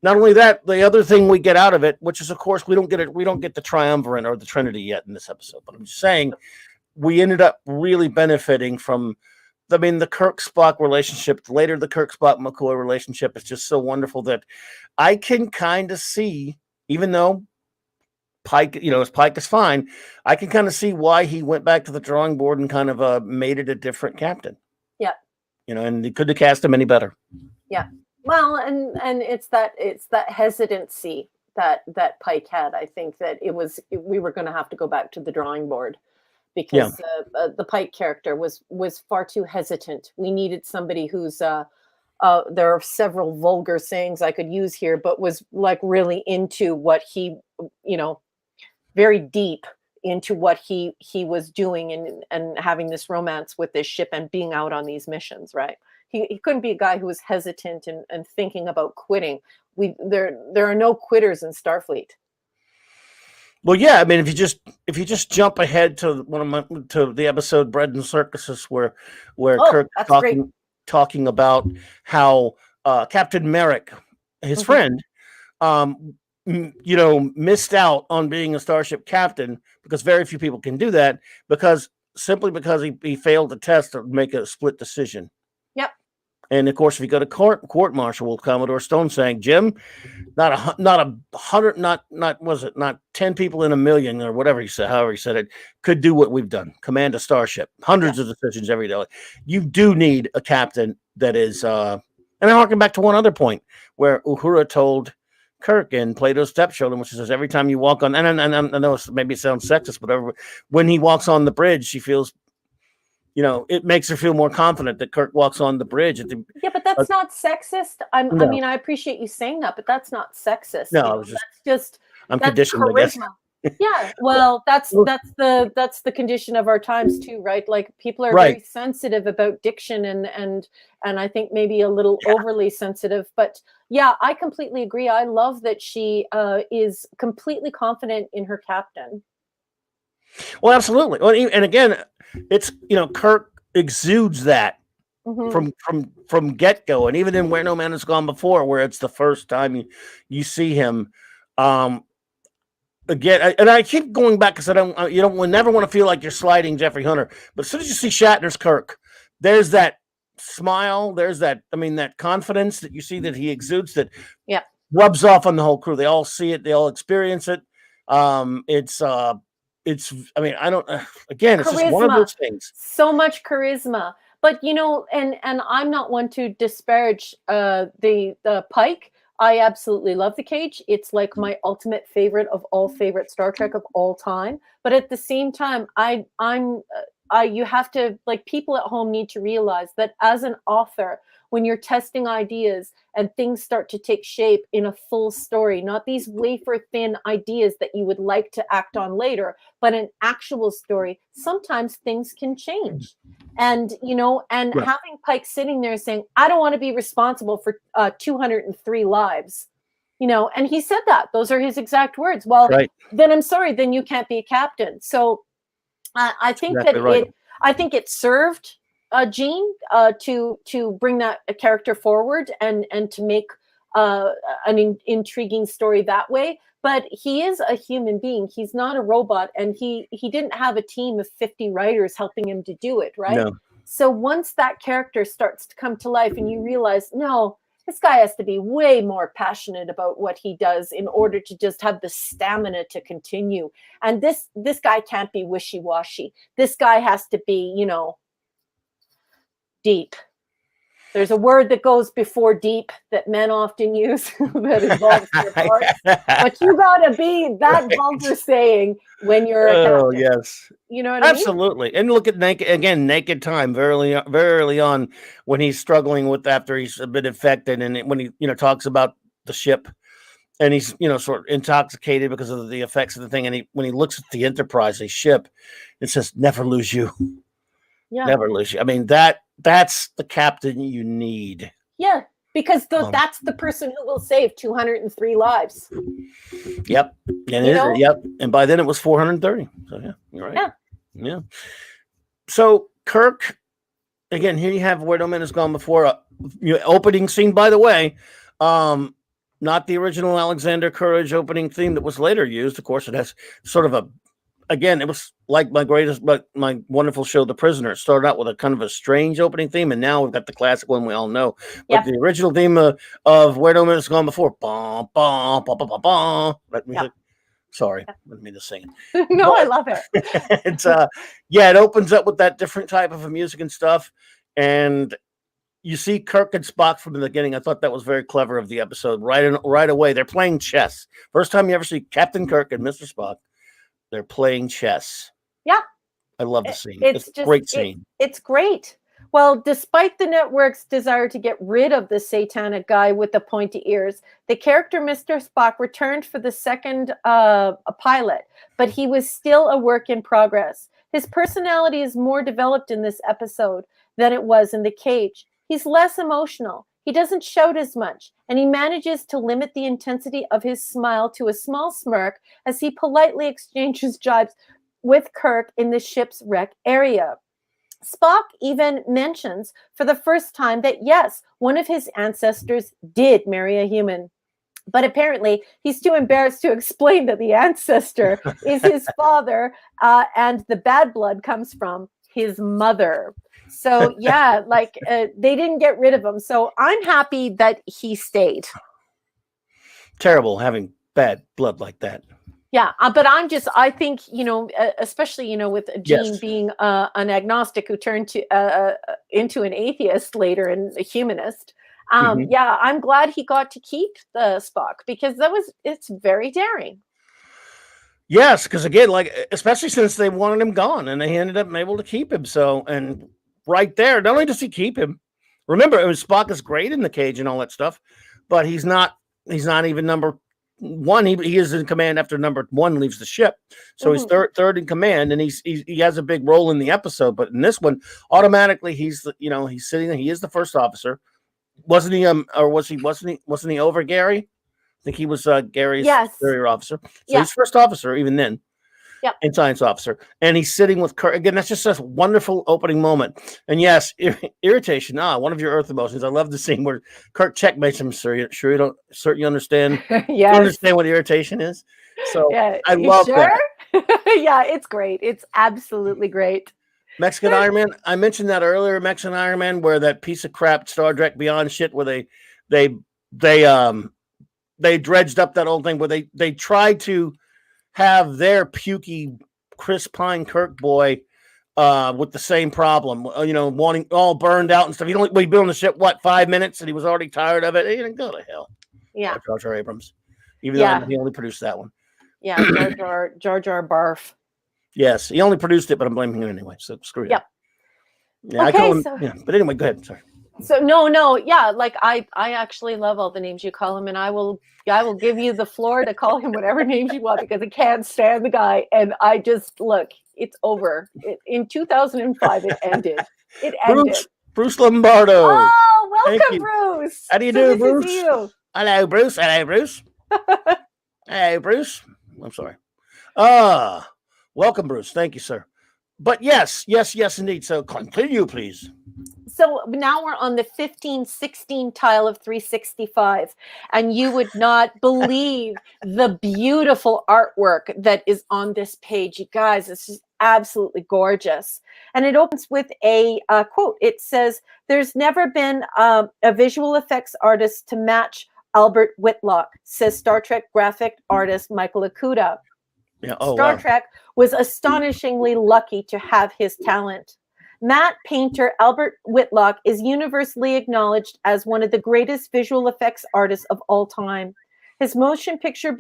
not only that, the other thing we get out of it, which is, of course, we don't get the triumvirate or the Trinity yet in this episode. But I'm just saying, we ended up really benefiting from, the Kirk-Spock relationship. Later, the Kirk-Spock-McCoy relationship is just so wonderful that I can kind of see, even though Pike, Pike is fine, I can kind of see why he went back to the drawing board and kind of made it a different captain. Yeah. And he couldn't have cast him any better. Yeah. Well, and it's that hesitancy that Pike had. I think that we were going to have to go back to the drawing board, because the Pike character was far too hesitant. We needed somebody who's there are several vulgar sayings I could use here, but was like really into what he, very deep into what he was doing and having this romance with this ship and being out on these missions, right? He couldn't be a guy who was hesitant and thinking about quitting. There are no quitters in Starfleet. Well, yeah, I mean, if you just jump ahead to to the episode "Bread and Circuses," where Kirk talking about how Captain Merrick, his friend, missed out on being a starship captain because very few people can do that because he failed the test to make a split decision. Yep. And of course, if you go to court martial with Commodore Stone saying, Jim, not 10 people in a million or whatever he said, however he said it, could do what we've done, command a starship, hundreds of decisions every day. You do need a captain that is, and I harken back to one other point where Uhura told Kirk in Plato's Stepchildren, which says every time you walk on, and I know maybe it sounds sexist, whatever, when he walks on the bridge, she feels, it makes her feel more confident that Kirk walks on the bridge. Yeah, but that's not sexist. I mean, I appreciate you saying that, but that's not sexist. No, I'm conditioned, charisma. I guess. Yeah, well, that's the condition of our times too, right? Like people are very sensitive about diction and I think maybe a little overly sensitive. But yeah, I completely agree. I love that she is completely confident in her captain. Well, absolutely. Well, and again, it's Kirk exudes that from get go, and even in Where No Man Has Gone Before, where it's the first time you see him. Again, and I keep going back because we never want to feel like you're sliding Jeffrey Hunter, but as soon as you see Shatner's Kirk, there's that smile, there's that confidence that you see that he exudes that rubs off on the whole crew. They all see it, they all experience it. It's again, it's charisma. just one of those things. So much charisma. But and I'm not one to disparage the Pike. I absolutely love the Cage. It's like my ultimate favorite of all favorite Star Trek of all time. But at the same time, you have to, like, people at home need to realize that as an author, when you're testing ideas and things start to take shape in a full story, not these wafer thin ideas that you would like to act on later, but an actual story, sometimes things can change. And, having Pike sitting there saying, I don't want to be responsible for 203 lives, and he said that, those are his exact words. Well, then I'm sorry, then you can't be a captain. So I think I think it served Gene to bring that character forward and to make an intriguing story that way. But he is a human being. He's not a robot, and he didn't have a team of 50 writers helping him to do it, right? No. So once that character starts to come to life and you realize, no, this guy has to be way more passionate about what he does in order to just have the stamina to continue. And this guy can't be wishy-washy. This guy has to be, deep. There's a word that goes before deep that men often use that involves their heart. But you gotta be that vulgar saying when you're a captain. Oh, yes. You know what I mean? Absolutely. And look at Naked Time very early on when he's struggling with after he's been infected, and when he talks about the ship and he's sort of intoxicated because of the effects of the thing, and when he looks at the Enterprise, a ship, it says never lose you. Yeah. Never lose you. I mean, that's the captain you need. Yeah, because that's the person who will save 203 lives. Yep. And yep. And by then it was 430. So yeah, you're right. Yeah. So Kirk, again, here you have Where No Man Has Gone Before. Opening scene, by the way, not the original Alexander Courage opening theme that was later used. Of course, it has sort of it was like my wonderful show, The Prisoner. It started out with a kind of a strange opening theme, and now we've got the classic one we all know. But the original theme of Where No Man Has Gone Before, bum, bum, bum, bum, bum, bum, that music. Sorry, I didn't mean to sing it. No, I love it. It's it opens up with that different type of music and stuff, and you see Kirk and Spock from the beginning. I thought that was very clever of the episode. Right away, they're playing chess. First time you ever see Captain Kirk and Mr. Spock. They're playing chess. Yeah. I love the scene. It's a great scene. It's great. Well, despite the network's desire to get rid of the satanic guy with the pointy ears, the character Mr. Spock returned for the second pilot, but he was still a work in progress. His personality is more developed in this episode than it was in The Cage. He's less emotional. He doesn't shout as much, and he manages to limit the intensity of his smile to a small smirk as he politely exchanges jibes with Kirk in the ship's wreck area. Spock even mentions for the first time that, yes, one of his ancestors did marry a human. But apparently, he's too embarrassed to explain that the ancestor is his father, and the bad blood comes from his mother. So, yeah, like they didn't get rid of him. So I'm happy that he stayed. Terrible having bad blood like that. Yeah, but I think, especially, with Gene Yes. being an agnostic who turned into an atheist later and a humanist. Yeah, I'm glad he got to keep the Spock because it's very daring. Yes, because again, like especially since they wanted him gone and they ended up able to keep him. So, and right there, not only does he keep him, remember, Spock is great in The Cage and all that stuff, but he's not even number one. He is in command after number one leaves the ship, so he's third in command, and he has a big role in the episode. But in this one, automatically he's sitting there. He is the first officer. Wasn't he? Wasn't he over Gary? I think he was Gary's superior officer. So he's first officer even then. Yep. And science officer. And he's sitting with Kirk. Again, that's just a wonderful opening moment. And yes, irritation. One of your earth emotions. I love the scene where Kirk checkmates him, sir. You understand? Yes. You understand what irritation is? So yeah. I love that. Yeah, it's great. It's absolutely great. Mexican Iron Man. I mentioned that earlier, Mexican Iron Man, where that piece of crap Star Trek Beyond shit where they dredged up that old thing where they tried to have their pukey Chris Pine Kirk boy with the same problem, wanting all burned out and stuff. He'd been on the ship 5 minutes and he was already tired of it. He didn't go to hell. Yeah, Jar Jar Abrams, even though he only produced that one. Yeah, Jar Jar barf. Yes, he only produced it, but I'm blaming him anyway. So screw it. Yep. Yeah, okay, I call him. Yeah, but anyway, go ahead. Sorry. So no, yeah, like I actually love all the names you call him, and I will give you the floor to call him whatever names you want because I can't stand the guy, and I just look, it's over. In 2005, it ended. It ended. Bruce Lombardo. Oh, welcome, Bruce. How do you do, Bruce? Hello, Bruce. Hello, Bruce. Hey, Bruce. I'm sorry. Welcome, Bruce. Thank you, sir. But yes, indeed. So continue, please. So now we're on the 15-16 tile of 365, and you would not believe the beautiful artwork that is on this page. You guys, this is absolutely gorgeous. And it opens with a quote. It says, "There's never been a visual effects artist to match Albert Whitlock," says Star Trek graphic artist Michael Okuda. Yeah. Star Trek was astonishingly lucky to have his talent. Matte painter Albert Whitlock is universally acknowledged as one of the greatest visual effects artists of all time. His motion picture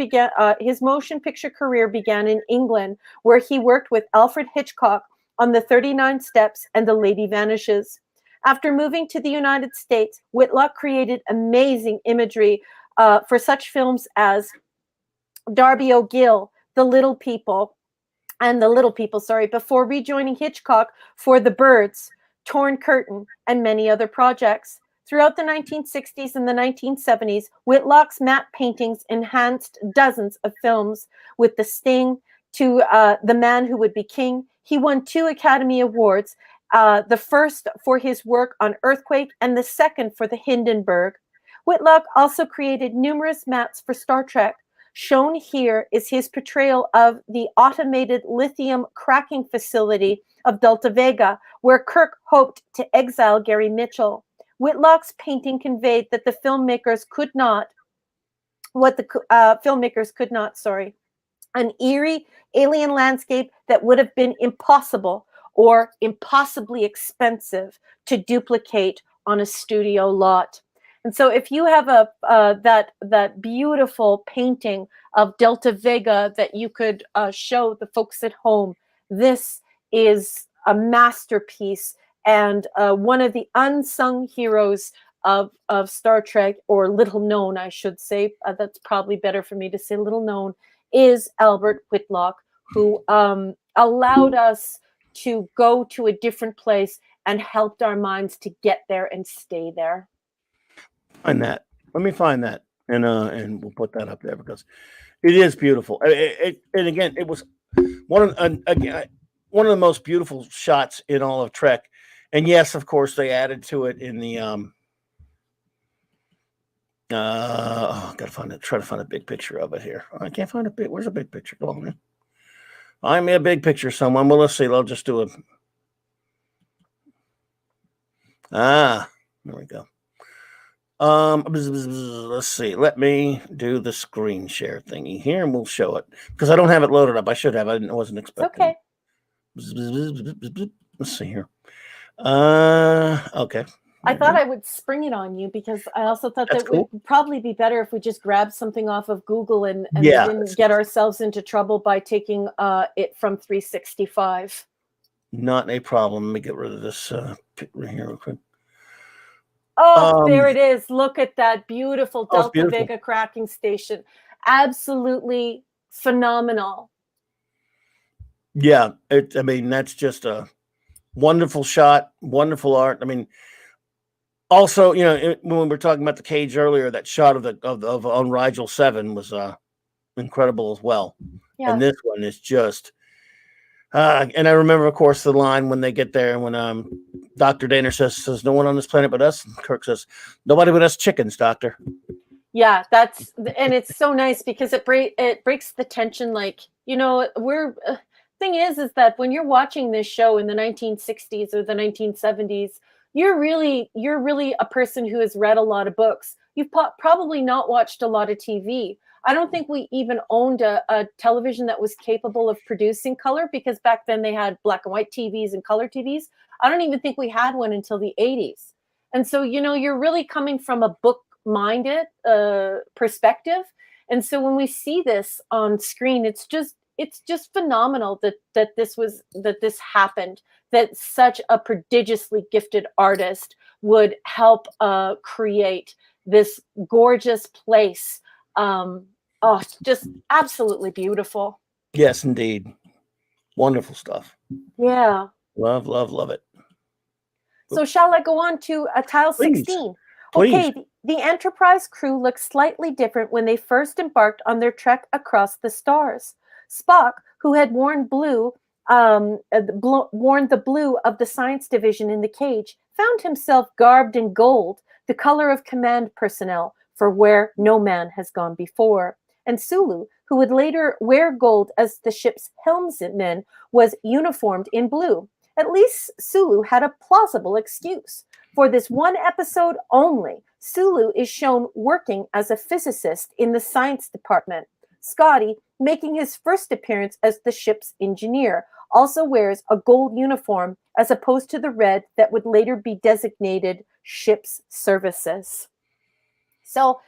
career began in England, where he worked with Alfred Hitchcock on The 39 Steps and The Lady Vanishes. After moving to the United States, Whitlock created amazing imagery for such films as Darby O'Gill, The Little People, before rejoining Hitchcock for The Birds, Torn Curtain, and many other projects. Throughout the 1960s and the 1970s, Whitlock's matte paintings enhanced dozens of films, with The Sting to The Man Who Would Be King. He won 2 Academy Awards, the first for his work on Earthquake and the second for The Hindenburg. Whitlock also created numerous mattes for Star Trek. Shown here is his portrayal of the automated lithium cracking facility of Delta Vega, where Kirk hoped to exile Gary Mitchell. Whitlock's painting conveyed that the filmmakers could not, an eerie alien landscape that would have been impossible or impossibly expensive to duplicate on a studio lot. And so if you have that beautiful painting of Delta Vega that you could show the folks at home, this is a masterpiece, and one of the unsung heroes of Star Trek, or little known, I should say. That's probably better for me to say little known, is Albert Whitlock, who allowed us to go to a different place and helped our minds to get there and stay there. Find that. Let me find that, and we'll put that up there because it is beautiful. And again, it was one of the most beautiful shots in all of Trek. And yes, of course, they added to it in the gotta find it. Try to find a big picture of it here. I can't find a big. Where's a big picture? Come on, man. Find me a big picture, someone. Well, let's see. I'll just do a. There we go. Let's see. Let me do the screen share thingy here, and we'll show it because I don't have it loaded up. I should have. I wasn't expecting. Okay. Let's see here. Okay. I thought I would spring it on you because I also thought That's that cool. would probably be better if we just grabbed something off of Google and Yeah. didn't get ourselves into trouble by taking it from 365. Not a problem. Let me get rid of this picture here real quick. Oh, there it is. Look at that beautiful Oh, it's Delta beautiful. Vega cracking station. Absolutely phenomenal. Yeah, I mean, that's just a wonderful shot, wonderful art. I mean, also, you know, when we were talking about the cage earlier, that shot of on Rigel 7 was incredible as well. Yeah. And this one is just and I remember, of course, the line when they get there when Dr. Daner says no one on this planet but us. And Kirk says, nobody but us chickens, Doctor. Yeah, and it's so nice because it breaks the tension. Like, you know, thing is that when you're watching this show in the 1960s or the 1970s, you're really a person who has read a lot of books. You've probably not watched a lot of TV. I don't think we even owned a television that was capable of producing color because back then they had black and white TVs and color TVs. I don't even think we had one until the 80s. And so, you know, you're really coming from a book-minded perspective. And so when we see this on screen, it's just phenomenal that this happened, that such a prodigiously gifted artist would help create this gorgeous place. Just absolutely beautiful. Yes, indeed. Wonderful stuff. Yeah. Love it. So shall I go on to tile 16? Please. Okay, the Enterprise crew looked slightly different when they first embarked on their trek across the stars. Spock, who had worn the blue of the science division in the cage, found himself garbed in gold, the color of command personnel, for where no man has gone before. And Sulu, who would later wear gold as the ship's helmsman, was uniformed in blue. At least Sulu had a plausible excuse. For this one episode only, Sulu is shown working as a physicist in the science department. Scotty, making his first appearance as the ship's engineer, also wears a gold uniform as opposed to the red that would later be designated ship's services. So,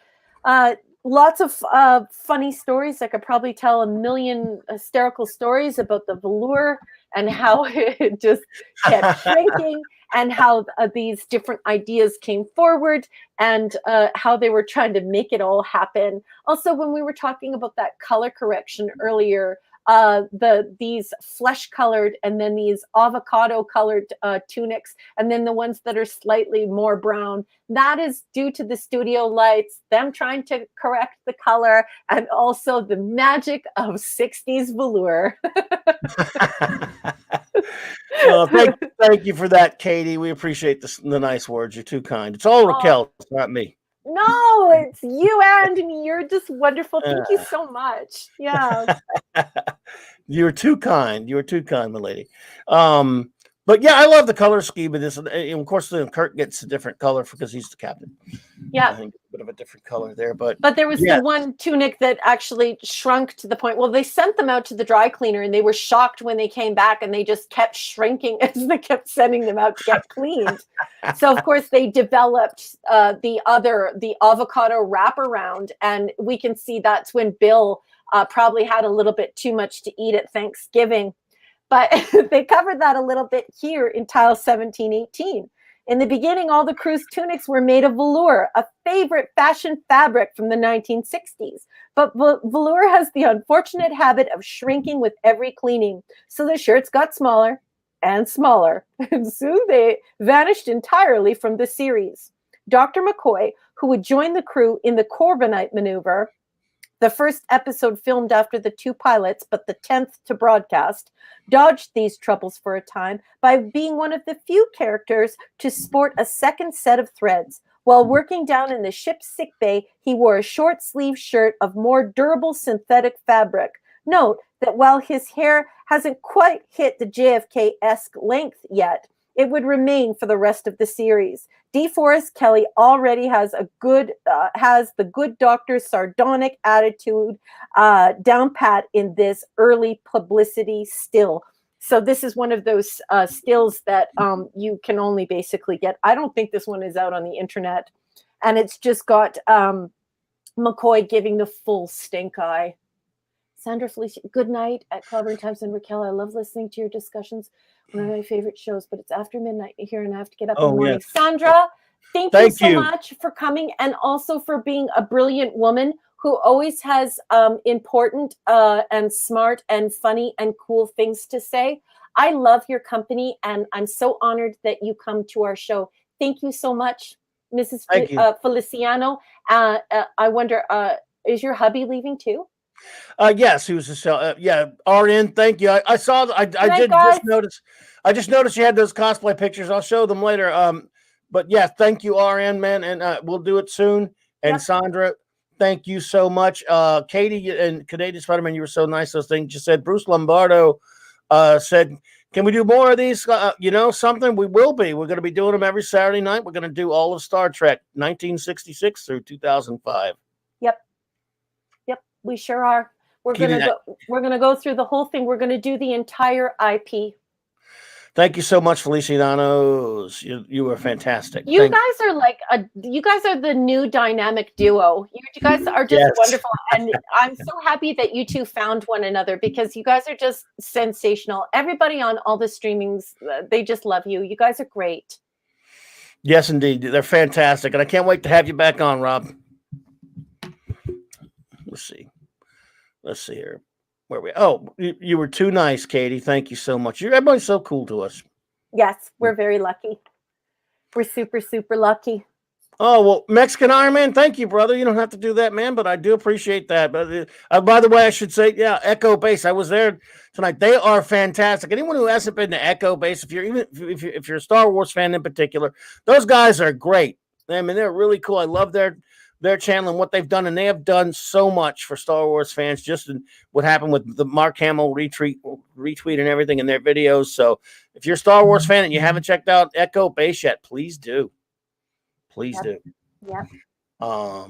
lots of funny stories. I could probably tell a million hysterical stories about the velour and how it just kept shrinking and how these different ideas came forward and how they were trying to make it all happen. Also, when we were talking about that color correction earlier, these flesh-colored and then these avocado-colored tunics, and then the ones that are slightly more brown. That is due to the studio lights, them trying to correct the color, and also the magic of 60s velour. Well, thank you for that, Katie. We appreciate the nice words. You're too kind. It's all Raquel, it's not me. No, it's you and me. You're just wonderful. Thank you so much. Yeah. You're too kind. You're too kind, my lady. But yeah, I love the color scheme of this. And of course, Kirk gets a different color because he's the captain. Yeah. I think a bit of a different color there. But there was the one tunic that actually shrunk to the point. Well, they sent them out to the dry cleaner and they were shocked when they came back and they just kept shrinking as they kept sending them out to get cleaned. So, of course, they developed the avocado wraparound. And we can see that's when Bill probably had a little bit too much to eat at Thanksgiving. But they covered that a little bit here in tile 1718. In the beginning, all the crew's tunics were made of velour, a favorite fashion fabric from the 1960s. But velour has the unfortunate habit of shrinking with every cleaning. So the shirts got smaller and smaller, and soon they vanished entirely from the series. Dr. McCoy, who would join the crew in the Corbinite maneuver, the first episode filmed after the 2 pilots, but the 10th to broadcast, dodged these troubles for a time by being one of the few characters to sport a second set of threads. While working down in the ship's sickbay, he wore a short-sleeved shirt of more durable synthetic fabric. Note that while his hair hasn't quite hit the JFK-esque length yet, it would remain for the rest of the series. DeForest Kelley already has the good doctor's sardonic attitude down pat in this early publicity still. So this is one of those stills that you can only basically get. I don't think this one is out on the internet, and it's just got McCoy giving the full stink eye. Sandra Felicia, good night at Clobberin Times and Raquel. I love listening to your discussions. One of my favorite shows, but it's after midnight here and I have to get up in the morning. Yes. Sandra, thank you so much for coming, and also for being a brilliant woman who always has important and smart and funny and cool things to say. I love your company, and I'm so honored that you come to our show. Thank you so much, Mrs. Feliciano. I wonder, is your hubby leaving too? Yes, he was RN. Thank you. I saw. I did just notice. I just noticed you had those cosplay pictures. I'll show them later. But yeah, thank you, RN man, and we'll do it soon. And yep. Sandra, thank you so much. Katie and Canadian Spider-Man, you were so nice. Those things you said. Bruce Lombardo said, "Can we do more of these? Something we will be. We're going to be doing them every Saturday night. We're going to do all of Star Trek, 1966 through 2005." Yep, we sure are. We're gonna go through the whole thing. We're gonna do the entire IP. Thank you so much, Felicianos. You were fantastic. You guys are the new dynamic duo. You guys are just wonderful, and I'm so happy that you two found one another, because you guys are just sensational. Everybody on all the streamings, they just love you. You guys are great. Yes, indeed, they're fantastic, and I can't wait to have you back on, Rob. Let's see here. Where we? Oh, you were too nice, Katie. Thank you so much. Everybody's so cool to us. Yes, we're very lucky. We're super, super lucky. Oh, well, Mexican Iron Man, thank you, brother. You don't have to do that, man, but I do appreciate that. But by the way, I should say, Echo Base. I was there tonight. They are fantastic. Anyone who hasn't been to Echo Base, if you're a Star Wars fan in particular, those guys are great. I mean, they're really cool. I love their channel and what they've done, and they have done so much for Star Wars fans, just in what happened with the Mark Hamill retweet and everything in their videos. So if you're a Star Wars fan and you haven't checked out Echo Base yet, please do. Please do. Yeah.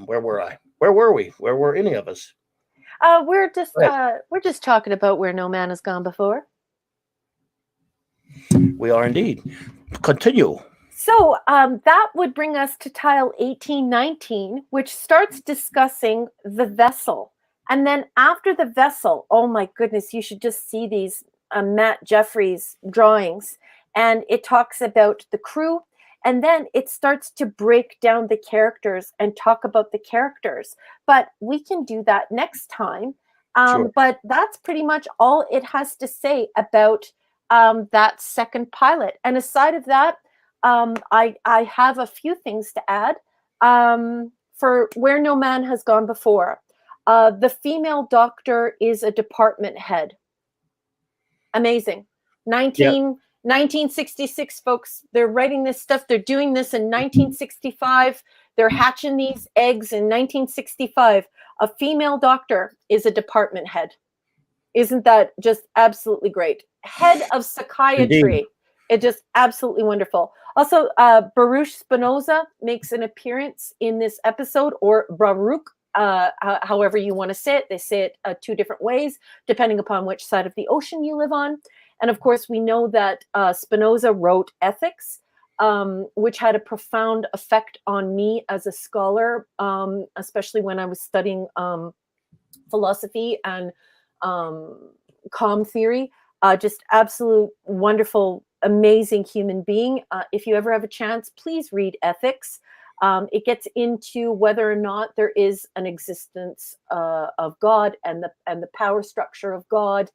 Where were I? Where were we? Where were any of us? We're just talking about where no man has gone before. We are indeed. Continue. So that would bring us to tile 1819, which starts discussing the vessel. And then after the vessel, oh my goodness, you should just see these Matt Jeffries drawings. And it talks about the crew. And then it starts to break down the characters and talk about the characters. But we can do that next time. Sure. But that's pretty much all it has to say about that second pilot. And aside of that, I have a few things to add for Where No Man Has Gone Before. The female doctor is a department head. Amazing. 1966, folks. They're writing this stuff. They're doing this in 1965. They're hatching these eggs in 1965. A female doctor is a department head. Isn't that just absolutely great? Head of psychiatry. Indeed. It's just absolutely wonderful. Also, Baruch Spinoza makes an appearance in this episode, or Baruch, however you want to say it. They say it two different ways, depending upon which side of the ocean you live on. And of course, we know that Spinoza wrote Ethics, which had a profound effect on me as a scholar, especially when I was studying philosophy and calm theory. Just absolute wonderful, amazing human being. If you ever have a chance, please read Ethics. It gets into whether or not there is an existence of God and the power structure of God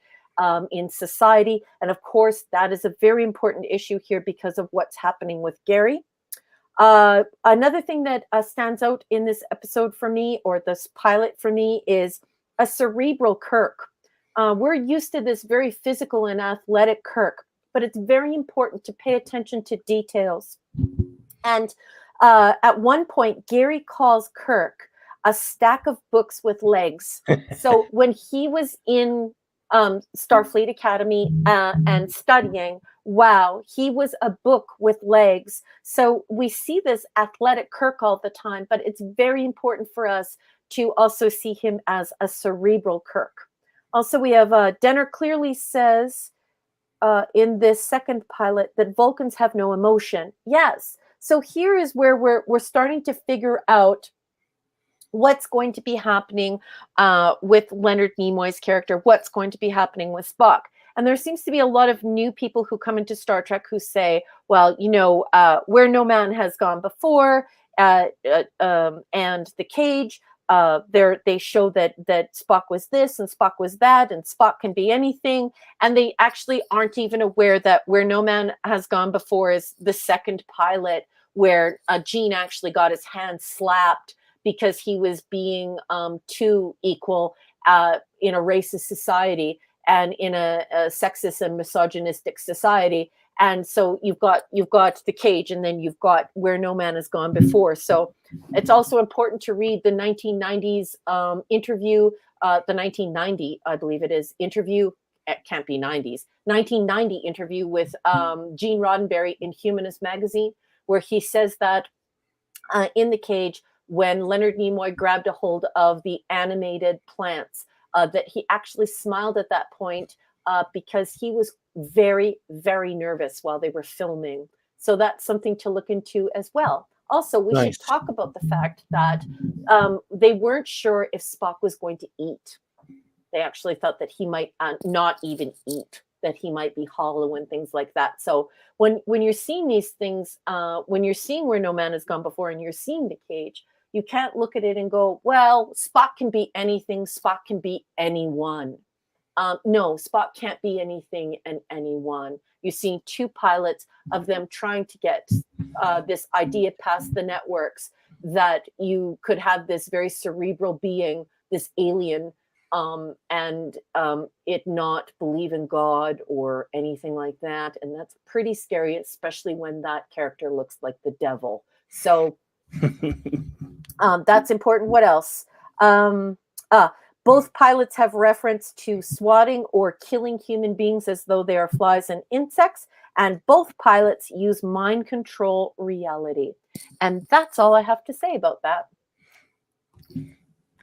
in society. And of course, that is a very important issue here because of what's happening with Gary. Another thing that stands out in this episode for me, or this pilot for me, is a cerebral Kirk. We're used to this very physical and athletic Kirk, but it's very important to pay attention to details. And at one point, Gary calls Kirk a stack of books with legs. So when he was in Starfleet Academy and studying, wow, he was a book with legs. So we see this athletic Kirk all the time, but it's very important for us to also see him as a cerebral Kirk. Also, we have Denner clearly says in this second pilot that Vulcans have no emotion. Yes. So here is where we're starting to figure out what's going to be happening with Leonard Nimoy's character, what's going to be happening with Spock. And there seems to be a lot of new people who come into Star Trek who say, well, you know, where no man has gone before, and the cage, they show that Spock was this and Spock was that, and Spock can be anything. And they actually aren't even aware that Where No Man Has Gone Before is the second pilot, where Gene actually got his hand slapped because he was being too equal in a racist society and in a sexist and misogynistic society. And so you've got the cage, and then you've got Where No Man Has Gone Before. So it's also important to read the 1990s interview, the 1990, I believe it is, interview. It can't be 90s. 1990 interview with Gene Roddenberry in Humanist magazine, where he says that in the cage, when Leonard Nimoy grabbed a hold of the animated plants, that he actually smiled at that point because he was very, very nervous while they were filming. So that's something to look into as well. Also, we should talk about the fact that they weren't sure if Spock was going to eat. They actually thought that he might not even eat, that he might be hollow and things like that. So when you're seeing these things, when you're seeing Where No Man Has Gone Before and you're seeing the cage, you can't look at it and go, well, Spock can be anything. Spock can be anyone. No, Spock can't be anything and anyone. You've seen two pilots of them trying to get this idea past the networks that you could have this very cerebral being, this alien, and it not believe in God or anything like that. And that's pretty scary, especially when that character looks like the devil. So that's important. What else? Both pilots have reference to swatting or killing human beings as though they are flies and insects, and both pilots use mind control reality. And that's all I have to say about that.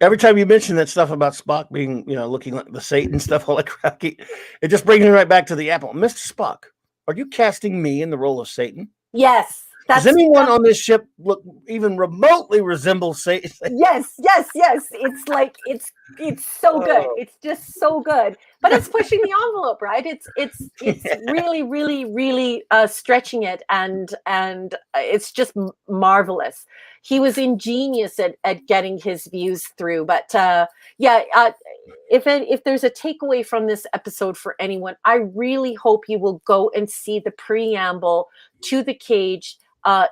Every time you mention that stuff about Spock being, you know, looking like the Satan stuff, all that crap, it just brings me right back to the apple. Mr. Spock, are you casting me in the role of Satan? Yes. Does anyone on this ship look even remotely resemble Satan? Yes. It's like it's so good. It's just so good. But it's pushing the envelope, right? It's really, really, really stretching it, and it's just marvelous. He was ingenious at getting his views through. But if there's a takeaway from this episode for anyone, I really hope you will go and see the preamble to The Cage.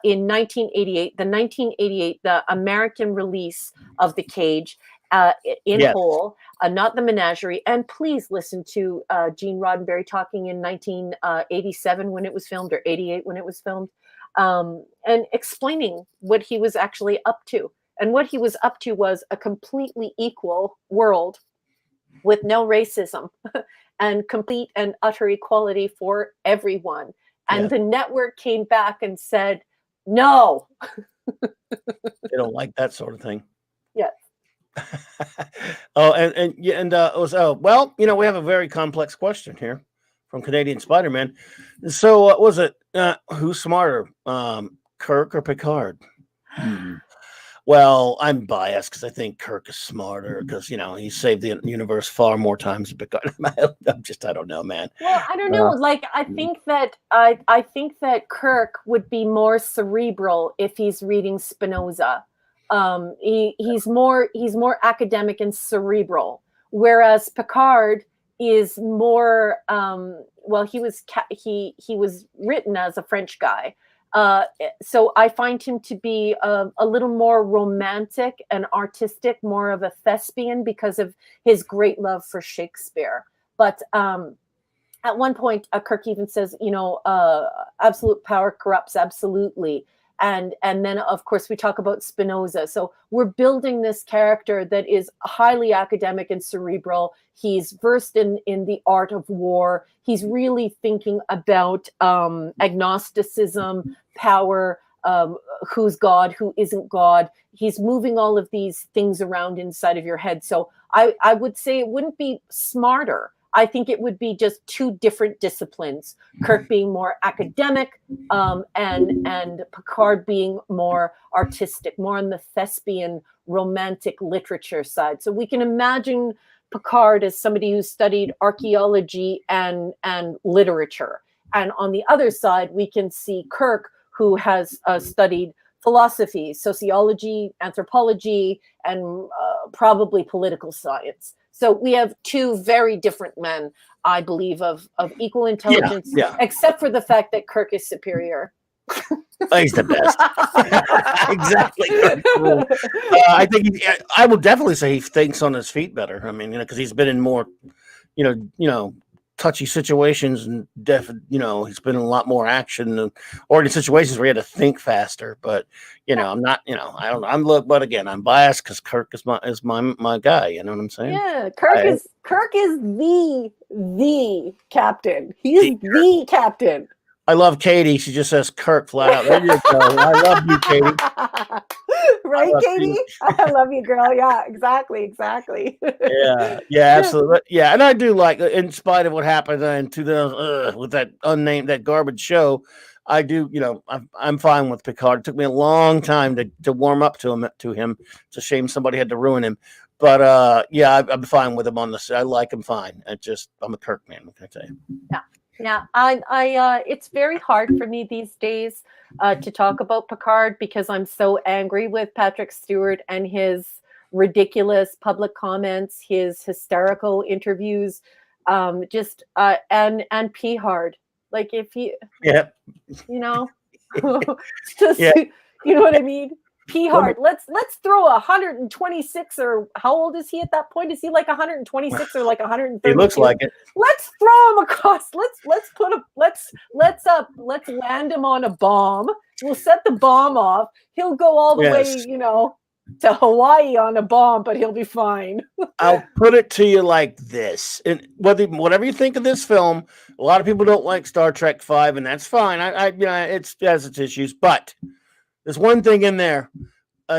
In 1988, the American release of The Cage in whole, not the Menagerie. And please listen to Gene Roddenberry talking in 1987 when it was filmed, or 88 when it was filmed, and explaining what he was actually up to. And what he was up to was a completely equal world with no racism and complete and utter equality for everyone. And the network came back and said, no. They don't like that sort of thing. Yes. Well, you know, we have a very complex question here from Canadian Spider-Man. So was it, who's smarter, Kirk or Picard? Well, I'm biased because I think Kirk is smarter because he saved the universe far more times than Picard. I don't know, man. Well, I don't know. Like, I think that Kirk would be more cerebral if he's reading Spinoza. He's more academic and cerebral, whereas Picard is more. Well, he was written as a French guy. So I find him to be a little more romantic and artistic, more of a thespian because of his great love for Shakespeare. But at one point, Kirk even says, absolute power corrupts absolutely. And then, of course, we talk about Spinoza. So we're building this character that is highly academic and cerebral. He's versed in the art of war. He's really thinking about agnosticism, power, who's God, who isn't God. He's moving all of these things around inside of your head. So I would say it wouldn't be smarter. I think it would be just two different disciplines. Kirk being more academic, and Picard being more artistic, more on the thespian, romantic literature side. So we can imagine Picard as somebody who studied archaeology and literature. And on the other side, we can see Kirk, who has studied philosophy, sociology, anthropology, and probably political science. So we have two very different men, I believe, of equal intelligence, except for the fact that Kirk is superior. He's the best. Exactly. Cool. I think I will definitely say he thinks on his feet better. I mean, because he's been in more, touchy situations and he's been in a lot more action or in situations where he had to think faster. But I'm not, I don't know. But again, I'm biased because Kirk is my guy. You know what I'm saying? Yeah, Kirk is the captain. He's the captain. I love Katie. She just says Kirk flat out. There you go. I love you, Katie. Right, Katie? I love you, girl. Yeah, exactly. Yeah, absolutely. Yeah, and I do like, in spite of what happened in 2000 with that garbage show, I do. I'm fine with Picard. It took me a long time to warm up to him. It's a shame somebody had to ruin him. But I'm fine with him on the. I like him fine. I'm a Kirk man. What can I tell you? Yeah. I it's very hard for me these days to talk about Picard because I'm so angry with Patrick Stewart and his ridiculous public comments, his hysterical interviews, and P hard. Like if you, just, you know what I mean? P hard. Let's throw 126, or how old is he at that point? Is he like 126 or like 130? He looks like it. Let's throw him across. Let's land him on a bomb. We'll set the bomb off. He'll go all the way, to Hawaii on a bomb, but he'll be fine. I'll put it to you like this. And whatever you think of this film, a lot of people don't like Star Trek V, and that's fine. It has its issues, but there's one thing in there,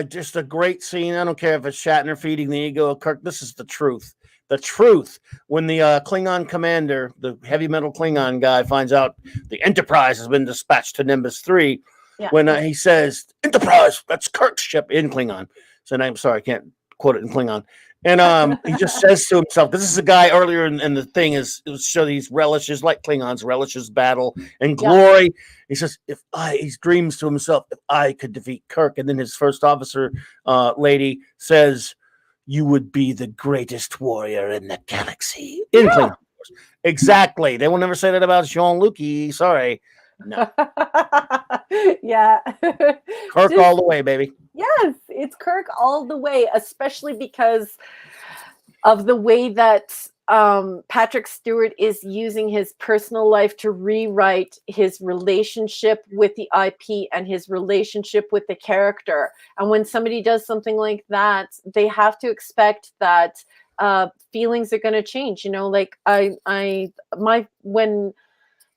just a great scene. I don't care if it's Shatner feeding the ego of Kirk. This is the truth. The truth. When the Klingon commander, the heavy metal Klingon guy, finds out the Enterprise has been dispatched to Nimbus 3, when he says, Enterprise, that's Kirk's ship in Klingon. So I'm sorry, I can't quote it in Klingon. And he just says to himself, this is a guy earlier in the thing, it was show these relishes, like Klingons, relishes battle and glory. He says, he dreams to himself, if I could defeat Kirk. And then his first officer lady says, you would be the greatest warrior in the galaxy. In Klingon. Exactly. They will never say that about Jean-Luc. Sorry. No. Kirk all the way, baby. Yes, it's Kirk all the way, especially because of the way that Patrick Stewart is using his personal life to rewrite his relationship with the IP and his relationship with the character. And when somebody does something like that, they have to expect that feelings are going to change. When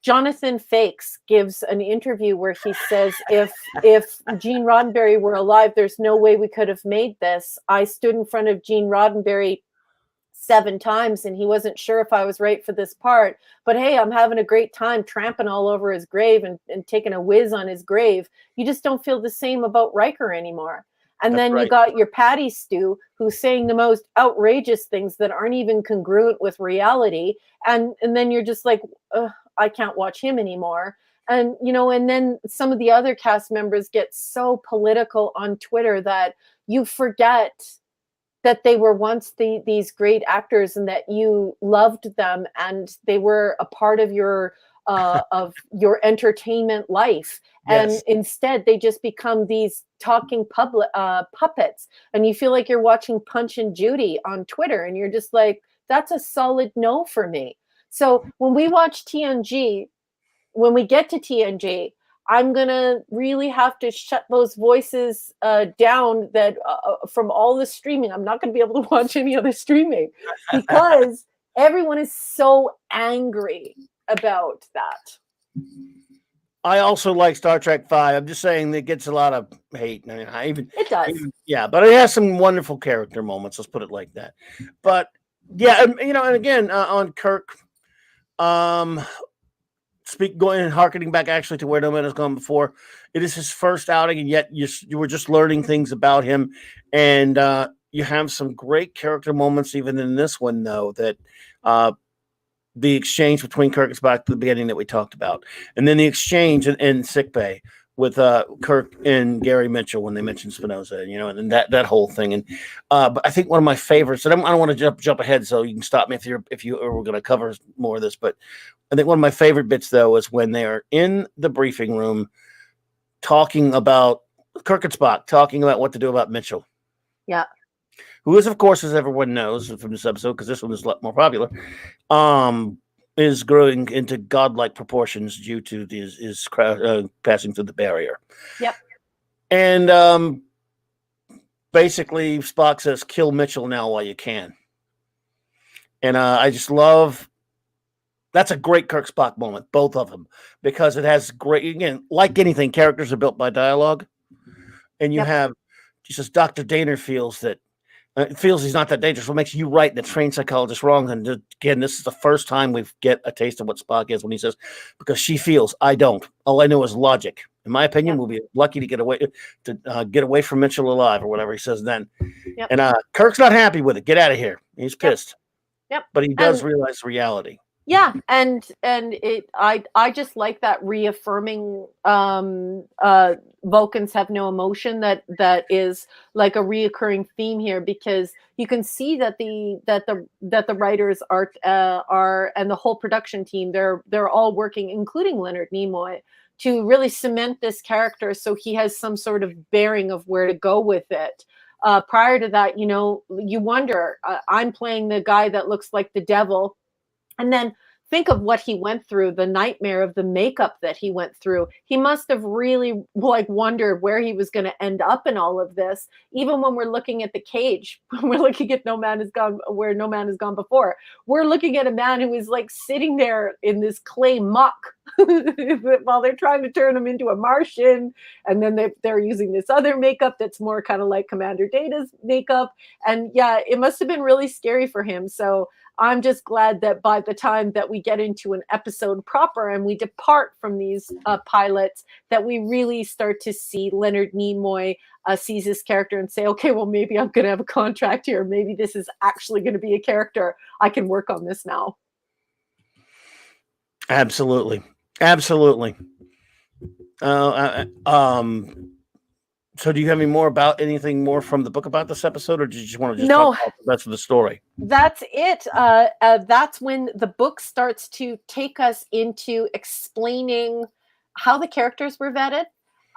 Jonathan Frakes gives an interview where he says, if Gene Roddenberry were alive, there's no way we could have made this. I stood in front of Gene Roddenberry 7 times and he wasn't sure if I was right for this part. But hey, I'm having a great time tramping all over his grave and taking a whiz on his grave. You just don't feel the same about Riker anymore. And That's then you right. got your Patty Stew, who's saying the most outrageous things that aren't even congruent with reality. And then you're just like, ugh, I can't watch him anymore. And, you know, and then some of the other cast members get so political on Twitter that you forget that they were once these great actors and that you loved them and they were a part of your entertainment life. And Yes. instead they just become these talking puppets, and you feel like you're watching Punch and Judy on Twitter, and you're just like, that's a solid no for me. So when we watch TNG, when we get to TNG, I'm gonna really have to shut those voices down that from all the streaming. I'm not gonna be able to watch any other streaming because everyone is so angry about that. I also like Star Trek 5. I'm just saying that it gets a lot of hate. I mean, It does. yeah, but it has some wonderful character moments. Let's put it like that. But yeah, you know, and again on Kirk, going and harkening back actually to where No Man Has Gone Before, it is his first outing, and yet you were just learning things about him, and you have some great character moments even in this one, though, that the exchange between Kirk and Spock at the beginning that we talked about, and then the exchange in sickbay with Kirk and Gary Mitchell when they mentioned Spinoza, you know, and that whole thing. And but I think one of my favorites, and I don't want to jump ahead, so you can stop me if you are going to cover more of this, but I think one of my favorite bits though is when they are in the briefing room talking about Kirk and Spock talking about what to do about Mitchell. Yeah. Who is, of course, as everyone knows from this episode, because this one is a lot more popular, is growing into godlike proportions due to his passing through the barrier. Yep. And basically, Spock says, "Kill Mitchell now while you can." And I just love. That's a great Kirk Spock moment, both of them, because it has great. Again, like anything, characters are built by dialogue, and you have. She says, "Dr. Daner feels that." Feels he's not that dangerous. What makes you right, the trained psychologist, wrong? And again, this is the first time we get a taste of what Spock is when he says, "Because she feels, I don't. All I know is logic. In my opinion, we'll be lucky to get away from Mitchell alive," or whatever he says then. Yep. And Kirk's not happy with it. Get out of here. He's pissed. Yep. But he does realize reality. Yeah, and I just like that reaffirming Vulcans have no emotion that is like a reoccurring theme here, because you can see that the writers are and the whole production team, they're all working, including Leonard Nimoy, to really cement this character so he has some sort of bearing of where to go with it. Prior to that, you know, you wonder, I'm playing the guy that looks like the devil. And then think of what he went through, the nightmare of the makeup that he went through. He must have really wondered where he was going to end up in all of this. Even when we're looking at the cage, when we're looking at where No Man Has Gone Before, we're looking at a man who is like sitting there in this clay muck while they're trying to turn him into a Martian. And then they're using this other makeup that's more kind of like Commander Data's makeup. And yeah, it must have been really scary for him. So I'm just glad that by the time that we get into an episode proper and we depart from these pilots, that we really start to see Leonard Nimoy sees his character and say, okay, well, maybe I'm going to have a contract here. Maybe this is actually going to be a character. I can work on this now. Absolutely. Absolutely. So do you have anything more from the book about this episode, or did you just want to just talk about the rest of the story? That's it. That's when the book starts to take us into explaining how the characters were vetted.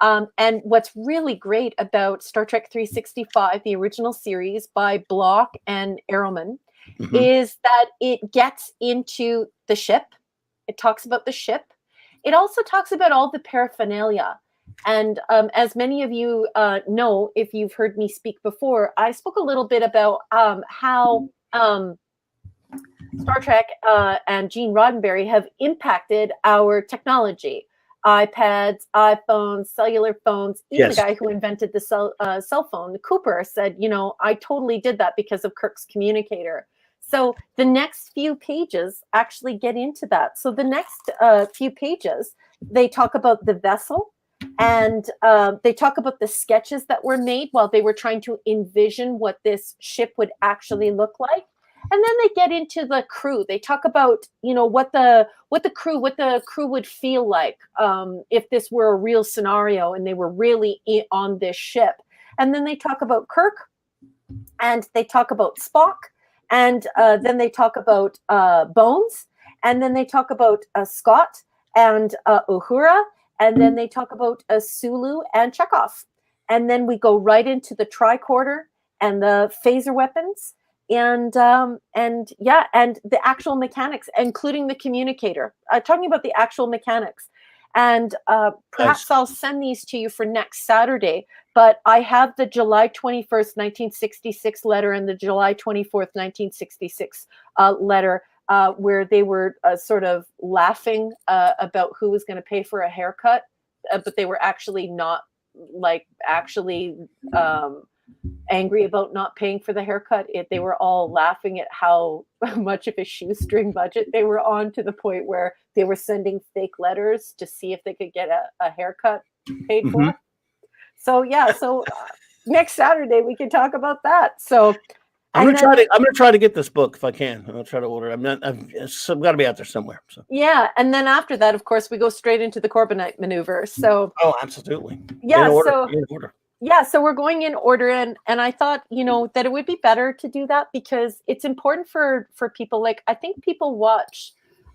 And what's really great about Star Trek 365, the original series by Block and Arrowman, is that it gets into the ship. It talks about the ship. It also talks about all the paraphernalia. And as many of you know, if you've heard me speak before, I spoke a little bit about how Star Trek and Gene Roddenberry have impacted our technology. iPads, iPhones, cellular phones. Even the guy who invented the cell phone, Cooper, said, you know, I totally did that because of Kirk's communicator. So the next few pages actually get into that. So the next few pages, they talk about the vessel. And they talk about the sketches that were made while they were trying to envision what this ship would actually look like. And then they get into the crew. They talk about, you know, what the crew would feel like if this were a real scenario and they were really on this ship. And then they talk about Kirk, and they talk about Spock, and then they talk about Bones, and then they talk about Scott and Uhura, and then they talk about Sulu and Chekhov. And then we go right into the tricorder and the phaser weapons, and the actual mechanics, including the communicator. Talking about the actual mechanics. And perhaps I'll send these to you for next Saturday. But I have the July 21st, 1966 letter and the July 24th, 1966 letter where they were sort of laughing about who was going to pay for a haircut, but they were actually not angry about not paying for the haircut. They were all laughing at how much of a shoestring budget they were on, to the point where they were sending fake letters to see if they could get a haircut paid for. So next Saturday we can talk about that. So I'm gonna try to get this book if I can. I'll try to order. I've got to be out there somewhere. So yeah, and then after that, of course, we go straight into the Corbinite maneuver. So absolutely. Yeah. In order. So we're going in order, and I thought, you know, that it would be better to do that because it's important for people. Like, I think people watch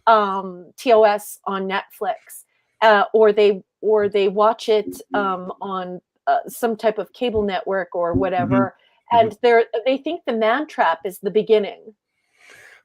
TOS on Netflix, or they watch it on some type of cable network or whatever, and they think the man trap is the beginning.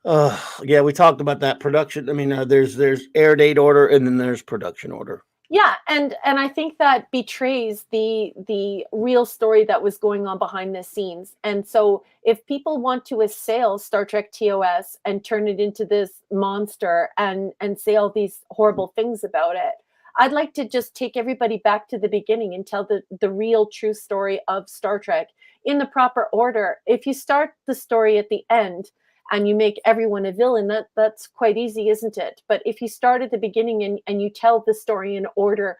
Yeah, we talked about that production. I mean, there's air date order, and then there's production order. Yeah, and I think that betrays the real story that was going on behind the scenes. And so if people want to assail Star Trek TOS and turn it into this monster and say all these horrible things about it, I'd like to just take everybody back to the beginning and tell the real true story of Star Trek in the proper order. If you start the story at the end and you make everyone a villain, that's quite easy, isn't it? But if you start at the beginning and you tell the story in order,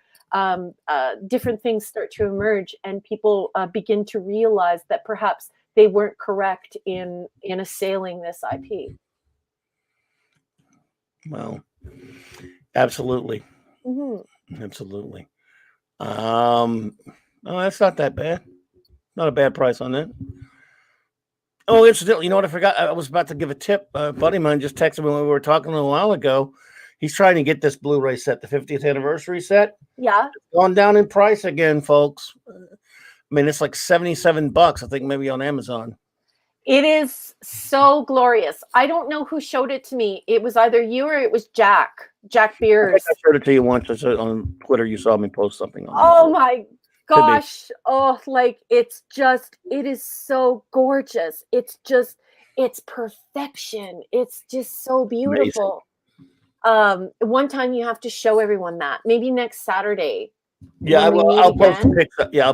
different things start to emerge, and people begin to realize that perhaps they weren't correct in assailing this IP. Well, absolutely. Absolutely. Oh, that's not that bad. Not a bad price on that. Oh, incidentally, you know what I forgot? I was about to give a tip. A buddy of mine just texted me when we were talking a little while ago. He's trying to get this Blu-ray set, the 50th anniversary set. Yeah. It's gone down in price again, folks. I mean, it's like $77, I think, maybe on Amazon. It is so glorious. I don't know who showed it to me. It was either you or it was Jack Beers. I showed it to you once. On Twitter, you saw me post something on Oh, my gosh. Oh, like, it is so gorgeous. It's perfection. It's just so beautiful. Amazing. One time you have to show everyone that. Maybe next Saturday. Yeah, I'll post the picture. Yeah,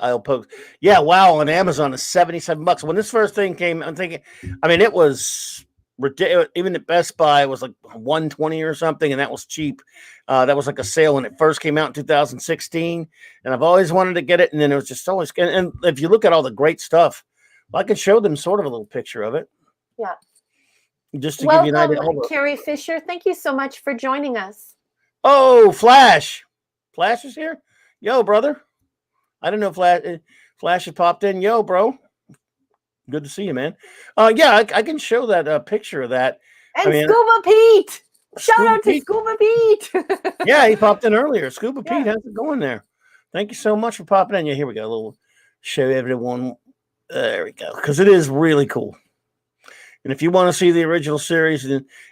I'll post. Yeah, wow, on Amazon is $77. When this first thing came, I'm thinking, I mean, it was ridiculous. Even at Best Buy, it was like $120 or something, and that was cheap. That was like a sale when it first came out in 2016, and I've always wanted to get it, and then it was just always. And if you look at all the great stuff, I can show them sort of a little picture of it. Yeah. Just to give you an idea. Carrie Fisher, thank you so much for joining us. Oh, Flash is here. Yo, brother. I didn't know Flash had popped in. Yo, bro. Good to see you, man. Yeah, I can show that picture of that. And Scuba Pete. Shout out to Scuba Pete. Yeah, he popped in earlier. Scuba Pete, how's it going there? Thank you so much for popping in. Yeah, here we go. A little show everyone. There we go. Because it is really cool. And if you want to see the original series,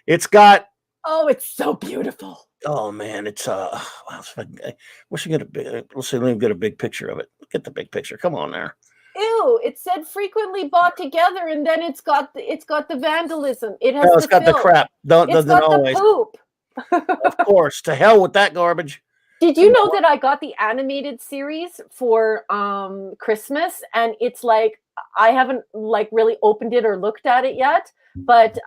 it's got. Oh, it's so beautiful. Oh man, it's wow. Let's see. Let me get a big picture of it. Get the big picture. Come on there. Ew! It said frequently bought together, and then it's got the vandalism. It has. It's got the crap. Doesn't always. The poop. Of course, to hell with that garbage. Did you know that I got the animated series for Christmas, and it's like I haven't like really opened it or looked at it yet, but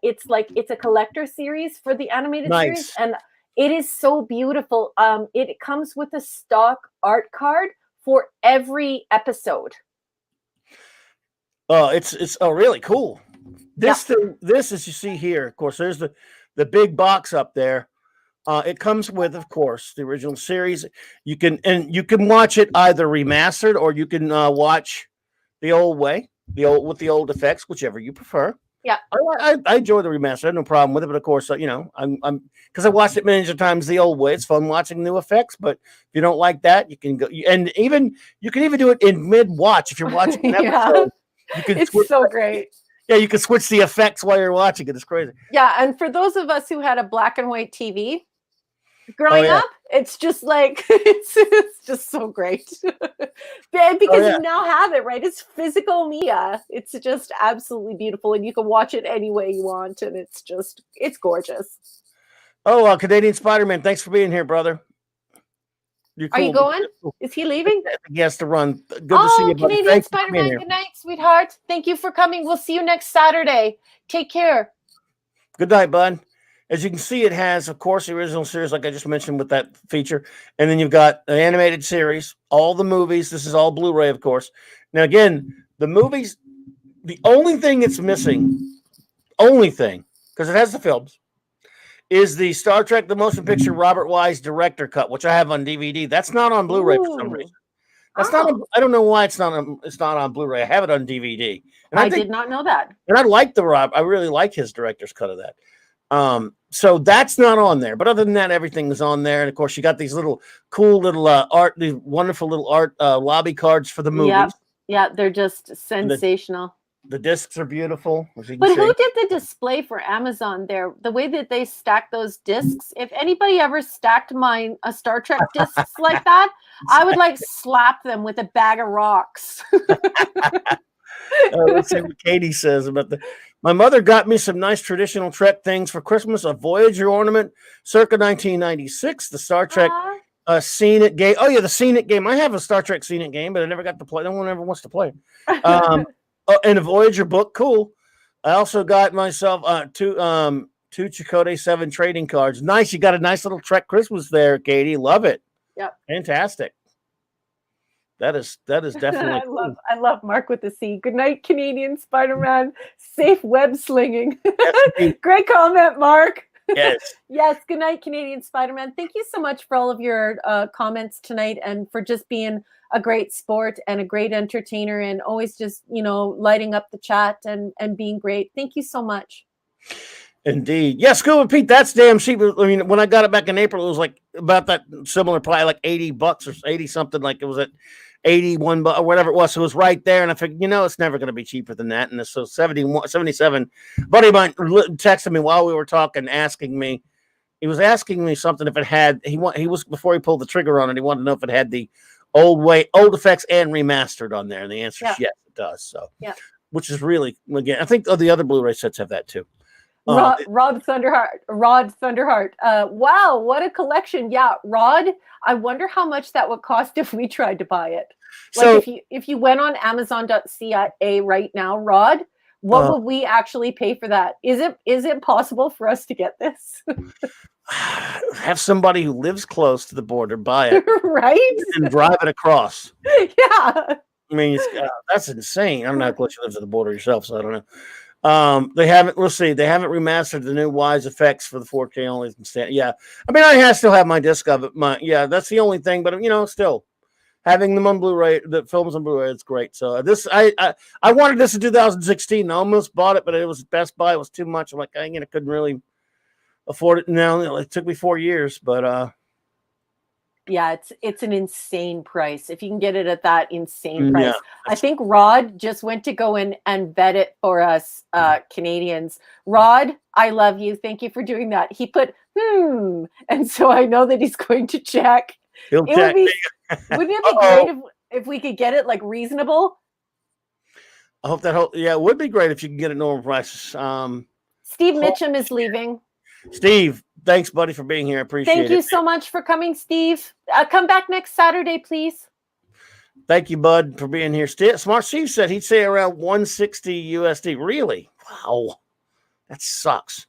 it's a collector series for the animated series, and It is so beautiful. It comes with a stock art card for every episode. Oh, it's really cool. This as you see here, of course, there's the big box up there. It comes with, of course, the original series. You can watch it either remastered or you can watch the old way, with the old effects, whichever you prefer. Yeah, I enjoy the remaster. I have no problem with it, but of course, I'm because I watched it millions of times the old way. It's fun watching new effects, but if you don't like that, you can go and you can even do it in mid watch if you're watching an episode. You can it's so great. Yeah, you can switch the effects while you're watching it. It's crazy. Yeah, and for those of us who had a black and white TV growing up, it's just like it's just so great because you now have it, right? It's physical media. It's just absolutely beautiful, and you can watch it any way you want, and it's gorgeous. Oh, Canadian Spider-Man, thanks for being here, brother. Cool. Are you going? Is he leaving? He has to run. Good to see you, buddy. Canadian Spider-Man, good night, sweetheart. Thank you for coming. We'll see you next Saturday. Take care. Good night, bud. As you can see, it has, of course, the original series, like I just mentioned with that feature. And then you've got an animated series, all the movies. This is all Blu-ray, of course. Now, again, the movies, the only thing it's missing, because it has the films, is the Star Trek The Motion Picture Robert Wise director cut, which I have on DVD. That's not on Blu-ray for some reason. That's not. I don't know why it's not on Blu-ray. I have it on DVD. And I did not know that. And I like I really like his director's cut of that. So that's not on there. But other than that, everything is on there. And of course, you got these little cool little these wonderful little art lobby cards for the movies. Yeah, they're just sensational. The discs are beautiful. But who did the display for Amazon there? The way that they stack those discs. If anybody ever stacked a Star Trek discs like that, I would like slap them with a bag of rocks. Let's see what Katie says about my mother got me some nice traditional Trek things for Christmas, a Voyager ornament circa 1996, the Star Trek Scene It game. Oh, yeah, the Scene It game. I have a Star Trek Scene It game, but I never got to play. No one ever wants to play. And a Voyager book. Cool. I also got myself two Chakotay 7 trading cards. Nice. You got a nice little Trek Christmas there, Katie. Love it. Yep. Fantastic. That is definitely cool. I love Mark with the C. Good night, Canadian Spider-Man. Safe web slinging. Yes, great comment, Mark. Yes. Yes. Good night, Canadian Spider-Man. Thank you so much for all of your comments tonight and for just being a great sport and a great entertainer and always just, lighting up the chat and being great. Thank you so much. Indeed. Yeah, Scuba Pete, that's damn cheap. I mean, when I got it back in April, it was like about that similar, probably like $80 or 80 something, like it was at $81 or whatever it was. So it was right there. And I figured, it's never going to be cheaper than that. And so 77. Buddy of mine texted me while we were talking, asking me something if it had, he was, before he pulled the trigger on it, he wanted to know if it had the old effects and remastered on there. And the answer is yes, it does. So, which is really, again, I think the other Blu-ray sets have that too. Rod Thunderheart. Wow, what a collection. Yeah, Rod, I wonder how much that would cost if we tried to buy it. Like if you went on Amazon.ca right now, Rod, what would we actually pay for that? Is it possible for us to get this? Have somebody who lives close to the border buy it. Right? And drive it across. Yeah. I mean, that's insane. I don't know how close you live to the border yourself, so I don't know. They haven't remastered the new Wise effects for the 4K only. Yeah. I mean, I still have my disc of it. That's the only thing, but still having them on Blu-ray, the films on Blu-ray, it's great. So I wanted this in 2016. I almost bought it, but it was Best Buy. It was too much. I'm like, I couldn't really afford it now. It took me 4 years, but yeah, it's an insane price if you can get it at that insane price. Yeah, I think Rod just went to go in and vet it for us Canadians. Rod, I love you. Thank you for doing that. He put and so I know that he's going to check. He'll check. Wouldn't it be great if we could get it like reasonable? I hope it would be great if you can get it normal prices. Steve Mitchum is leaving. Steve, thanks, buddy, for being here. I appreciate it. Thank you so much for coming, Steve. Come back next Saturday, please. Thank you, bud, for being here. Smart Steve said he'd say around 160 USD. Really? Wow. That sucks.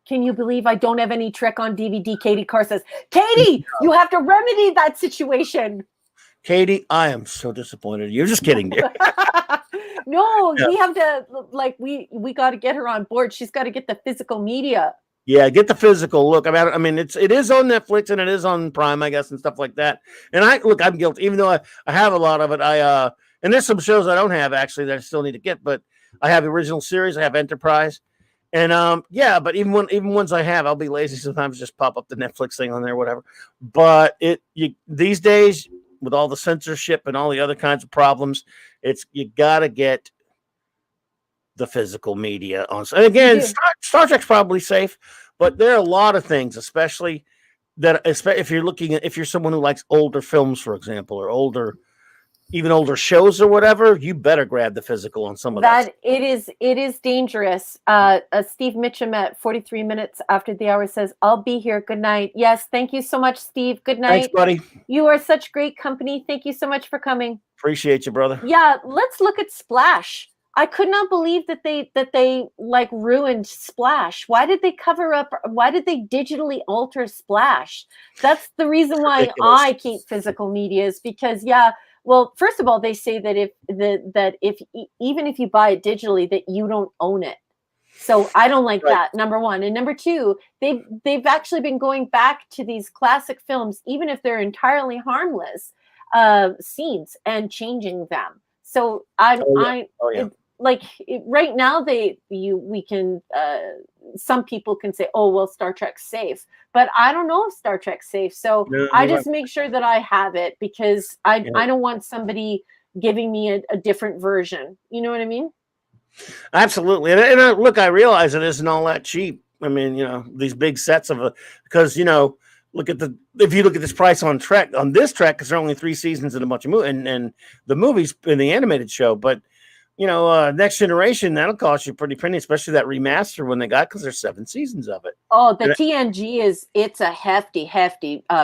Can you believe I don't have any Trek on DVD? Katie Carr says, Katie, you have to remedy that situation. Katie, I am so disappointed. You're just kidding, dear. No, Yeah. we have to, like, we got to get her on board. She's got to get the physical media. Yeah, get the physical look. I mean, it is on Netflix and it is on Prime, I guess, and stuff like that. And I'm guilty, even though I have a lot of it. And there's some shows I don't have actually that I still need to get, but I have the original series, I have Enterprise, and but even ones I have, I'll be lazy sometimes, just pop up the Netflix thing on there, whatever. But these days with all the censorship and all the other kinds of problems, you gotta get the physical media on. And again, Star Trek's probably safe, but there are a lot of things, especially if you're someone who likes older films, for example, or even older shows or whatever, you better grab the physical on some of that. It is dangerous. Steve Mitchum at 43 minutes after the hour says, I'll be here. Good night. Yes, thank you so much, Steve. Good night. Thanks, buddy. You are such great company. Thank you so much for coming. Appreciate you, brother. Yeah, let's look at Splash. I could not believe that they like ruined Splash. Why did they cover up? Why did they digitally alter Splash? That's the reason why ridiculous. I keep physical media, is because well, first of all, they say that even if you buy it digitally, that you don't own it. So I don't like that, number one. And number two, they've actually been going back to these classic films, even if they're entirely harmless scenes, and changing them. So right now we can some people can say, oh well, Star Trek's safe, but I don't know if Star Trek's safe. So I just make sure that I have it, because I don't want somebody giving me a different version. You know what I mean? Absolutely. And look, I realize it isn't all that cheap. I mean, these big sets because if you look at this price on this Trek, because there are only 3 seasons and a bunch of movies, and the movies in the animated show, but Next Generation, that'll cost you pretty penny, especially that remaster when they got, because there's 7 seasons of it. Oh, the TNG it's a hefty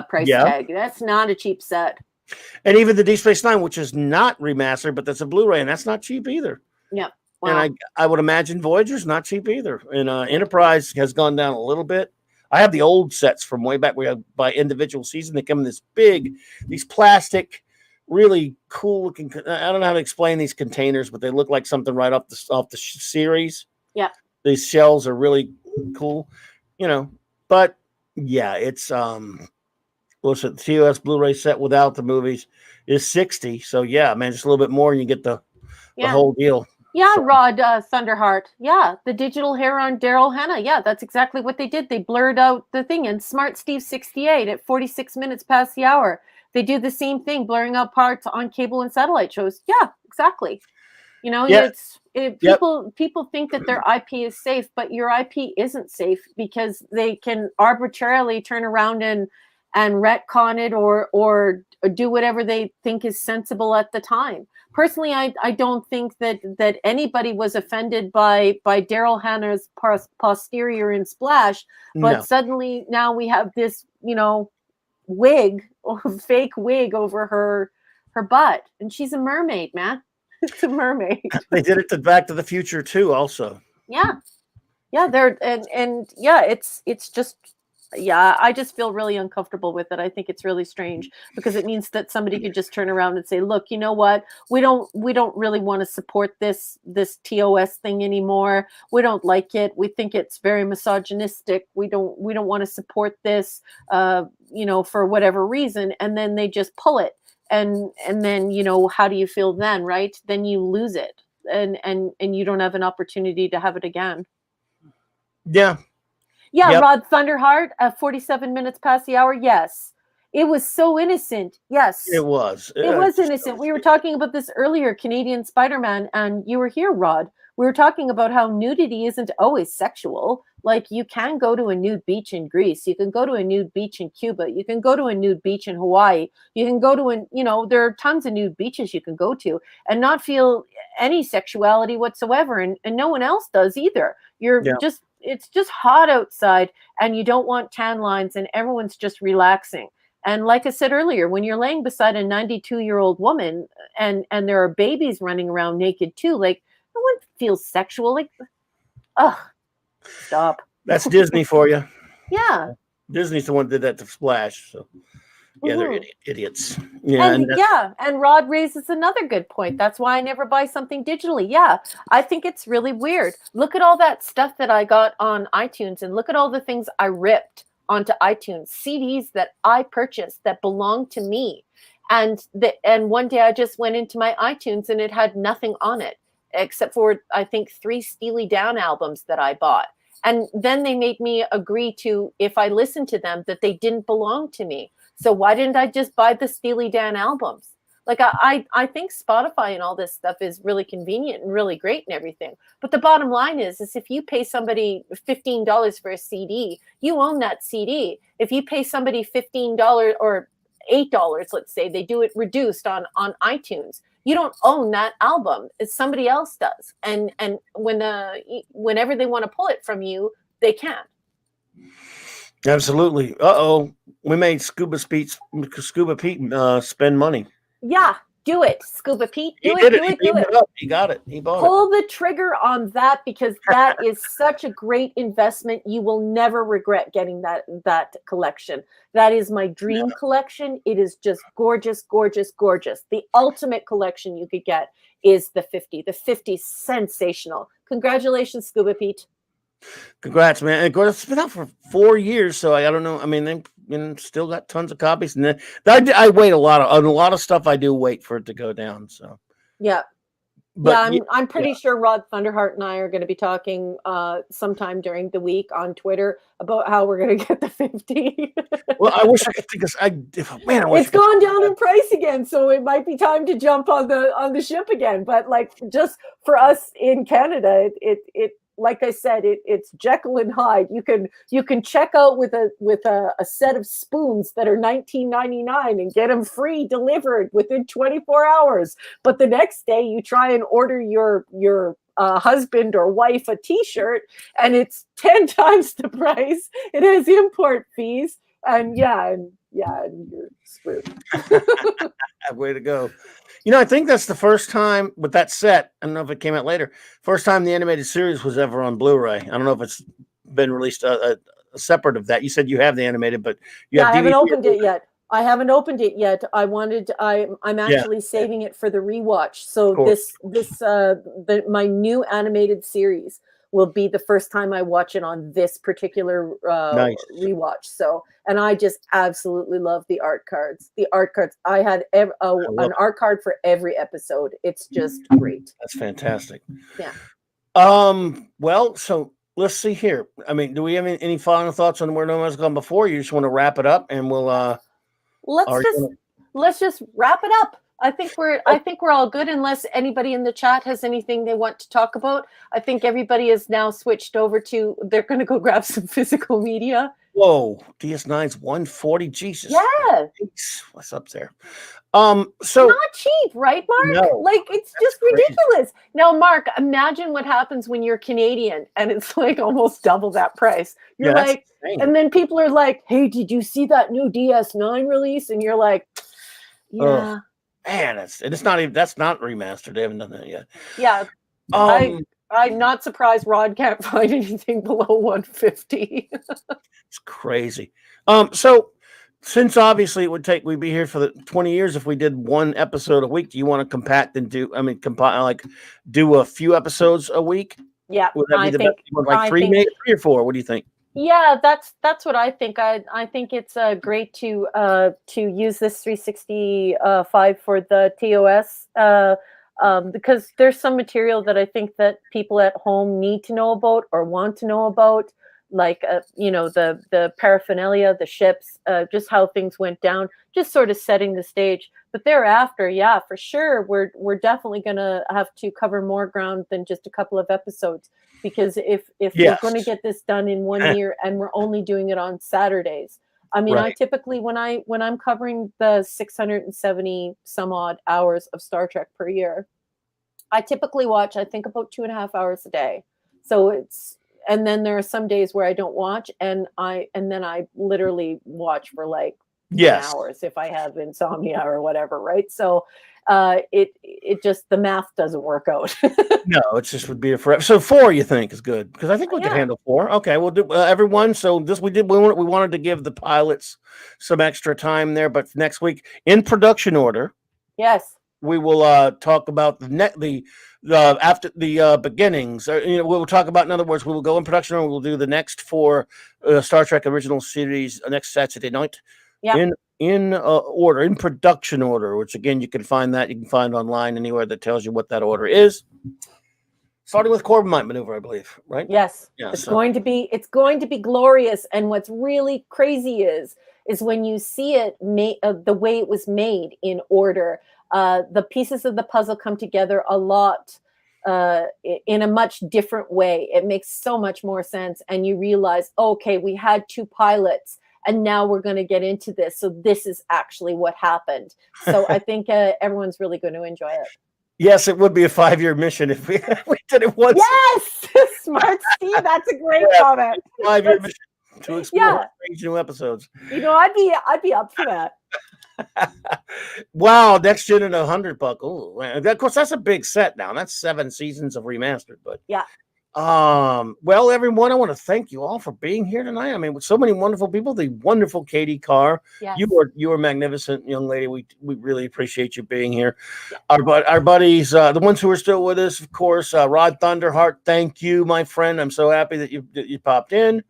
price tag. That's not a cheap set. And even the Deep Space Nine, which is not remastered, but that's a Blu-ray, and that's not cheap either. Yeah. Wow. And I would imagine Voyager's not cheap either. And Enterprise has gone down a little bit. I have the old sets from way back. We have by individual season. They come in these plastic, really cool looking. I don't know how to explain these containers, but they look like something right off the series. Yeah. These shells are really cool, But yeah, it's what's it? The TOS Blu-ray set without the movies is $60. So yeah, man, just a little bit more, and you get the whole deal. Yeah, Rod Thunderheart. Yeah, the digital hair on Daryl Hannah. Yeah, that's exactly what they did. They blurred out the thing. And Smart Steve 68 at 46 minutes past the hour, they do the same thing, blurring out parts on cable and satellite shows. Yeah, exactly. People think that their IP is safe, but your IP isn't safe, because they can arbitrarily turn around and retcon it or do whatever they think is sensible at the time. Personally, I don't think that anybody was offended by Daryl Hannah's posterior in Splash, but suddenly now we have this, wig or fake wig over her butt, and she's a mermaid, man. It's a mermaid. They did it to Back to the Future too, also. Yeah, they're it's just. Yeah, I just feel really uncomfortable with it. I think it's really strange, because it means that somebody could just turn around and say, look, you know what? We don't really want to support this TOS thing anymore. We don't like it. We think it's very misogynistic. We don't want to support this, for whatever reason. And then they just pull it. And then, how do you feel then, right? Then you lose it, and you don't have an opportunity to have it again. Yeah. Yeah, yep. Rod Thunderheart at 47 minutes past the hour. Yes. It was so innocent. Yes. It was. It was innocent. We were talking about this earlier, Canadian Spider-Man, and you were here, Rod. We were talking about how nudity isn't always sexual. Like, you can go to a nude beach in Greece. You can go to a nude beach in Cuba. You can go to a nude beach in Hawaii. You can go to there are tons of nude beaches you can go to and not feel any sexuality whatsoever. And no one else does either. It's just hot outside, and you don't want tan lines, and everyone's just relaxing. And like I said earlier, when you're laying beside a 92-year-old woman and there are babies running around naked too, like, no one feels sexual. Like, stop. That's Disney for you. Yeah. Disney's the one that did that to Splash. So yeah, they're Mhm. idiots. Yeah, And Rod raises another good point. That's why I never buy something digitally. Yeah, I think it's really weird. Look at all that stuff that I got on iTunes, and look at all the things I ripped onto iTunes, CDs that I purchased that belong to me. And one day I just went into my iTunes and it had nothing on it except for I think 3 Steely Dan albums that I bought. And then they made me agree to, if I listened to them, that they didn't belong to me. So why didn't I just buy the Steely Dan albums? Like I think Spotify and all this stuff is really convenient and really great and everything. But the bottom line is if you pay somebody $15 for a CD, you own that CD. If you pay somebody $15 or $8, let's say, they do it reduced on iTunes, you don't own that album. It's somebody else does. And whenever they want to pull it from you, they can. absolutely. We made Scuba Pete spend money. Yeah, do it, Scuba Pete. Do He it, did do it. it, do it. He got it. He bought Pull the trigger on that, because that is such a great investment. You will never regret getting that collection. That is my dream collection. It is just gorgeous, gorgeous, gorgeous. The ultimate collection you could get is the 50. The 50 sensational. Congratulations, Scuba Pete. Congrats, man. And of course, it's been out for 4 years, so I don't know. I mean, they still got tons of copies, and then I wait a lot of stuff. I do wait for it to go down. So yeah. But, I'm pretty sure Rod Thunderheart and I are going to be talking sometime during the week on Twitter about how we're going to get the 50. Well, I wish I could think of. It's gone down in price again, so it might be time to jump on the ship again. But like, just for us in Canada, it like I said, it's Jekyll and Hyde. You can check out with a set of spoons that are $19.99 and get them free delivered within 24 hours. But the next day you try and order your husband or wife a T-shirt, and it's 10 times the price. It has import fees, and you're screwed. Way to go. I think that's the first time with that set. I don't know if it came out later. First time the animated series was ever on Blu-ray. I don't know if it's been released a separate of that. You said you have the animated, but I haven't opened it yet. I'm actually saving it for the rewatch. So my new animated series will be the first time I watch it on this particular rewatch. So, and I just absolutely love the art cards. The art cards. I had an art card for every episode. It's just great. That's fantastic. Yeah. Well, so let's see here. I mean, do we have any final thoughts on Where No Man's Gone before? You just want to wrap it up, and we'll let's just wrap it up. I think we're all good, unless anybody in the chat has anything they want to talk about. I think everybody is now switched over to, they're going to go grab some physical media. Whoa, DS9's 140. Jesus. Yeah. What's up there? So not cheap, right, Mark? No, like, it's just ridiculous. Now, Mark, imagine what happens when you're Canadian and it's like almost double that price. You're like, and then people are like, "Hey, did you see that new DS9 release?" And you're like, "Yeah." Man, it's not even, that's not remastered. They haven't done that yet. Yeah. I'm not surprised Rod can't find anything below 150. It's crazy. So since obviously we'd be here for the 20 years if we did one episode a week, do you want to compact and do a few episodes a week? Yeah. Would that be the best? Like three or four? What do you think? Yeah, that's what I think. I think it's great to use this 365 for the TOS because there's some material that I think that people at home need to know about or want to know about, like the paraphernalia, the ships, just how things went down, just sort of setting the stage. But thereafter, yeah, for sure, we're definitely gonna have to cover more ground than just a couple of episodes. Because if we're going to get this done in 1 year and we're only doing it on Saturdays, I mean, I typically when I'm covering the 670 some odd hours of Star Trek per year, I typically watch, I think, about 2.5 hours a day. So and then there are some days where I don't watch, and then I literally watch for like 10 hours if I have insomnia or whatever, right? So, it just the math doesn't work out. No, it just would be a forever. So 4, you think, is good? Because I think we could Yeah. handle 4. Okay, we'll do everyone. So this we wanted to give the pilots some extra time there, but next week in production order, Yes. we will talk about the after the beginnings. We'll talk about, in other words, we will go in production order. We'll do the next 4 Star Trek original series next Saturday night. Yeah. In order, in production order, which again you can find online anywhere that tells you what that order is. Starting with Corbomite maneuver, I believe, right? Yes. Yeah. It's going to be glorious. And what's really crazy is when you see it the way it was made in order. The pieces of the puzzle come together a lot in a much different way. It makes so much more sense, and you realize, okay, we had 2 pilots. And now we're going to get into this. So this is actually what happened. So I think everyone's really going to enjoy it. Yes, it would be a 5-year mission if we did it once. Yes, smart Steve. That's a great comment. 5-year mission to explore strange new episodes. I'd be up for that. Wow, Next Gen and 100 buck. Oh, of course, that's a big set now. That's 7 seasons of remastered. But yeah. Well, everyone, I want to thank you all for being here tonight. I mean, with so many wonderful people, the wonderful Katie Carr. Yes. You are magnificent, young lady. We really appreciate you being here. Yeah. Our buddies, the ones who are still with us, of course, Rod Thunderheart. Thank you, my friend. I'm so happy that you popped in.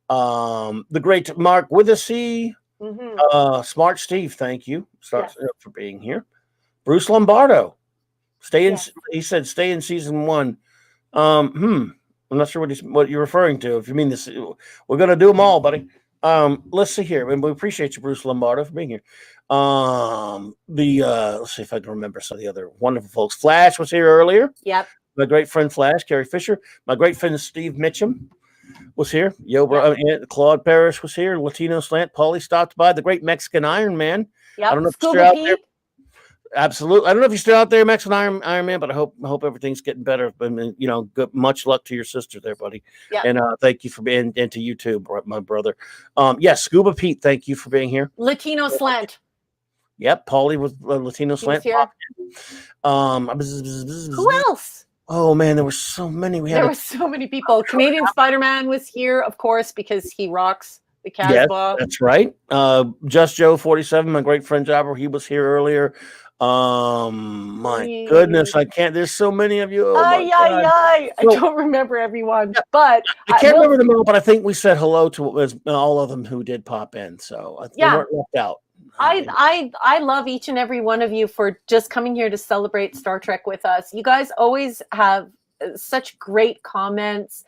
The great Mark Withasey, Smart Steve. Thank you, for being here. Bruce Lombardo, He said stay in season 1. I'm not sure what you're referring to. If you mean this, we're going to do them all, buddy. Let's see here. And we appreciate you, Bruce Lombardo, for being here. Let's see if I can remember some of the other wonderful folks. Flash was here earlier. Yep. My great friend Flash, Carrie Fisher. My great friend Steve Mitchum was here. Claude Parrish was here. Latino Slant. Paulie stopped by. The great Mexican Iron Man. Yep. I don't know if you're out there. Absolutely. I don't know if you're still out there, Mexican Iron Man, but I hope everything's getting better. And good, much luck to your sister there, buddy. Yeah. And thank you for being, and to you too, my brother. Yes, Scuba Pete, thank you for being here. Latino Slant. Yep, Paulie with Latino Slant. Here. Who else? Oh man, there were so many. There were so many people. Canadian Spider-Man was here, of course, because he rocks the Casbah. Yes, that's right. Just Joe 47, my great friend Jobber, he was here earlier. My goodness, I can't. There's so many of you. I don't remember everyone, but I can't remember them all. But I think we said hello to all of them who did pop in, so they weren't left out. I love each and every one of you for just coming here to celebrate Star Trek with us. You guys always have such great comments,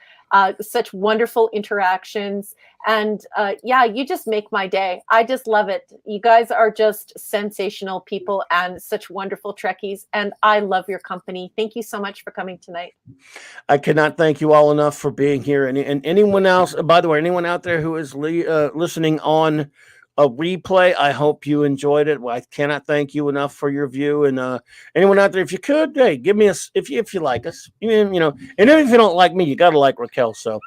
such wonderful interactions. And you just make my day. I just love it. You guys are just sensational people and such wonderful Trekkies. And I love your company. Thank you so much for coming tonight. I cannot thank you all enough for being here. And anyone else, by the way, anyone out there who is listening on a replay, I hope you enjoyed it. Well, I cannot thank you enough for your view. And anyone out there, if you could, hey, give me if you like us, and if you don't like me, you got to like Raquel. So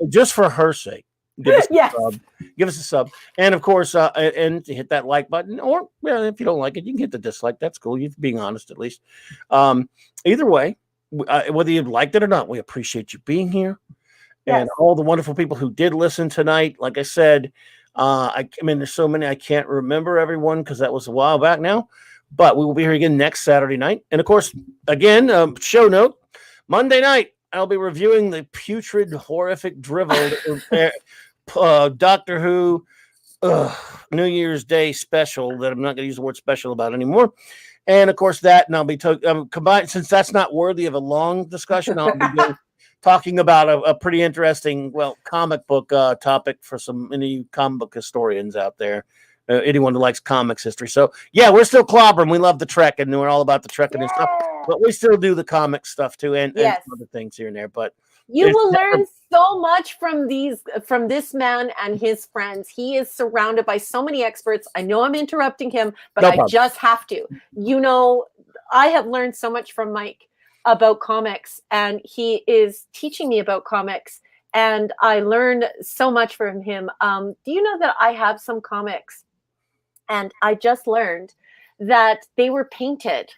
just for her sake, give us a sub. Give us a sub. And of course, and to hit that like button, or if you don't like it, you can hit the dislike. That's cool. You're being honest, at least. Either way, whether you liked it or not, we appreciate you being here. Yes. And all the wonderful people who did listen tonight. Like I said, I mean, there's so many, I can't remember everyone because that was a while back now, but we will be here again next Saturday night. And of course, again, show note, Monday night, I'll be reviewing the putrid, horrific, dribbled Doctor Who New Year's Day special that I'm not going to use the word special about anymore. And of course and I'll be combined, since that's not worthy of a long discussion, I'll be talking about a pretty interesting, comic book topic for any comic book historians out there, anyone who likes comics history. So, we're still clobbering. We love the Trek, and we're all about the Trek and stuff. But we still do the comic stuff, too, and other things here and there. But you will learn so much from this man and his friends. He is surrounded by so many experts. I know I'm interrupting him, but I just have to. I have learned so much from Mike about comics, and he is teaching me about comics, and I learned so much from him. Do you know that I have some comics? And I just learned that they were painted.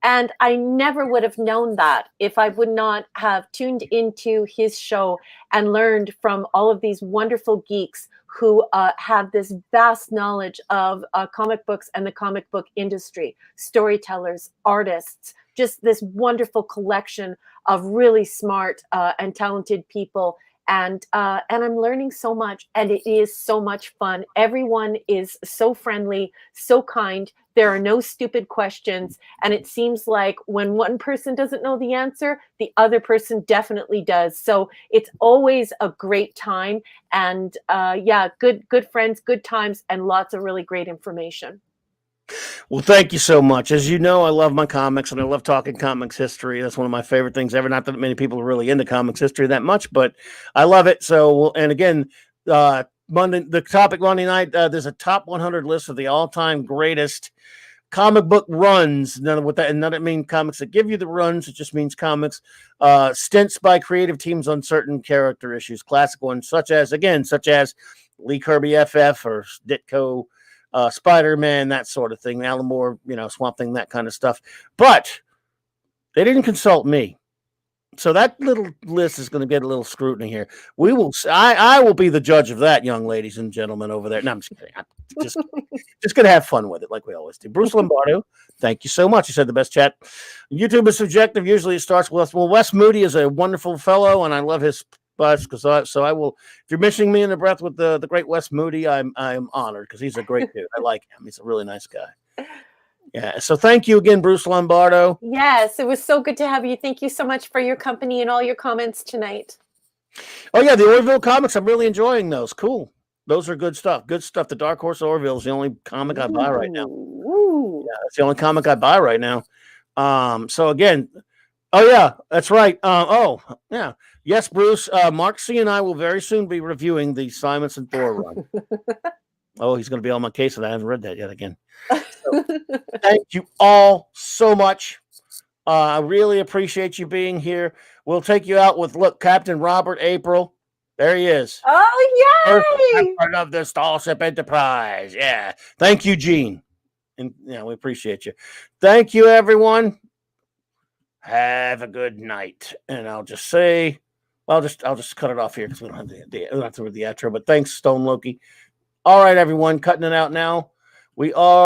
And I never would have known that if I would not have tuned into his show and learned from all of these wonderful geeks who have this vast knowledge of comic books and the comic book industry, storytellers, artists, just this wonderful collection of really smart and talented people. And I'm learning so much, and it is so much fun. Everyone is so friendly, so kind. There are no stupid questions, and it seems like when one person doesn't know the answer, the other person definitely does. So it's always a great time, and yeah, good friends, good times, and lots of really great information. Well, thank you so much. As you know, I love my comics and I love talking comics history. That's one of my favorite things ever. Not that many people are really into comics history that much, but I love it. So, and again, the topic Monday night, there's a top 100 list of the all-time greatest comic book runs. None of that, and none of it mean comics that give you the runs. It just means comics stints by creative teams on certain character issues, classic ones, such as Lee Kirby FF or Ditko. Spider-Man, that sort of thing, Alan Moore, Swamp Thing, that kind of stuff. But they didn't consult me. So that little list is going to get a little scrutiny here. I will be the judge of that, young ladies and gentlemen over there. No, I'm just kidding. I'm just going to have fun with it like we always do. Bruce Lombardo, thank you so much. You said the best chat. YouTube is subjective. Usually it starts with, well, Wes Moody is a wonderful fellow, and I love his because I will. If you're missing me in the breath with the great Wes Moody, I'm honored because he's a great dude. I like him. He's a really nice guy. Yeah. So thank you again, Bruce Lombardo. Yes, it was so good to have you. Thank you so much for your company and all your comments tonight. Oh yeah, the Orville comics. I'm really enjoying those. Cool. Those are good stuff. Good stuff. The Dark Horse Orville is the only comic I buy right now. Ooh. Yeah, it's the only comic I buy right now. So again. Oh, yeah, that's right. Oh, yeah. Yes, Bruce. Mark C. and I will very soon be reviewing the Simonson Thor run. Oh, he's going to be on my case, and I haven't read that yet again. So, thank you all so much. I really appreciate you being here. We'll take you out with, look, Captain Robert April. There he is. Oh, yay! Part of the Starship Enterprise. Yeah. Thank you, Gene. And yeah, we appreciate you. Thank you, everyone. Have a good night. And I'll just say, I'll just cut it off here because we don't have we don't have to read the outro. But thanks, Stone Loki. All right, everyone, cutting it out now. We are.